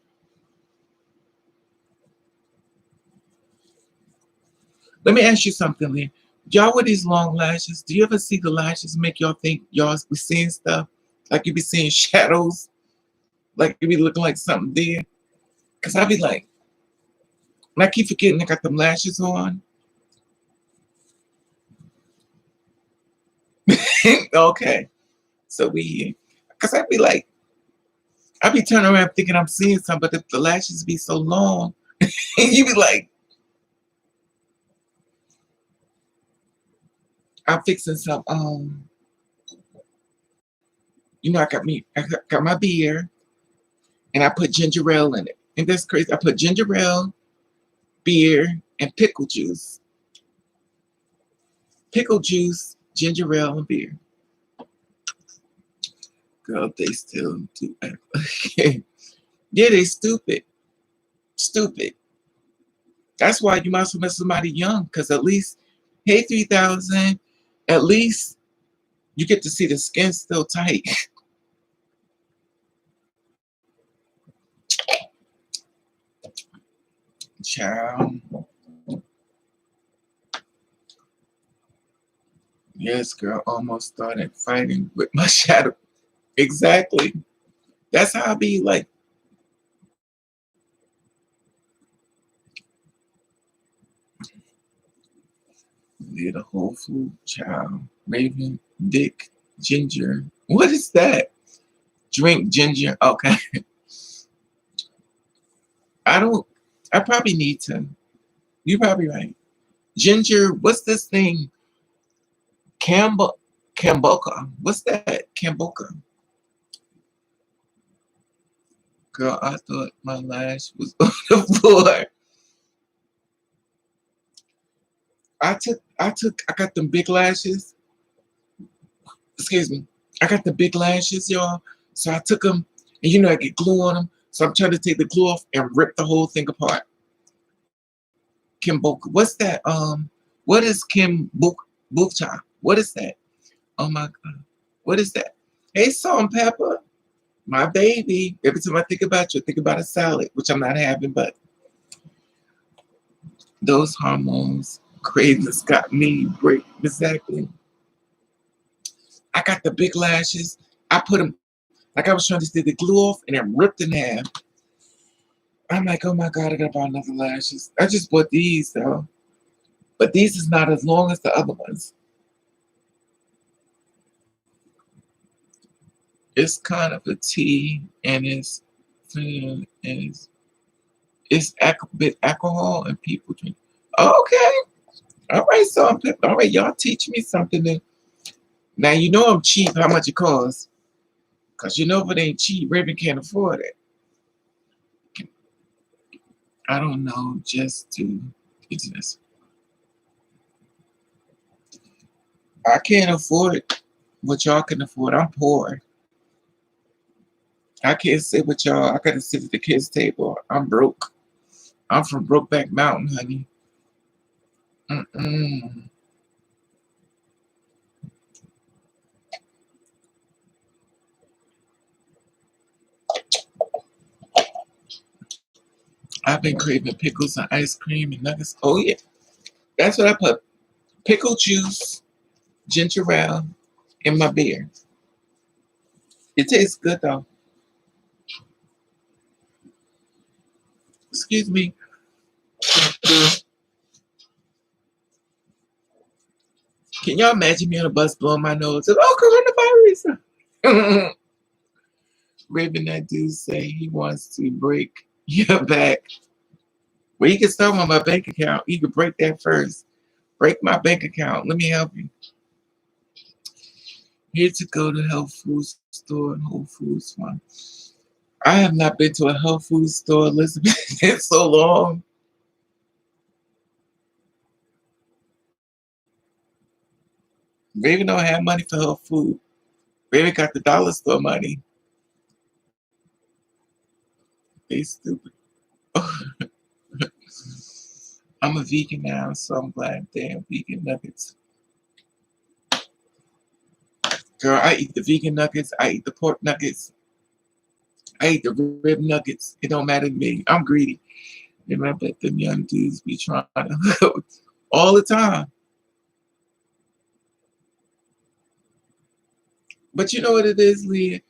Let me ask you something, Leah. Y'all with these long lashes, do you ever see the lashes make y'all think y'all be seeing stuff? Like you be seeing shadows? Like you be looking like something there? Because I be like, and I keep forgetting I got them lashes on. Okay. So we, because I be like, I be turning around thinking I'm seeing something, but if the lashes be so long, and you be like, I'm fixing some, I got my beer, and I put ginger ale in it. And that's crazy. I put ginger ale, beer, and pickle juice. Pickle juice, ginger ale, and beer. Girl, they still do act like yeah, they stupid. Stupid. That's why you might as well met somebody young, because at least, hey, 3000, at least you get to see the skin still tight. Child. Yes, girl, almost started fighting with my shadow. Exactly. That's how I be like, yeah, the whole food, child. Raven, Dick, Ginger. What is that? Drink ginger. Okay. I don't, I probably need to. You're probably right. Ginger, what's this thing? Camba, Camboca. What's that? Camboca. Girl, I thought my lash was on the floor. I got them big lashes. Excuse me. I got the big lashes, y'all. So I took them, and I get glue on them. So I'm trying to take the glue off and rip the whole thing apart. Kimboka. What's that? What is Kimboka? What is that? Oh my God. What is that? Hey, Salt and Pepper, my baby. Every time I think about you, I think about a salad, which I'm not having, but those hormones cravings got me break. Exactly. I got the big lashes. I put them like I was trying to take the glue off and then ripped in half. I'm like, oh my God, I gotta buy another lashes. I just bought these though. But these is not as long as the other ones. It's kind of a tea and it's a bit alcohol and people drink. Okay. All right, so all right, y'all teach me something new. Now you know I'm cheap, how much it costs. Cause if it ain't cheap, Raven can't afford it. I don't know, just to it's just I can't afford what y'all can afford. I'm poor. I can't sit with y'all. I gotta sit at the kids' table. I'm broke. I'm from Brokeback Mountain, honey. Mm-mm. I've been craving pickles and ice cream and nuggets. Oh yeah, that's what I put. Pickle juice, ginger ale, in my beer. It tastes good though. Excuse me. Can y'all imagine me on a bus blowing my nose? Oh, coronavirus! Raven, that dude say he wants to break your back. Well, he can start on my bank account. He could break that first. Break my bank account. Let me help you. Here to go to health food store and Whole Foods one. I have not been to a health food store, Elizabeth, in so long. Raven don't have money for health food. Raven got the dollar store money. They stupid. I'm a vegan now, so I'm glad damn vegan nuggets. Girl, I eat the vegan nuggets. I eat the pork nuggets. I eat the rib nuggets. It don't matter to me. I'm greedy. Remember, them young dudes be trying to all the time. But you know what it is, Leah?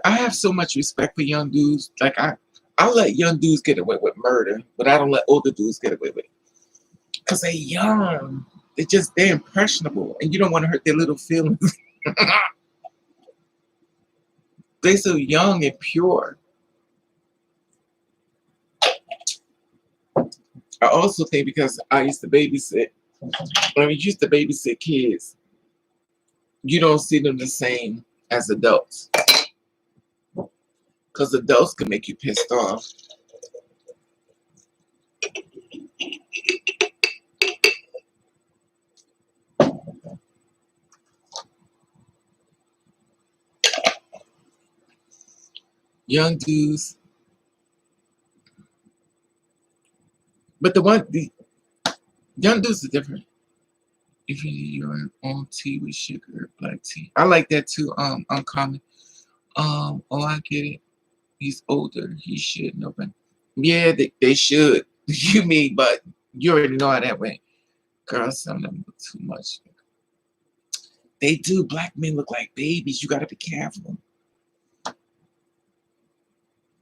I have so much respect for young dudes. Like I let young dudes get away with murder, but I don't let older dudes get away with it. Because they're young. They're impressionable. And you don't want to hurt their little feelings. They're so young and pure. I also think because I used to babysit, when we used to babysit kids, you don't see them the same as adults. Because adults can make you pissed off. Young dudes. But the young dudes are different. If you need your own tea with sugar, black tea. I like that too. Uncommon. Oh, I get it. He's older. He should know, but yeah, they should. You mean, but you already know how that went. Girls, some of them look too much. They do. Black men look like babies. You gotta be careful.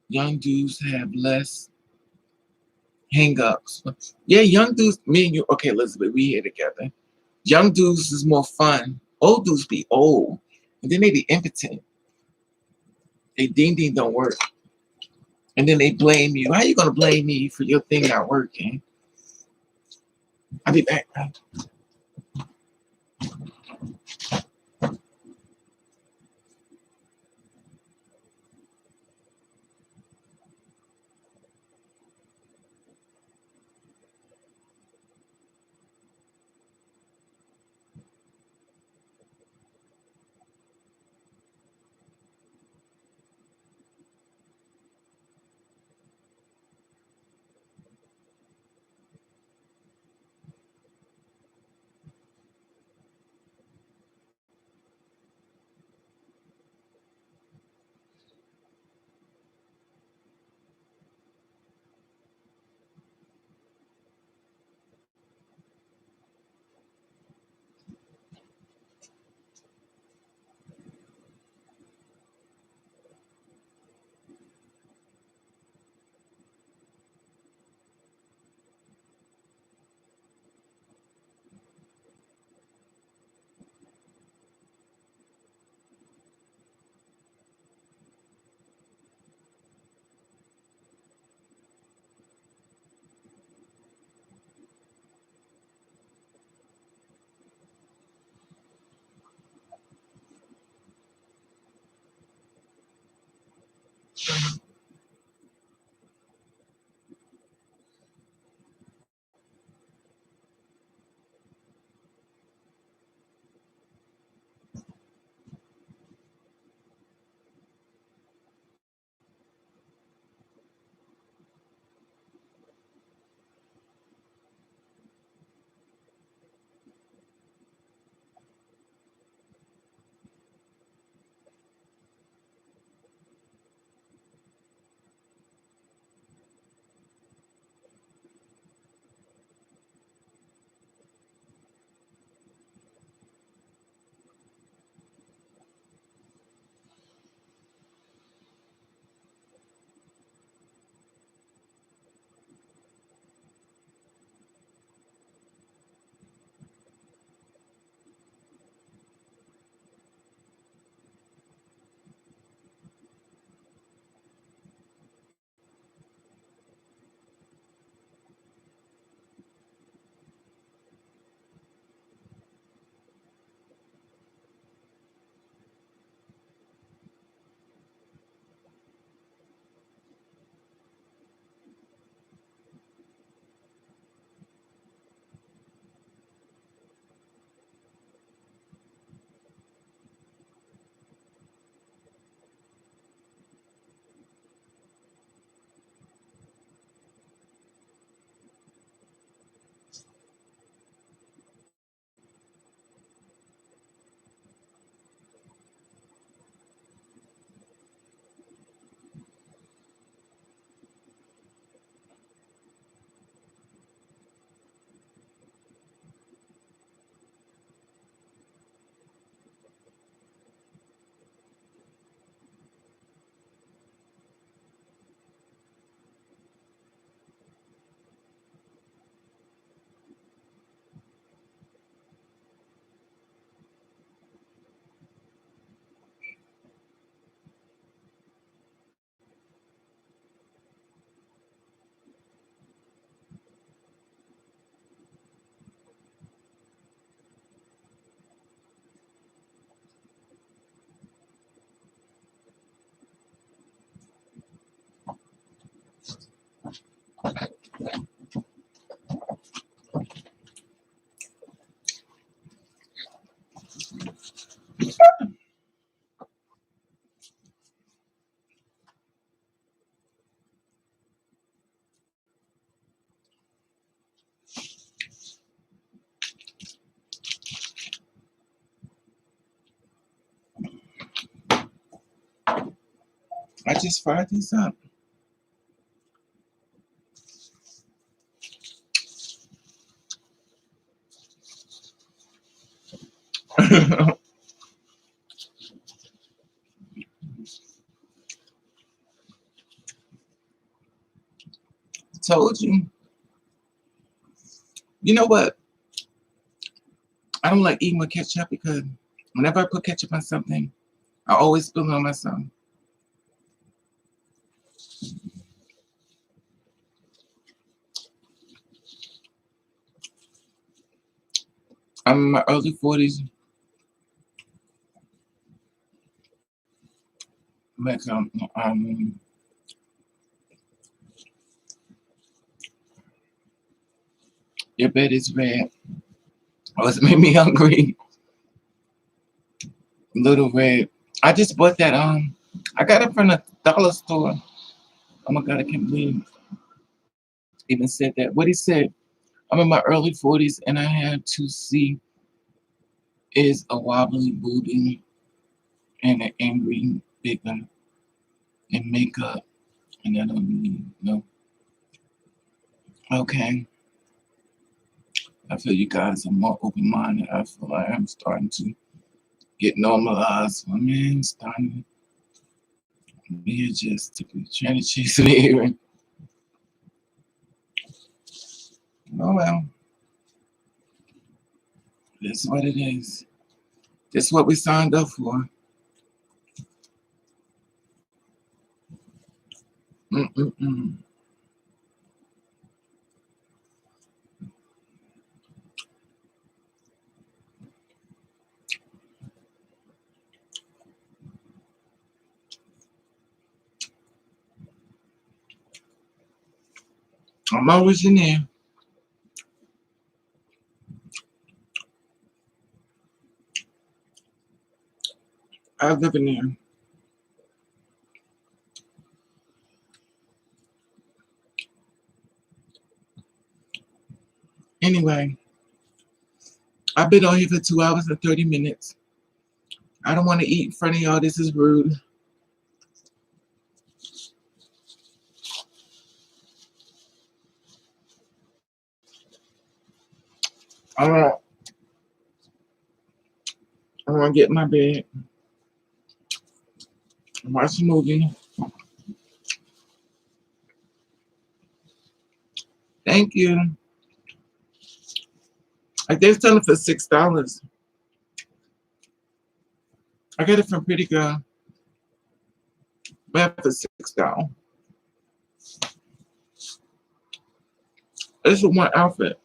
Young dudes have less hang-ups. Yeah, young dudes, me and you, okay, Elizabeth, we here together. Young dudes is more fun. Old dudes be old. And then they be impotent. They ding ding don't work. And then they blame you. How you gonna blame me for your thing not working? I'll be back. I just fried these up. Told you. You know what? I don't like eating with ketchup because whenever I put ketchup on something, I always spill it on myself. I'm in my early 40s. Like, your bed is red. Oh, it's made me hungry. Little red. I just bought that. I got it from the dollar store. Oh my God, I can't believe he even said that. What he said, I'm in my early 40s and I have to see is a wobbly booty and an angry figure and makeup. And I don't need no. Okay. I feel you guys are more open minded. I feel like I'm starting to get normalized. Women starting to be just to be trying to chase it here. Oh well, that's what it is. That's what we signed up for. Mm-mm-mm. I'm always in there. I live in there. Anyway, I've been on here for 2 hours and 30 minutes. I don't want to eat in front of y'all. This is rude. All right. I want to get in my bed and watch a movie. Thank you. Like they're selling for $6. I got it from Pretty Girl. But for $6. It's for one outfit.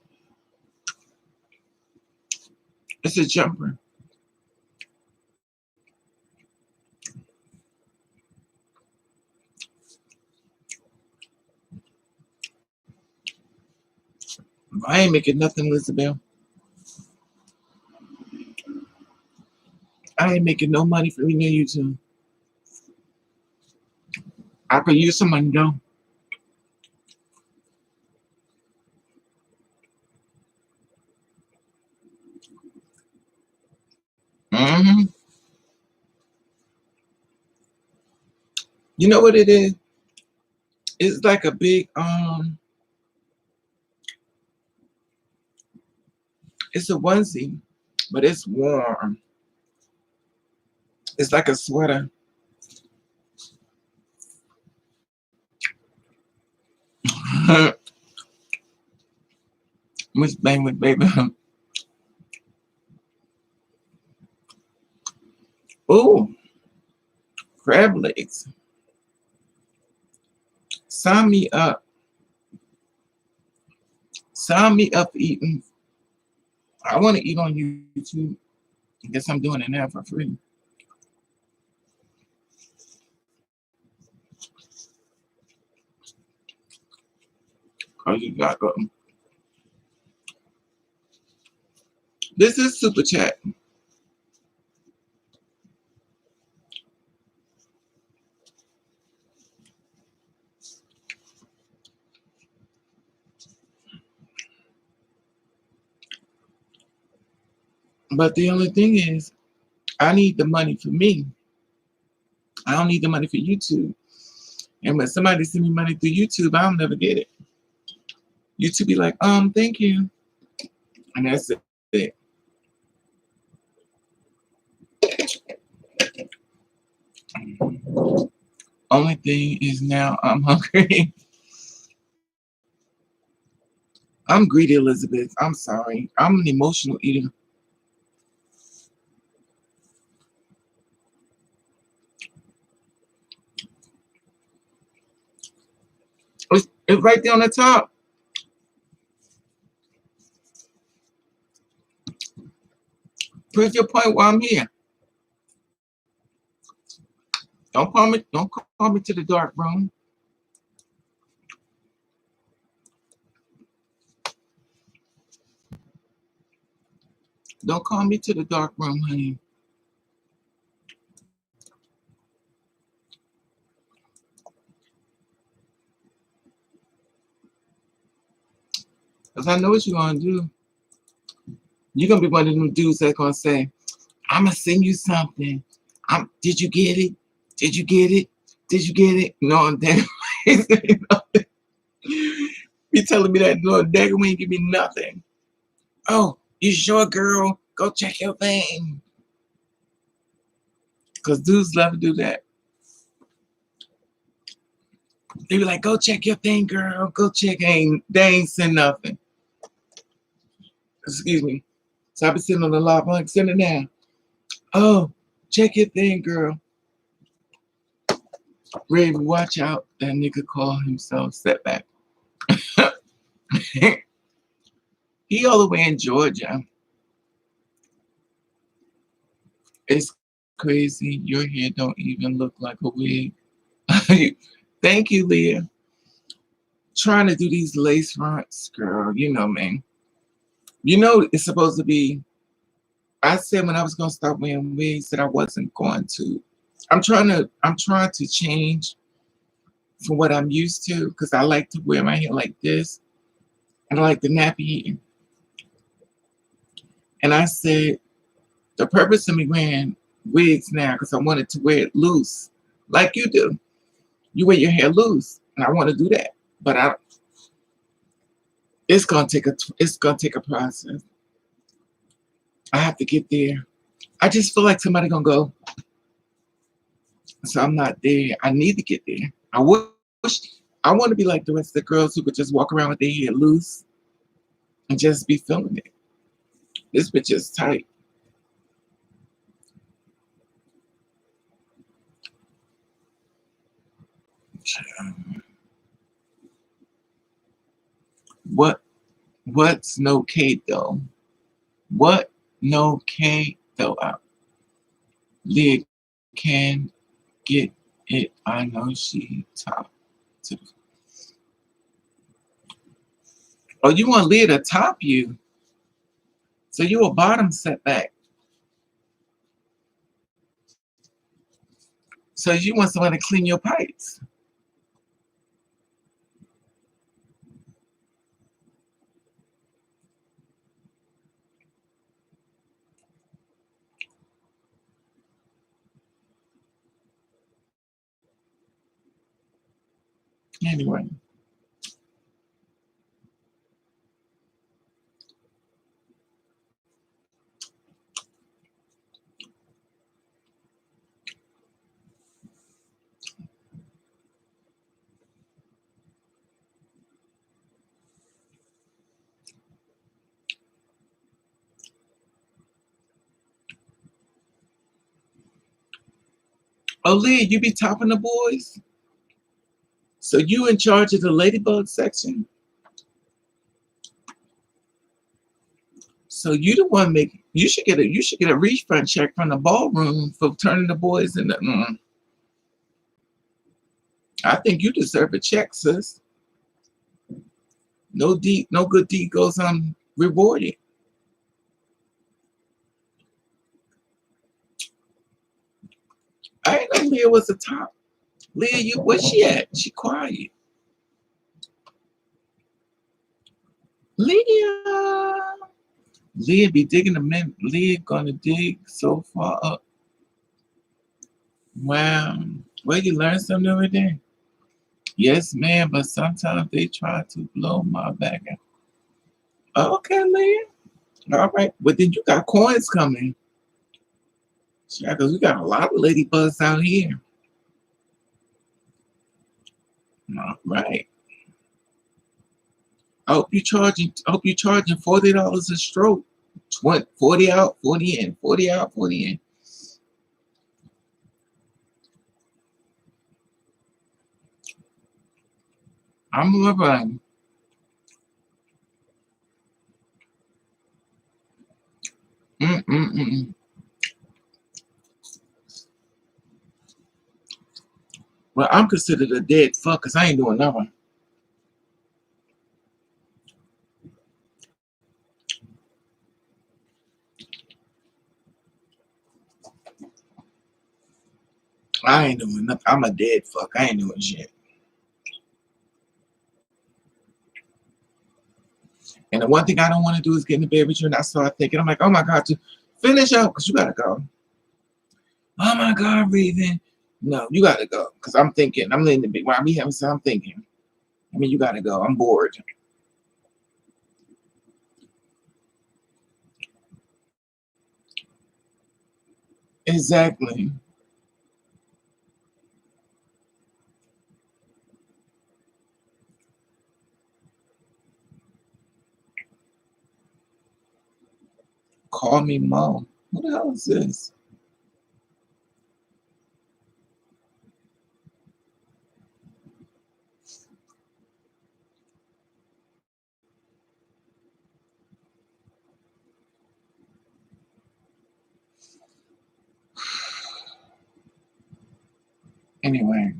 It's a jumper. I ain't making nothing, Elizabeth. I ain't making no money from YouTube. I could use some money though. hmm You know what it is? It's like a big it's a onesie, but it's warm. It's like a sweater. Miss Bang with baby. Oh, crab legs. Sign me up. Sign me up for eating. I want to eat on YouTube. I guess I'm doing it now for free. Cause you got go. This is super chat. But the only thing is, I need the money for me. I don't need the money for YouTube. And when somebody send me money through YouTube, I'll never get it. YouTube be like, thank you. And that's it. Only thing is now I'm hungry. I'm greedy, Elizabeth. I'm sorry. I'm an emotional eater. It's right there on the top. Prove your point while I'm here. Don't call me. Don't call me to the dark room. Don't call me to the dark room, honey. Because I know what you're going to do. You're going to be one of them dudes that's going to say, I'm going to send you something. Did you get it? Did you get it? Did you get it? No, I'm dead. You telling me that no dagger when you give me nothing. Oh, you sure, girl? Go check your thing. Because dudes love to do that. They be like, go check your thing, girl. Go check. They ain't send nothing. Excuse me. So I be sitting on the lot, I'm like, send it now. Oh, check your thing, girl. Ray, watch out. That nigga call himself Setback. He all the way in Georgia. It's crazy. Your hair don't even look like a wig. Thank you, Leah. Trying to do these lace fronts, girl. You know, man. You know it's supposed to be. I said when I was gonna start wearing wigs that I wasn't going to. I'm trying to change from what I'm used to because I like to wear my hair like this. And I like the nappy hair. And I said the purpose of me wearing wigs now because I wanted to wear it loose, like you do. You wear your hair loose, and I want to do that, but it's gonna take a process. I have to get there. I just feel like somebody gonna go, so I'm not there. I need to get there. I wish I want to be like the rest of the girls who could just walk around with their hair loose and just be feeling it. This bitch is tight. What's no Kate though? What no Kate though? Leah can get it. I know she top. Oh, you want Leah to top you? So you a bottom Setback. So you want someone to clean your pipes. Anyway. Oh, Leah, you be topping the boys? So you in charge of the ladybug section? So you the one making. You should get a refund check from the ballroom for turning the boys into. I think you deserve a check, sis. No good deed goes unrewarded. I didn't know Leah was the top. Leah, where's she at? She quiet. Leah. Leah be digging the men. Leah gonna dig so far up. Wow. Well, you learn something every day. Yes, ma'am, but sometimes they try to blow my back out. Okay, Leah. All right. But then you got coins coming. Yeah, because we got a lot of ladybugs out here. All right. I hope you charging $40 a stroke. 40 out, 40 in, 40 out, 40 in. I'm all right. Mm-mm-mm. Well, I'm considered a dead fuck because I ain't doing nothing. I ain't doing nothing. I'm a dead fuck. I ain't doing shit. And the one thing I don't want to do is get in the bed with you. And I start thinking, I'm like, oh my God, to finish up because you got to go. Oh my God, breathing. No, you got to go because I'm thinking. I'm in the bed. While we having some, I'm thinking. I mean, you got to go. I'm bored. Exactly. Call me Mo. What the hell is this? Anyway,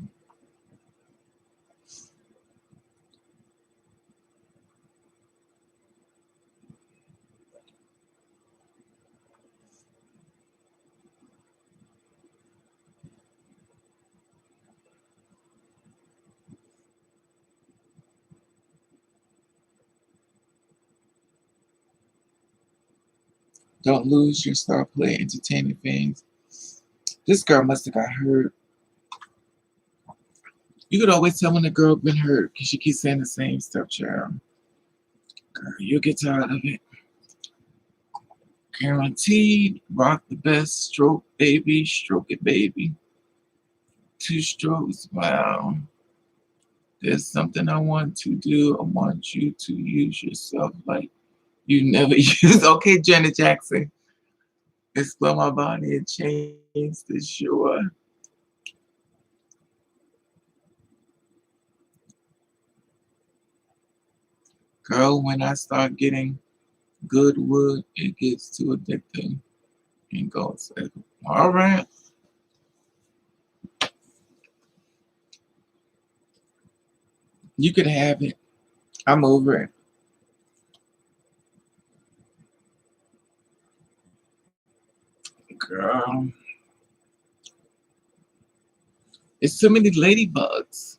don't lose your star play entertaining fans. This girl must have got hurt. You could always tell when a girl been hurt because she keeps saying the same stuff, child. Girl, you'll get tired of it. Guaranteed, rock the best, stroke it, baby. Two strokes, wow. There's something I want to do. I want you to use yourself like you never used. Okay, Janet Jackson. Explore my body and change the shore. Girl, when I start getting good wood, it gets too addicting. And goes, all right, you could have it. I'm over it. Girl, it's too many ladybugs.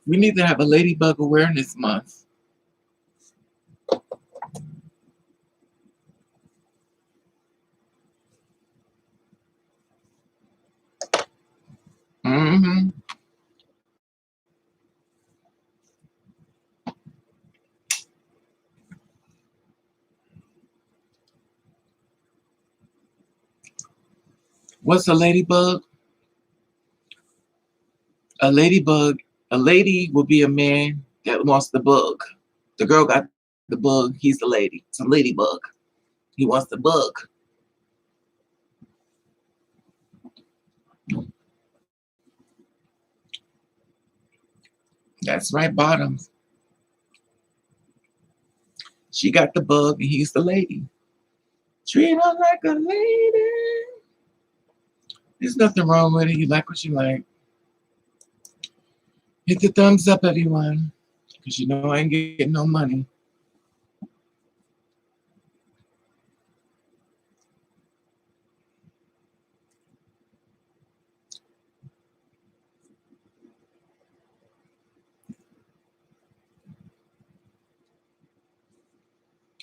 We need to have a ladybug awareness month. Hmm. What's a ladybug? A ladybug, a lady will be a man that wants the bug. The girl got the bug, he's the lady. It's a ladybug. He wants the bug. That's right, bottoms. She got the bug and he's the lady. Treat her like a lady. There's nothing wrong with it. You like what you like. Hit the thumbs up, everyone. Because you know I ain't getting no money.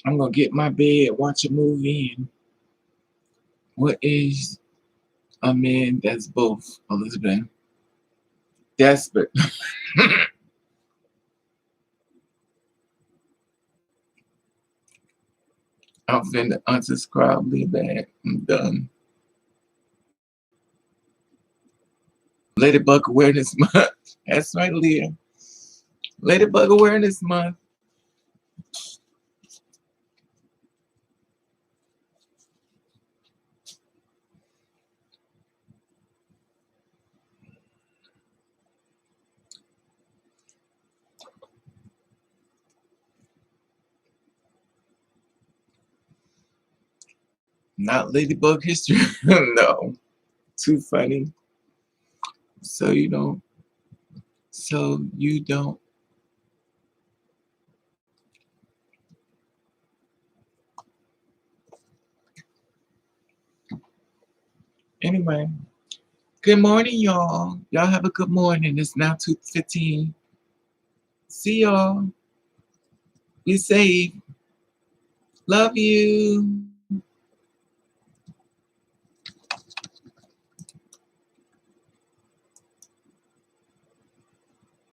I'm gonna get my bed, watch a movie, and what is a man that's both, Elizabeth? desperate. I'm finna unsubscribe, leave that. I'm done. Ladybug Awareness Month. That's right, Leah. Ladybug Awareness Month. Not Ladybug history. No. Too funny. So you don't. So you don't. Anyway. Good morning, y'all. Y'all have a good morning. It's now 2:15. See y'all. Be safe. Love you.